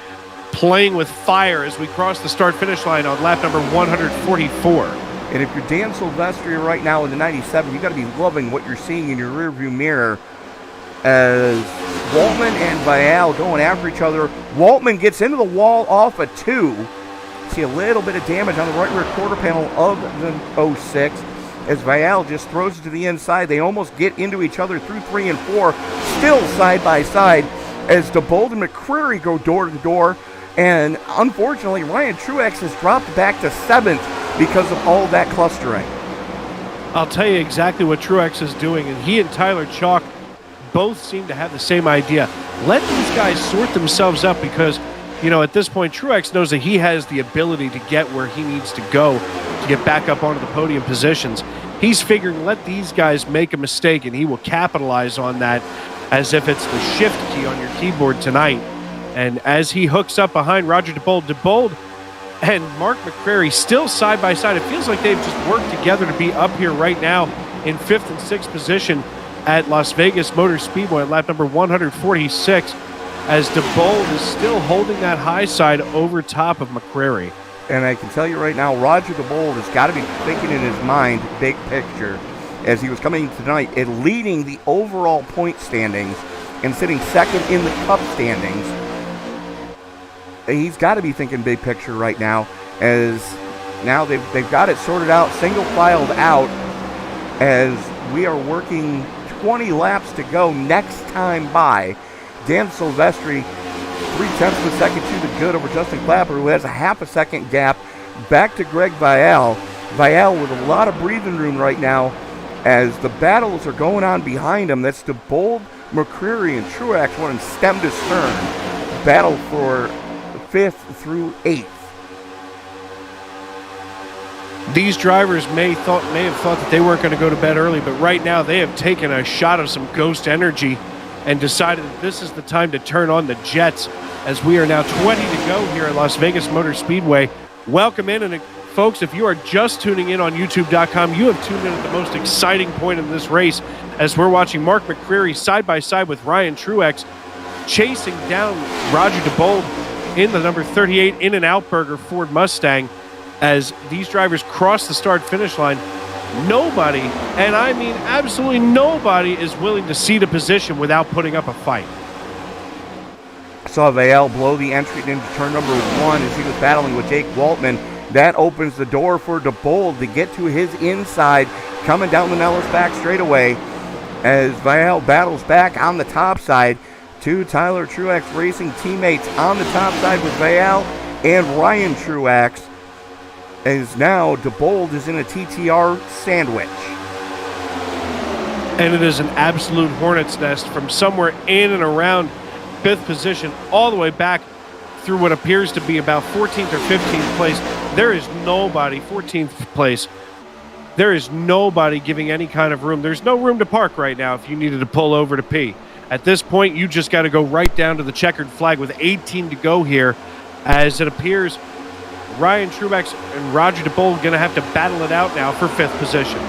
playing with fire as we cross the start-finish line on lap number 144. And if you're Dan Silvestri right now in the 97, you got to be loving what you're seeing in your rearview mirror as Waltman and Vial going after each other. Waltman gets into the wall off a 2. See a little bit of damage on the right rear quarter panel of the 06 as Vial just throws it to the inside. They almost get into each other through 3 and 4, still side by side as Diebold and McCrary go door to door. And unfortunately, Ryan Truex has dropped back to 7th because of all that clustering. I'll tell you exactly what Truex is doing, and he and Tyler Chalk both seem to have the same idea. Let these guys sort themselves up because, at this point, Truex knows that he has the ability to get where he needs to go to get back up onto the podium positions. He's figuring, let these guys make a mistake, and he will capitalize on that as if it's the shift key on your keyboard tonight. And as he hooks up behind Roger Diebold and Mark McCrary still side by side, it feels like they've just worked together to be up here right now in 5th and 6th position at Las Vegas Motor Speedway at lap number 146, as Diebold is still holding that high side over top of McCrary. And I can tell you right now, Roger Diebold has got to be thinking in his mind big picture as he was coming tonight and leading the overall point standings and sitting 2nd in the Cup standings. He's got to be thinking big picture right now, as now they've got it sorted out, single filed out, as we are working 20 laps to go next time by. Dan Silvestri, 0.3 of a second to the good over Justin Clapper, who has a half a second gap back to Greg Vial. Vial with a lot of breathing room right now as the battles are going on behind him. That's Diebold, McCrary, and Truax running stem to stern. Battle for 5th through 8th. These drivers may have thought that they weren't going to go to bed early, but right now they have taken a shot of some ghost energy and decided that this is the time to turn on the jets as we are now 20 to go here at Las Vegas Motor Speedway. Welcome in, and folks, if you are just tuning in on YouTube.com, you have tuned in at the most exciting point in this race as we're watching Mark McCrary side by side with Ryan Truex chasing down Roger Diebold in the number 38 In-N-Out Burger Ford Mustang. As these drivers cross the start-finish line, nobody, and I mean absolutely nobody, is willing to cede a position without putting up a fight. Saw Vail blow the entry into turn number 1 as he was battling with Jake Waltman. That opens the door for Diebold to get to his inside, coming down the Nellis back straightaway as Vail battles back on the top side. Two Tyler Truax Racing teammates on the top side with Vail and Ryan Truax, as now Diebold is in a TTR sandwich. And it is an absolute hornet's nest from somewhere in and around 5th position all the way back through what appears to be about 14th or 15th place. There is nobody, 14th place, there is nobody giving any kind of room. There's no room to park right now if you needed to pull over to pee. At this point, you just got to go right down to the checkered flag with 18 to go here, as it appears Ryan Truex and Roger Diebold going to have to battle it out now for 5th position.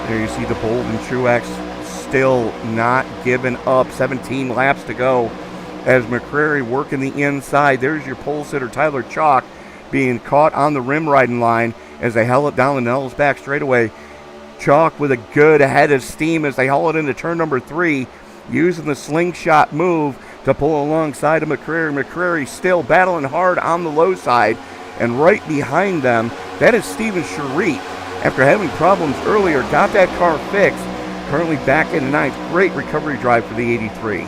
There you see Diebold and Truex still not giving up. 17 laps to go as McCrary working the inside. There's your pole sitter Tyler Chalk being caught on the rim riding line as they haul it down the Nellis back straightaway. Chalk with a good head of steam as they haul it into turn number 3, using the slingshot move to pull alongside of McCrary. McCrary still battling hard on the low side, and right behind them, that is Steven Sharik. After having problems earlier, got that car fixed. Currently back in 9th. Great recovery drive for the 83.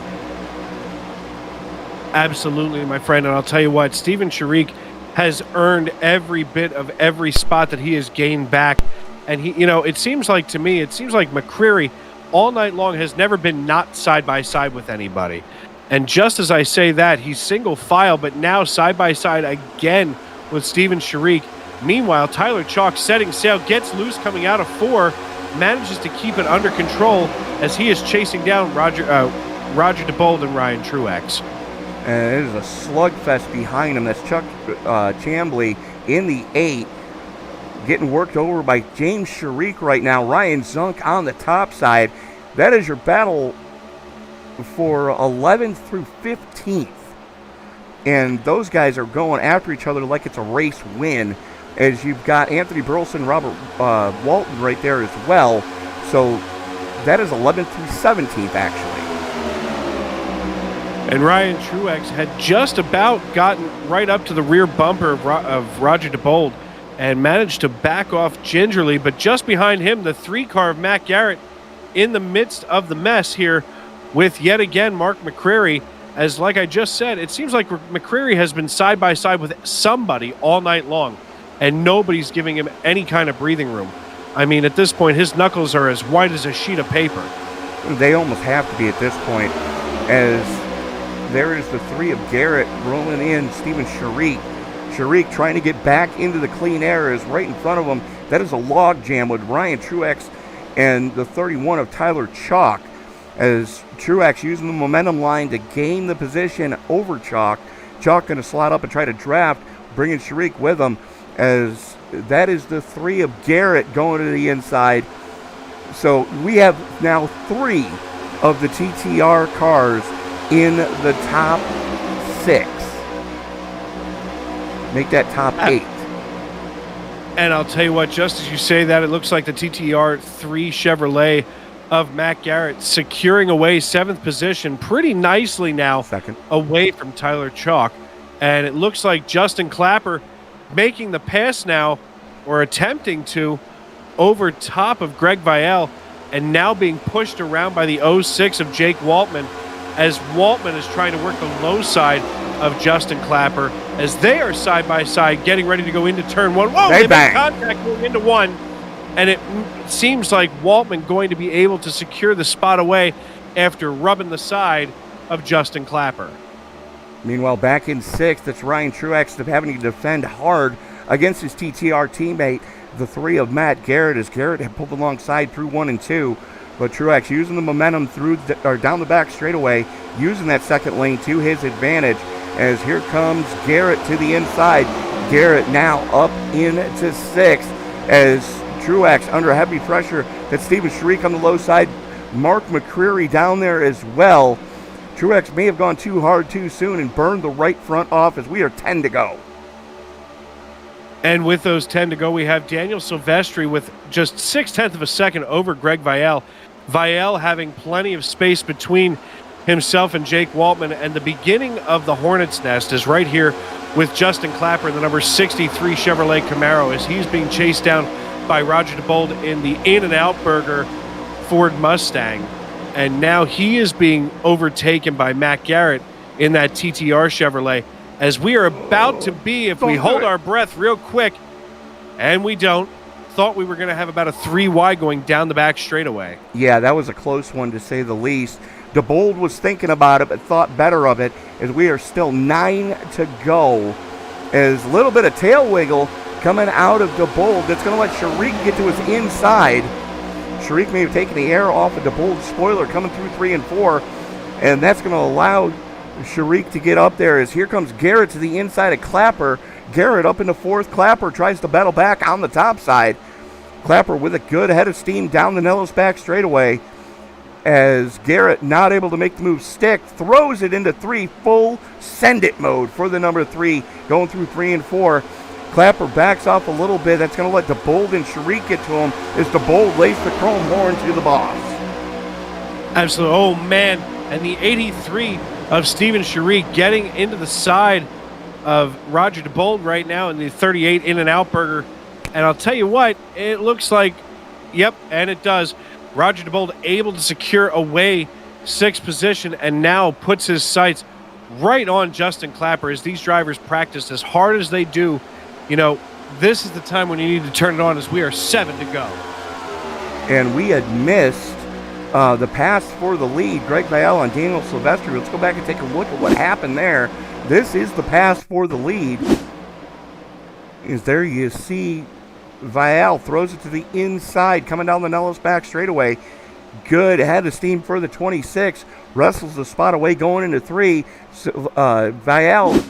Absolutely, my friend, and I'll tell you what, Steven Sharik has earned every bit of every spot that he has gained back. And he, it seems like to me, McCrary all night long has never been not side by side with anybody. And just as I say that, he's single file, but now side by side again with Steven Sharik. Meanwhile, Tyler Chalk setting sail, gets loose coming out of 4, manages to keep it under control as he is chasing down Roger Diebold and Ryan Truex. And it is a slugfest behind him. That's Chuck Chambly in the 8, getting worked over by James Sharik right now. Ryan Zunk on the top side. That is your battle for 11th through 15th. And those guys are going after each other like it's a race win, as you've got Anthony Burleson, Robert Walton right there as well. So that is 11th through 17th, actually. And Ryan Truex had just about gotten right up to the rear bumper of Roger Diebold and managed to back off gingerly, but just behind him, the 3-car of Matt Garrett in the midst of the mess here with yet again Mark McCrary. As like I just said, it seems like McCrary has been side by side with somebody all night long, and nobody's giving him any kind of breathing room. I mean, at this point, his knuckles are as white as a sheet of paper. They almost have to be at this point, as there is the 3 of Garrett rolling in. Steven Sharik trying to get back into the clean air is right in front of him. That is a log jam with Ryan Truex and the 31 of Tyler Chalk, as Truex using the momentum line to gain the position over Chalk. Chalk going to slot up and try to draft, bringing Sharik with him, as that is the 3 of Garrett going to the inside. So we have now 3 of the TTR cars in the top 6. Make that top 8. And I'll tell you what, just as you say that, it looks like the TTR 3 Chevrolet of Matt Garrett securing away 7th position pretty nicely now, away from Tyler Chalk. And it looks like Justin Clapper making the pass now, or attempting to, over top of Greg Vielle, and now being pushed around by the 06 of Jake Waltman, as Waltman is trying to work the low side of Justin Clapper, as they are side by side getting ready to go into turn 1. Whoa, they make contact going into 1, and it seems like Waltman going to be able to secure the spot away after rubbing the side of Justin Clapper. Meanwhile, back in 6th, it's Ryan Truex having to defend hard against his TTR teammate, the 3 of Matt Garrett, as Garrett had pulled alongside through 1 and 2. But Truax using the momentum down the back straightaway, using that second lane to his advantage. As here comes Garrett to the inside. Garrett now up into 6th as Truax under heavy pressure. That's Steven Sharik on the low side. Mark McCrary down there as well. Truax may have gone too hard too soon and burned the right front off as we are 10 to go. And with those 10 to go, we have Daniel Silvestri with just 0.6 of a second over Greg Vial. Vial having plenty of space between himself and Jake Waltman, and the beginning of the Hornet's Nest is right here with Justin Clapper in the number 63 Chevrolet Camaro as he's being chased down by Roger Diebold in the In-N-Out Burger Ford Mustang. And now he is being overtaken by Matt Garrett in that TTR Chevrolet, as we are about to be, if we hold our breath real quick, and we don't, thought we were going to have about a 3 wide going down the back straightaway. Yeah, that was a close one to say the least. Diebold was thinking about it but thought better of it as we are still 9 to go. As a little bit of tail wiggle coming out of Diebold, that's going to let Sharik get to his inside. Sharik may have taken the air off of Diebold's spoiler coming through 3 and 4, and that's going to allow Sharik to get up there as here comes Garrett to the inside of Clapper. Garrett up into 4th. Clapper tries to battle back on the top side. Clapper with a good head of steam down the Nellis back straightaway as Garrett not able to make the move stick, throws it into 3, full send it mode for the number 3, going through 3 and 4. Clapper backs off a little bit. That's going to let Diebold and Sharik get to him as Diebold lays the chrome horn to the boss. Absolutely. Oh, man. And the 83 of Steven Sharik getting into the side of Roger Diebold right now in the 38 In-N-Out Burger. And I'll tell you what, it looks like, yep, and it does. Roger Diebold able to secure away 6th position and now puts his sights right on Justin Clapper as these drivers practice as hard as they do. You know, this is the time when you need to turn it on as we are 7 to go. And we had missed the pass for the lead. Greg Vial on Daniel Silvestri. Let's go back and take a look at what happened there. This is the pass for the lead. Is there you see Vial throws it to the inside, coming down the Nellis back straightaway. Good head of steam for the 26. Wrestles the spot away going into 3. So, Vial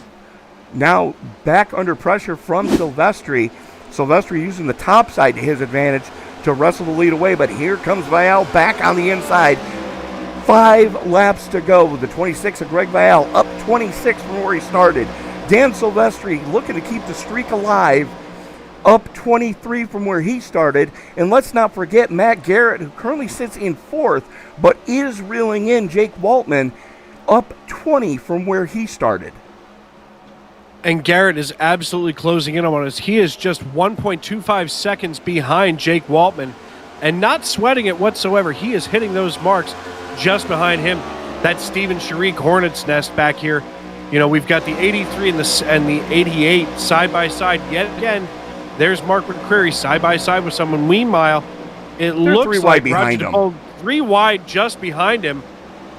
now back under pressure from Silvestri. Silvestri using the top side to his advantage to wrestle the lead away, but here comes Vial back on the inside. 5 laps to go with the 26 of Greg Vial, up 26 from where he started. Dan Silvestri looking to keep the streak alive, up 23 from where he started. And let's not forget Matt Garrett, who currently sits in 4th, but is reeling in Jake Waltman, up 20 from where he started. And Garrett is absolutely closing in on us. He is just 1.25 seconds behind Jake Waltman and not sweating it whatsoever. He is hitting those marks just behind him. That's Steven Sharik Hornet's Nest back here. You know, we've got the 83 and the 88 side by side. Yet again, there's Mark McCrary side by side with someone. Meanwhile, it looks 3 like wide behind him. 3 wide just behind him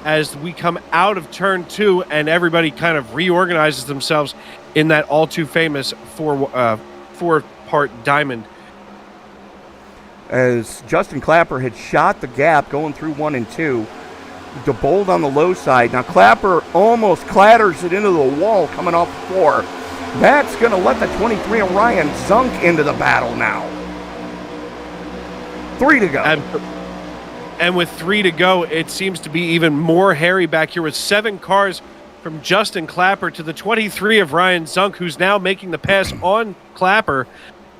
as we come out of turn 2 and everybody kind of reorganizes themselves in that all too famous 4-part diamond. As Justin Clapper had shot the gap going through 1 and 2. Diebold on the low side. Now Clapper almost clatters it into the wall coming off 4. That's going to let the 23 of Ryan Zunk into the battle now. 3 to go. And with 3 to go, it seems to be even more hairy back here with 7 cars from Justin Clapper to the 23 of Ryan Zunk, who's now making the pass on Clapper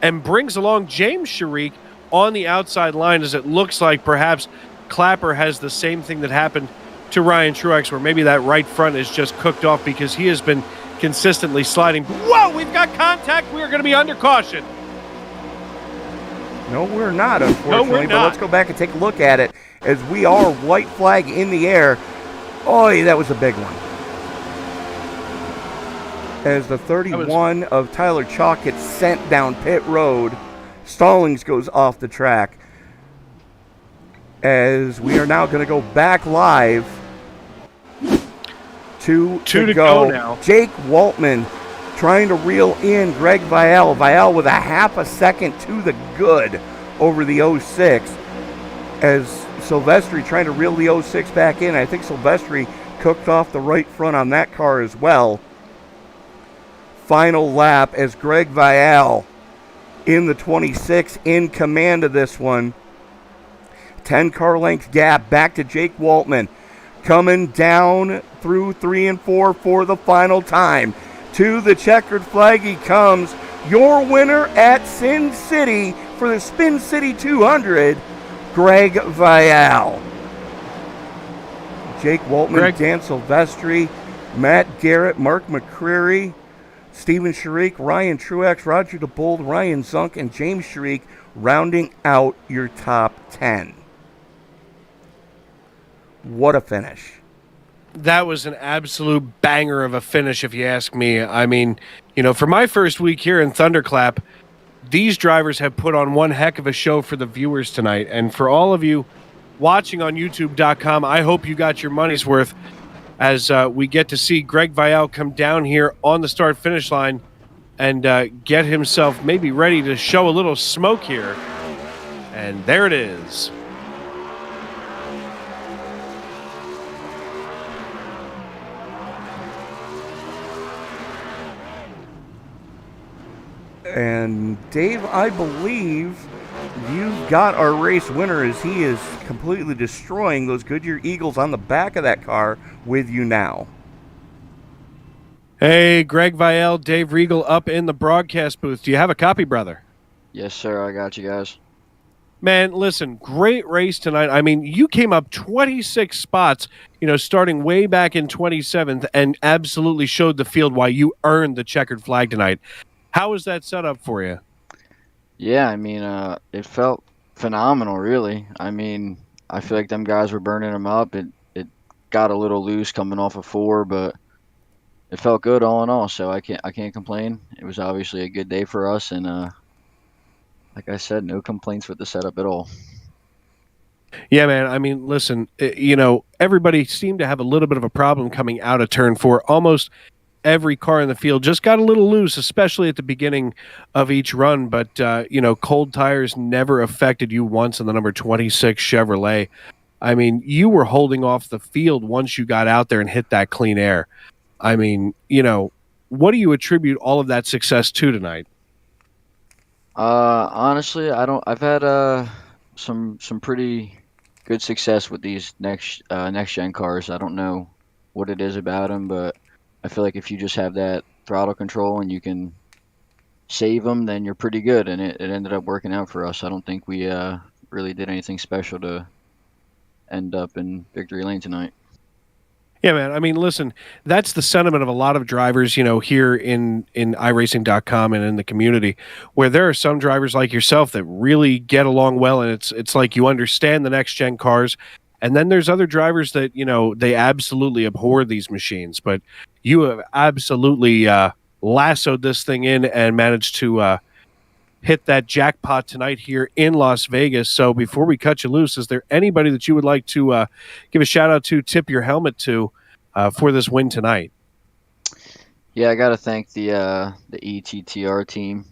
and brings along James Sharik on the outside line, as it looks like perhaps Clapper has the same thing that happened to Ryan Truax, where maybe that right front is just cooked off because he has been consistently sliding. Whoa, we've got contact. We are going to be under caution. No, we're not, unfortunately. No, we're but not. Let's go back and take a look at it as we are white flag in the air. Oh, that was a big one. As the 31 of Tyler Chalk gets sent down pit road, Stallings goes off the track. As we are now going to go back live. 2 to go now. Jake Waltman trying to reel in Greg Vial. Vial with a half a second to the good over the 06. As Silvestri trying to reel the 06 back in. I think Silvestri cooked off the right front on that car as well. Final lap as Greg Vial in the 26 in command of this one. 10 car length gap back to Jake Waltman. Coming down through 3 and 4 for the final time. To the checkered flag he comes. Your winner at Sin City for the Spin City 200, Greg Vial. Jake Waltman, Dan Silvestri, Matt Garrett, Mark McCrary, Steven Sharik, Ryan Truax, Roger Diebold, Ryan Zunk, and James Sharik rounding out your top 10. What a finish. That was an absolute banger of a finish, if you ask me. I mean, for my first week here in ThunderClap, these drivers have put on one heck of a show for the viewers tonight. And for all of you watching on YouTube.com, I hope you got your money's worth as we get to see Greg Vial come down here on the start-finish line and get himself maybe ready to show a little smoke here. And there it is. And Dave, I believe you've got our race winner as he is completely destroying those Goodyear Eagles on the back of that car with you now. Hey, Greg Vial, Dave Regal up in the broadcast booth. Do you have a copy, brother? Yes, sir. I got you guys. Man, listen, great race tonight. I mean, you came up 26 spots, starting way back in 27th and absolutely showed the field why you earned the checkered flag tonight. How was that set up for you? Yeah, I mean, it felt phenomenal, really. I mean, I feel like them guys were burning them up. It got a little loose coming off of 4, but it felt good all in all. So I can't complain. It was obviously a good day for us, and like I said, no complaints with the setup at all. Yeah, man. I mean, listen, everybody seemed to have a little bit of a problem coming out of turn 4. Almost every car in the field just got a little loose, especially at the beginning of each run. But, cold tires never affected you once in the number 26 Chevrolet. I mean, you were holding off the field once you got out there and hit that clean air. I mean, what do you attribute all of that success to tonight? Honestly, I've had some pretty good success with these next gen cars. I don't know what it is about them, but I feel like if you just have that throttle control and you can save them, then you're pretty good. And it ended up working out for us. I don't think we really did anything special to end up in victory lane tonight. Yeah, man. I mean, listen, that's the sentiment of a lot of drivers, here in iRacing.com and in the community, where there are some drivers like yourself that really get along well, and it's like you understand the next gen cars. And then there's other drivers that, they absolutely abhor these machines. But you have absolutely lassoed this thing in and managed to hit that jackpot tonight here in Las Vegas. So before we cut you loose, is there anybody that you would like to give a shout out to, tip your helmet to for this win tonight? Yeah, I got to thank the ETTR team.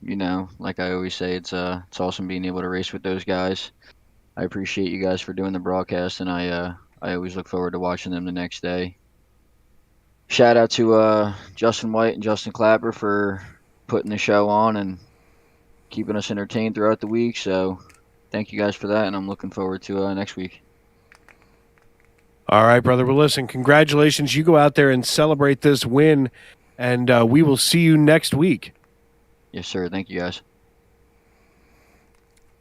Like I always say, it's awesome being able to race with those guys. I appreciate you guys for doing the broadcast, and I always look forward to watching them the next day. Shout out to Justin White and Justin Clapper for putting the show on and keeping us entertained throughout the week. So thank you guys for that, and I'm looking forward to next week. All right, brother. Well, listen, congratulations. You go out there and celebrate this win, and we will see you next week. Yes, sir. Thank you, guys.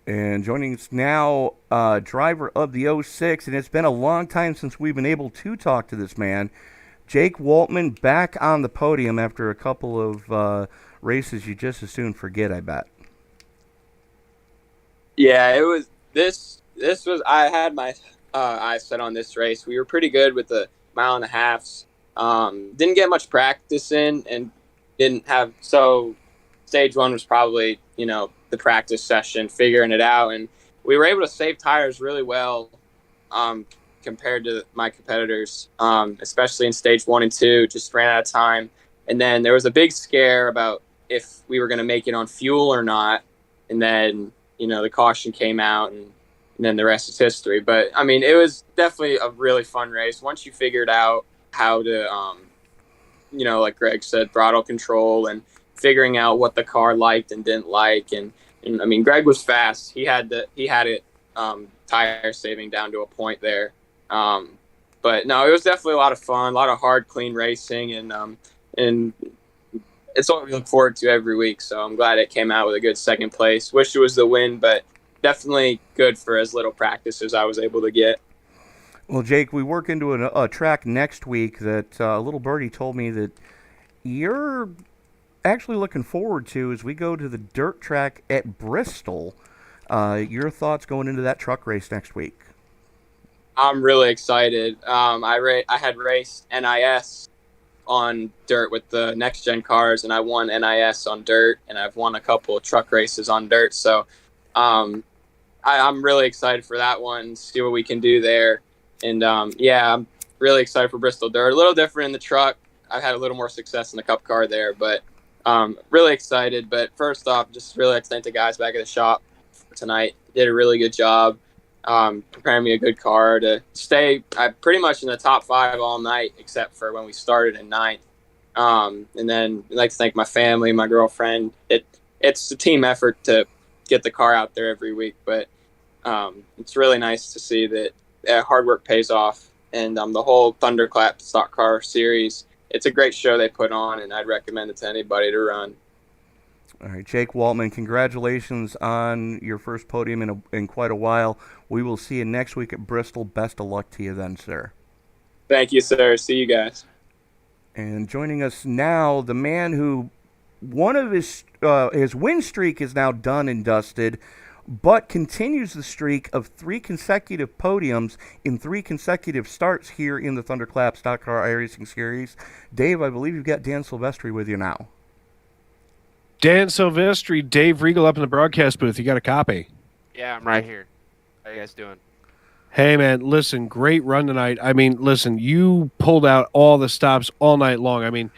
And joining us now, driver of the 06, and it's been a long time since we've been able to talk to this man, Jake Waltman, back on the podium after a couple of races you just as soon forget, I bet. Yeah, it was this was I had my eyes set on this race. We were pretty good with the 1.5 miles. Didn't get much practice in and didn't have, so stage 1 was probably, the practice session, figuring it out, and we were able to save tires really well compared to my competitors, especially in stage 1 and 2. Just ran out of time, and then there was a big scare about if we were going to make it on fuel or not, and then the caution came out, and and then the rest is history. But I mean, it was definitely a really fun race once you figured out how to, like Greg said, throttle control and figuring out what the car liked and didn't like. And I mean, Greg was fast. He had it tire saving down to a point there. But no, it was definitely a lot of fun, a lot of hard, clean racing, and it's what we look forward to every week. So I'm glad it came out with a good second place. Wish it was the win, but definitely good for as little practice as I was able to get. Well, Jake, we work into a track next week that little birdie told me that you're actually looking forward to as we go to the dirt track at Bristol. Your thoughts going into that truck race next week? I'm really excited. I had raced NIS on dirt with the next gen cars, and I won NIS on dirt, and I've won a couple of truck races on dirt. So I'm really excited for that one, see what we can do there. And I'm really excited for Bristol dirt. A little different in the truck. I've had a little more success in the cup car there, but really excited. But first off, just really like to thank the guys back at the shop for tonight. Did a really good job preparing me a good car to stay pretty much in the top 5 all night, except for when we started in 9th. And then I'd like to thank my family, my girlfriend. It's a team effort to get the car out there every week, but it's really nice to see that hard work pays off. And the whole ThunderClap stock car series, it's a great show they put on, and I'd recommend it to anybody to run. All right, Jake Waltman, congratulations on your first podium in quite a while. We will see you next week at Bristol. Best of luck to you then, sir. Thank you, sir. See you guys. And joining us now, the man who one of his win streak is now done and dusted, but continues the streak of 3 consecutive podiums in 3 consecutive starts here in the ThunderClap Stock Car iRacing Series. Dave, I believe you've got Dan Silvestri with you now. Dan Silvestri, Dave Regal up in the broadcast booth. You got a copy? Yeah, I'm right here. How you guys doing? Hey, man, listen, great run tonight. I mean, listen, you pulled out all the stops all night long. I mean,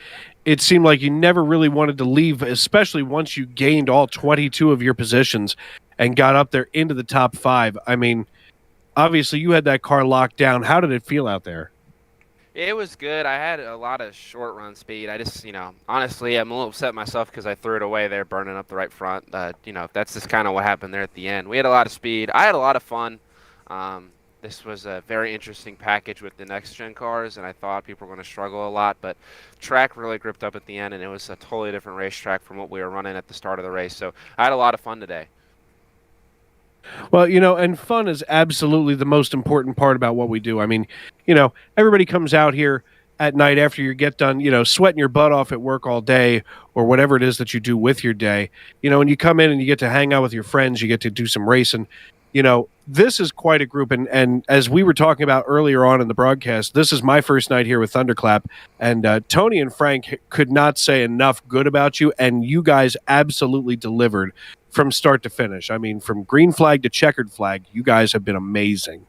it seemed like you never really wanted to leave, especially once you gained all 22 of your positions and got up there into the top 5. I mean, obviously you had that car locked down. How did it feel out there? It was good. I had a lot of short run speed. I just, honestly, I'm a little upset myself because I threw it away there, burning up the right front. That's just kind of what happened there at the end. We had a lot of speed. I had a lot of fun. This was a very interesting package with the next-gen cars, and I thought people were going to struggle a lot, but track really gripped up at the end, and it was a totally different racetrack from what we were running at the start of the race. So I had a lot of fun today. Well, and fun is absolutely the most important part about what we do. I mean, everybody comes out here at night after you get done, sweating your butt off at work all day or whatever it is that you do with your day, and you come in and you get to hang out with your friends, you get to do some racing. This is quite a group. And as we were talking about earlier on in the broadcast, this is my first night here with ThunderClap. And Tony and Frank could not say enough good about you. And you guys absolutely delivered from start to finish. I mean, from green flag to checkered flag, you guys have been amazing.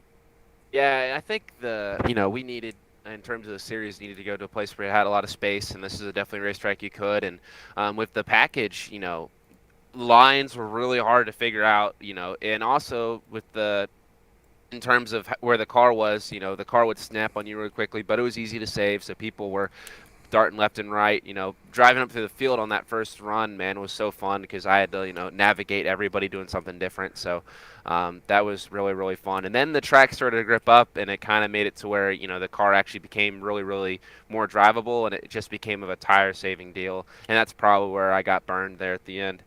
Yeah, I think we needed, in terms of the series, needed to go to a place where it had a lot of space. And this is definitely a racetrack you could. And with the package, lines were really hard to figure out, and also in terms of where the car was, the car would snap on you really quickly, but it was easy to save, so people were darting left and right. Driving up through the field on that first run, man, was so fun because I had to, navigate everybody doing something different. So that was really, really fun. And then the track started to grip up, and it kind of made it to where, the car actually became really, really more drivable, and it just became of a tire-saving deal. And that's probably where I got burned there at the end.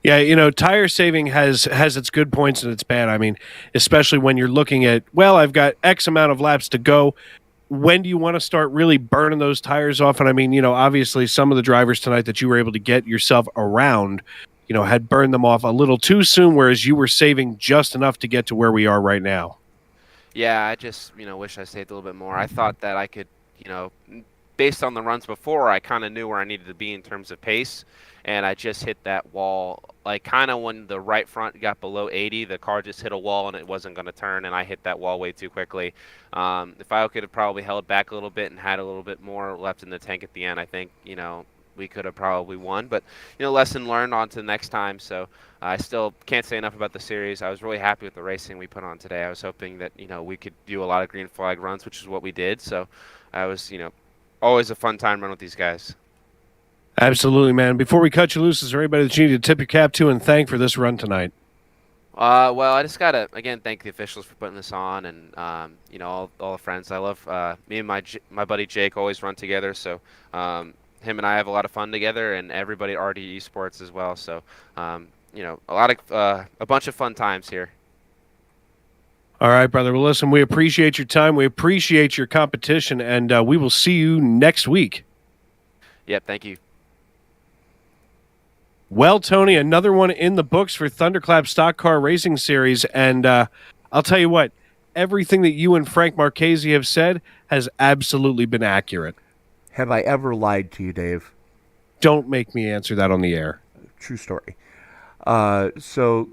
Yeah, tire saving has its good points and its bad. I mean, especially when you're looking at, I've got X amount of laps to go. When do you want to start really burning those tires off? And I mean, obviously some of the drivers tonight that you were able to get yourself around, had burned them off a little too soon, whereas you were saving just enough to get to where we are right now. Yeah, I just, wish I saved a little bit more. I thought that I could, based on the runs before, I kind of knew where I needed to be in terms of pace. And I just hit that wall, like kind of when the right front got below 80, the car just hit a wall and it wasn't going to turn, and I hit that wall way too quickly. If I could have probably held back a little bit and had a little bit more left in the tank at the end, I think, we could have probably won. But lesson learned on to the next time. So I still can't say enough about the series. I was really happy with the racing we put on today. I was hoping that we could do a lot of green flag runs, which is what we did. So I was always a fun time running with these guys. Absolutely, man. Before we cut you loose, is there anybody that you need to tip your cap to and thank for this run tonight? Well, I just gotta again thank the officials for putting this on, and all the friends. I love me and my buddy Jake always run together, so him and I have a lot of fun together, and everybody at RD Esports as well. So a bunch of fun times here. All right, brother. Well, listen, we appreciate your time. We appreciate your competition, and we will see you next week. Yep, thank you. Well, Tony, another one in the books for ThunderClap Stock Car Racing Series, and I'll tell you what, everything that you and Frank Marchese have said has absolutely been accurate. Have I ever lied to you, Dave? Don't make me answer that on the air. True story. So,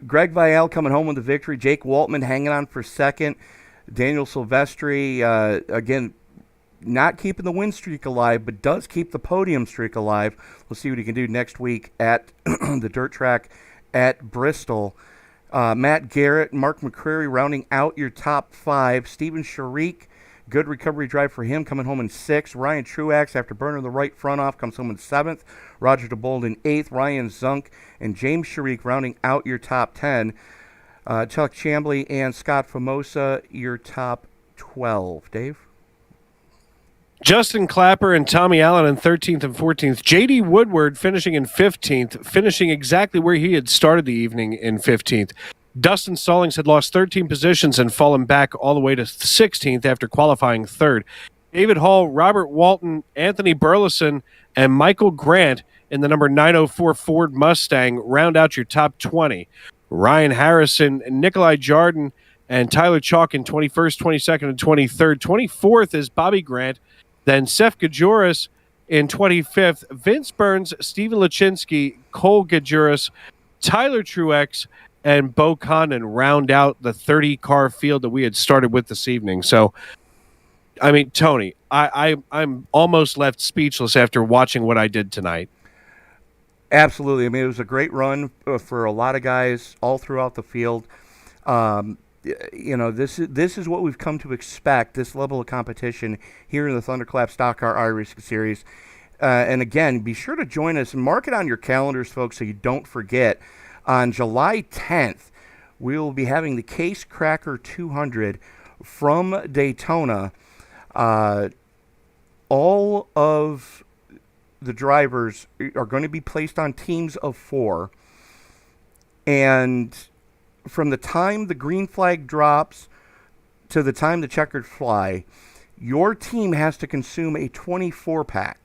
Greg Vial coming home with the victory. Jake Waltman hanging on for second. Daniel Silvestri, again, not keeping the win streak alive, but does keep the podium streak alive. We'll see what he can do next week at the dirt track at Bristol. Matt Garrett, Mark McCrary rounding out your top 5. Steven Sharik, good recovery drive for him, coming home in 6th. Ryan Truax, after burning the right front off, comes home in 7th. Roger Diebold in 8th. Ryan Zunk and James Sharik rounding out your top 10. Chuck Chambly and Scott Famosa, your top 12. Dave? Justin Clapper and Tommy Allen in 13th and 14th. J.D. Woodward finishing in 15th, finishing exactly where he had started the evening in 15th. Dustin Stallings had lost 13 positions and fallen back all the way to 16th after qualifying 3rd. David Hall, Robert Walton, Anthony Burleson, and Michael Grant in the number 904 Ford Mustang round out your top 20. Ryan Harrison, Nikolai Jordan, and Tyler Chalk in 21st, 22nd, and 23rd. 24th is Bobby Grant. Then Seth Gajuris in 25th. Vince Burns, Stephen Lachinsky, Cole Gajuris, Tyler Truex, and Bo Condon round out the 30-car field that we had started with this evening. So, I mean, Tony, I'm almost left speechless after watching what I did tonight. Absolutely. I mean, it was a great run for a lot of guys all throughout the field. This is what we've come to expect, this level of competition here in the ThunderClap Stock Car iRacing Series. And again, be sure to join us and mark it on your calendars, folks, so you don't forget. On July 10th, we will be having the Case Cracker 200 from Daytona. All of the drivers are going to be placed on teams of 4. And from the time the green flag drops to the time the checkered fly, your team has to consume a 24-pack.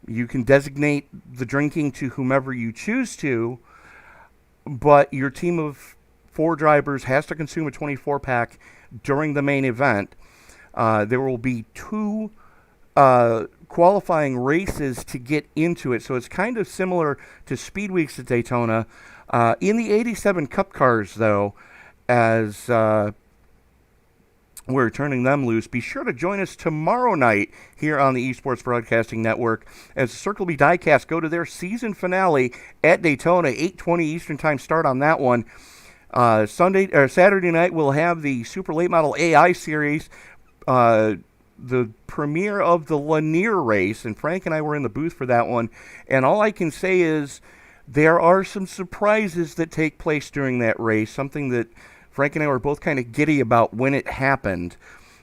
You can designate the drinking to whomever you choose to, but your team of 4 drivers has to consume a 24-pack during the main event. There will be 2 qualifying races to get into it, so it's kind of similar to Speed Weeks at Daytona. In the 87 Cup cars, though, as we're turning them loose, be sure to join us tomorrow night here on the Esports Broadcasting Network as Circle B Diecast go to their season finale at Daytona, 8:20 Eastern Time start on that one. Saturday night, we'll have the Super Late Model AI Series, the premiere of the Lanier race, and Frank and I were in the booth for that one. And all I can say is there are some surprises that take place during that race, something that Frank and I were both kind of giddy about when it happened.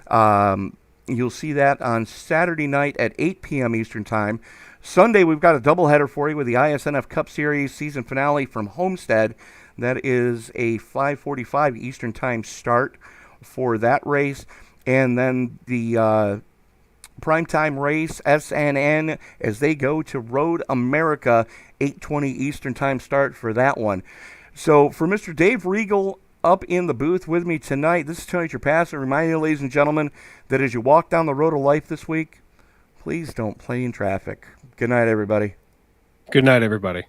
You'll see that on Saturday night at 8 p.m. Eastern Time. Sunday, we've got a doubleheader for you with the ISNF Cup Series season finale from Homestead. That is a 5:45 Eastern Time start for that race. And then the primetime race, SNN, as they go to Road America, 8:20 Eastern Time start for that one. So for Mr. Dave Regal up in the booth with me tonight, this is Tony Trapassa reminding you, ladies and gentlemen, that as you walk down the road of life this week, please don't play in traffic. Good night, everybody. Good night, everybody.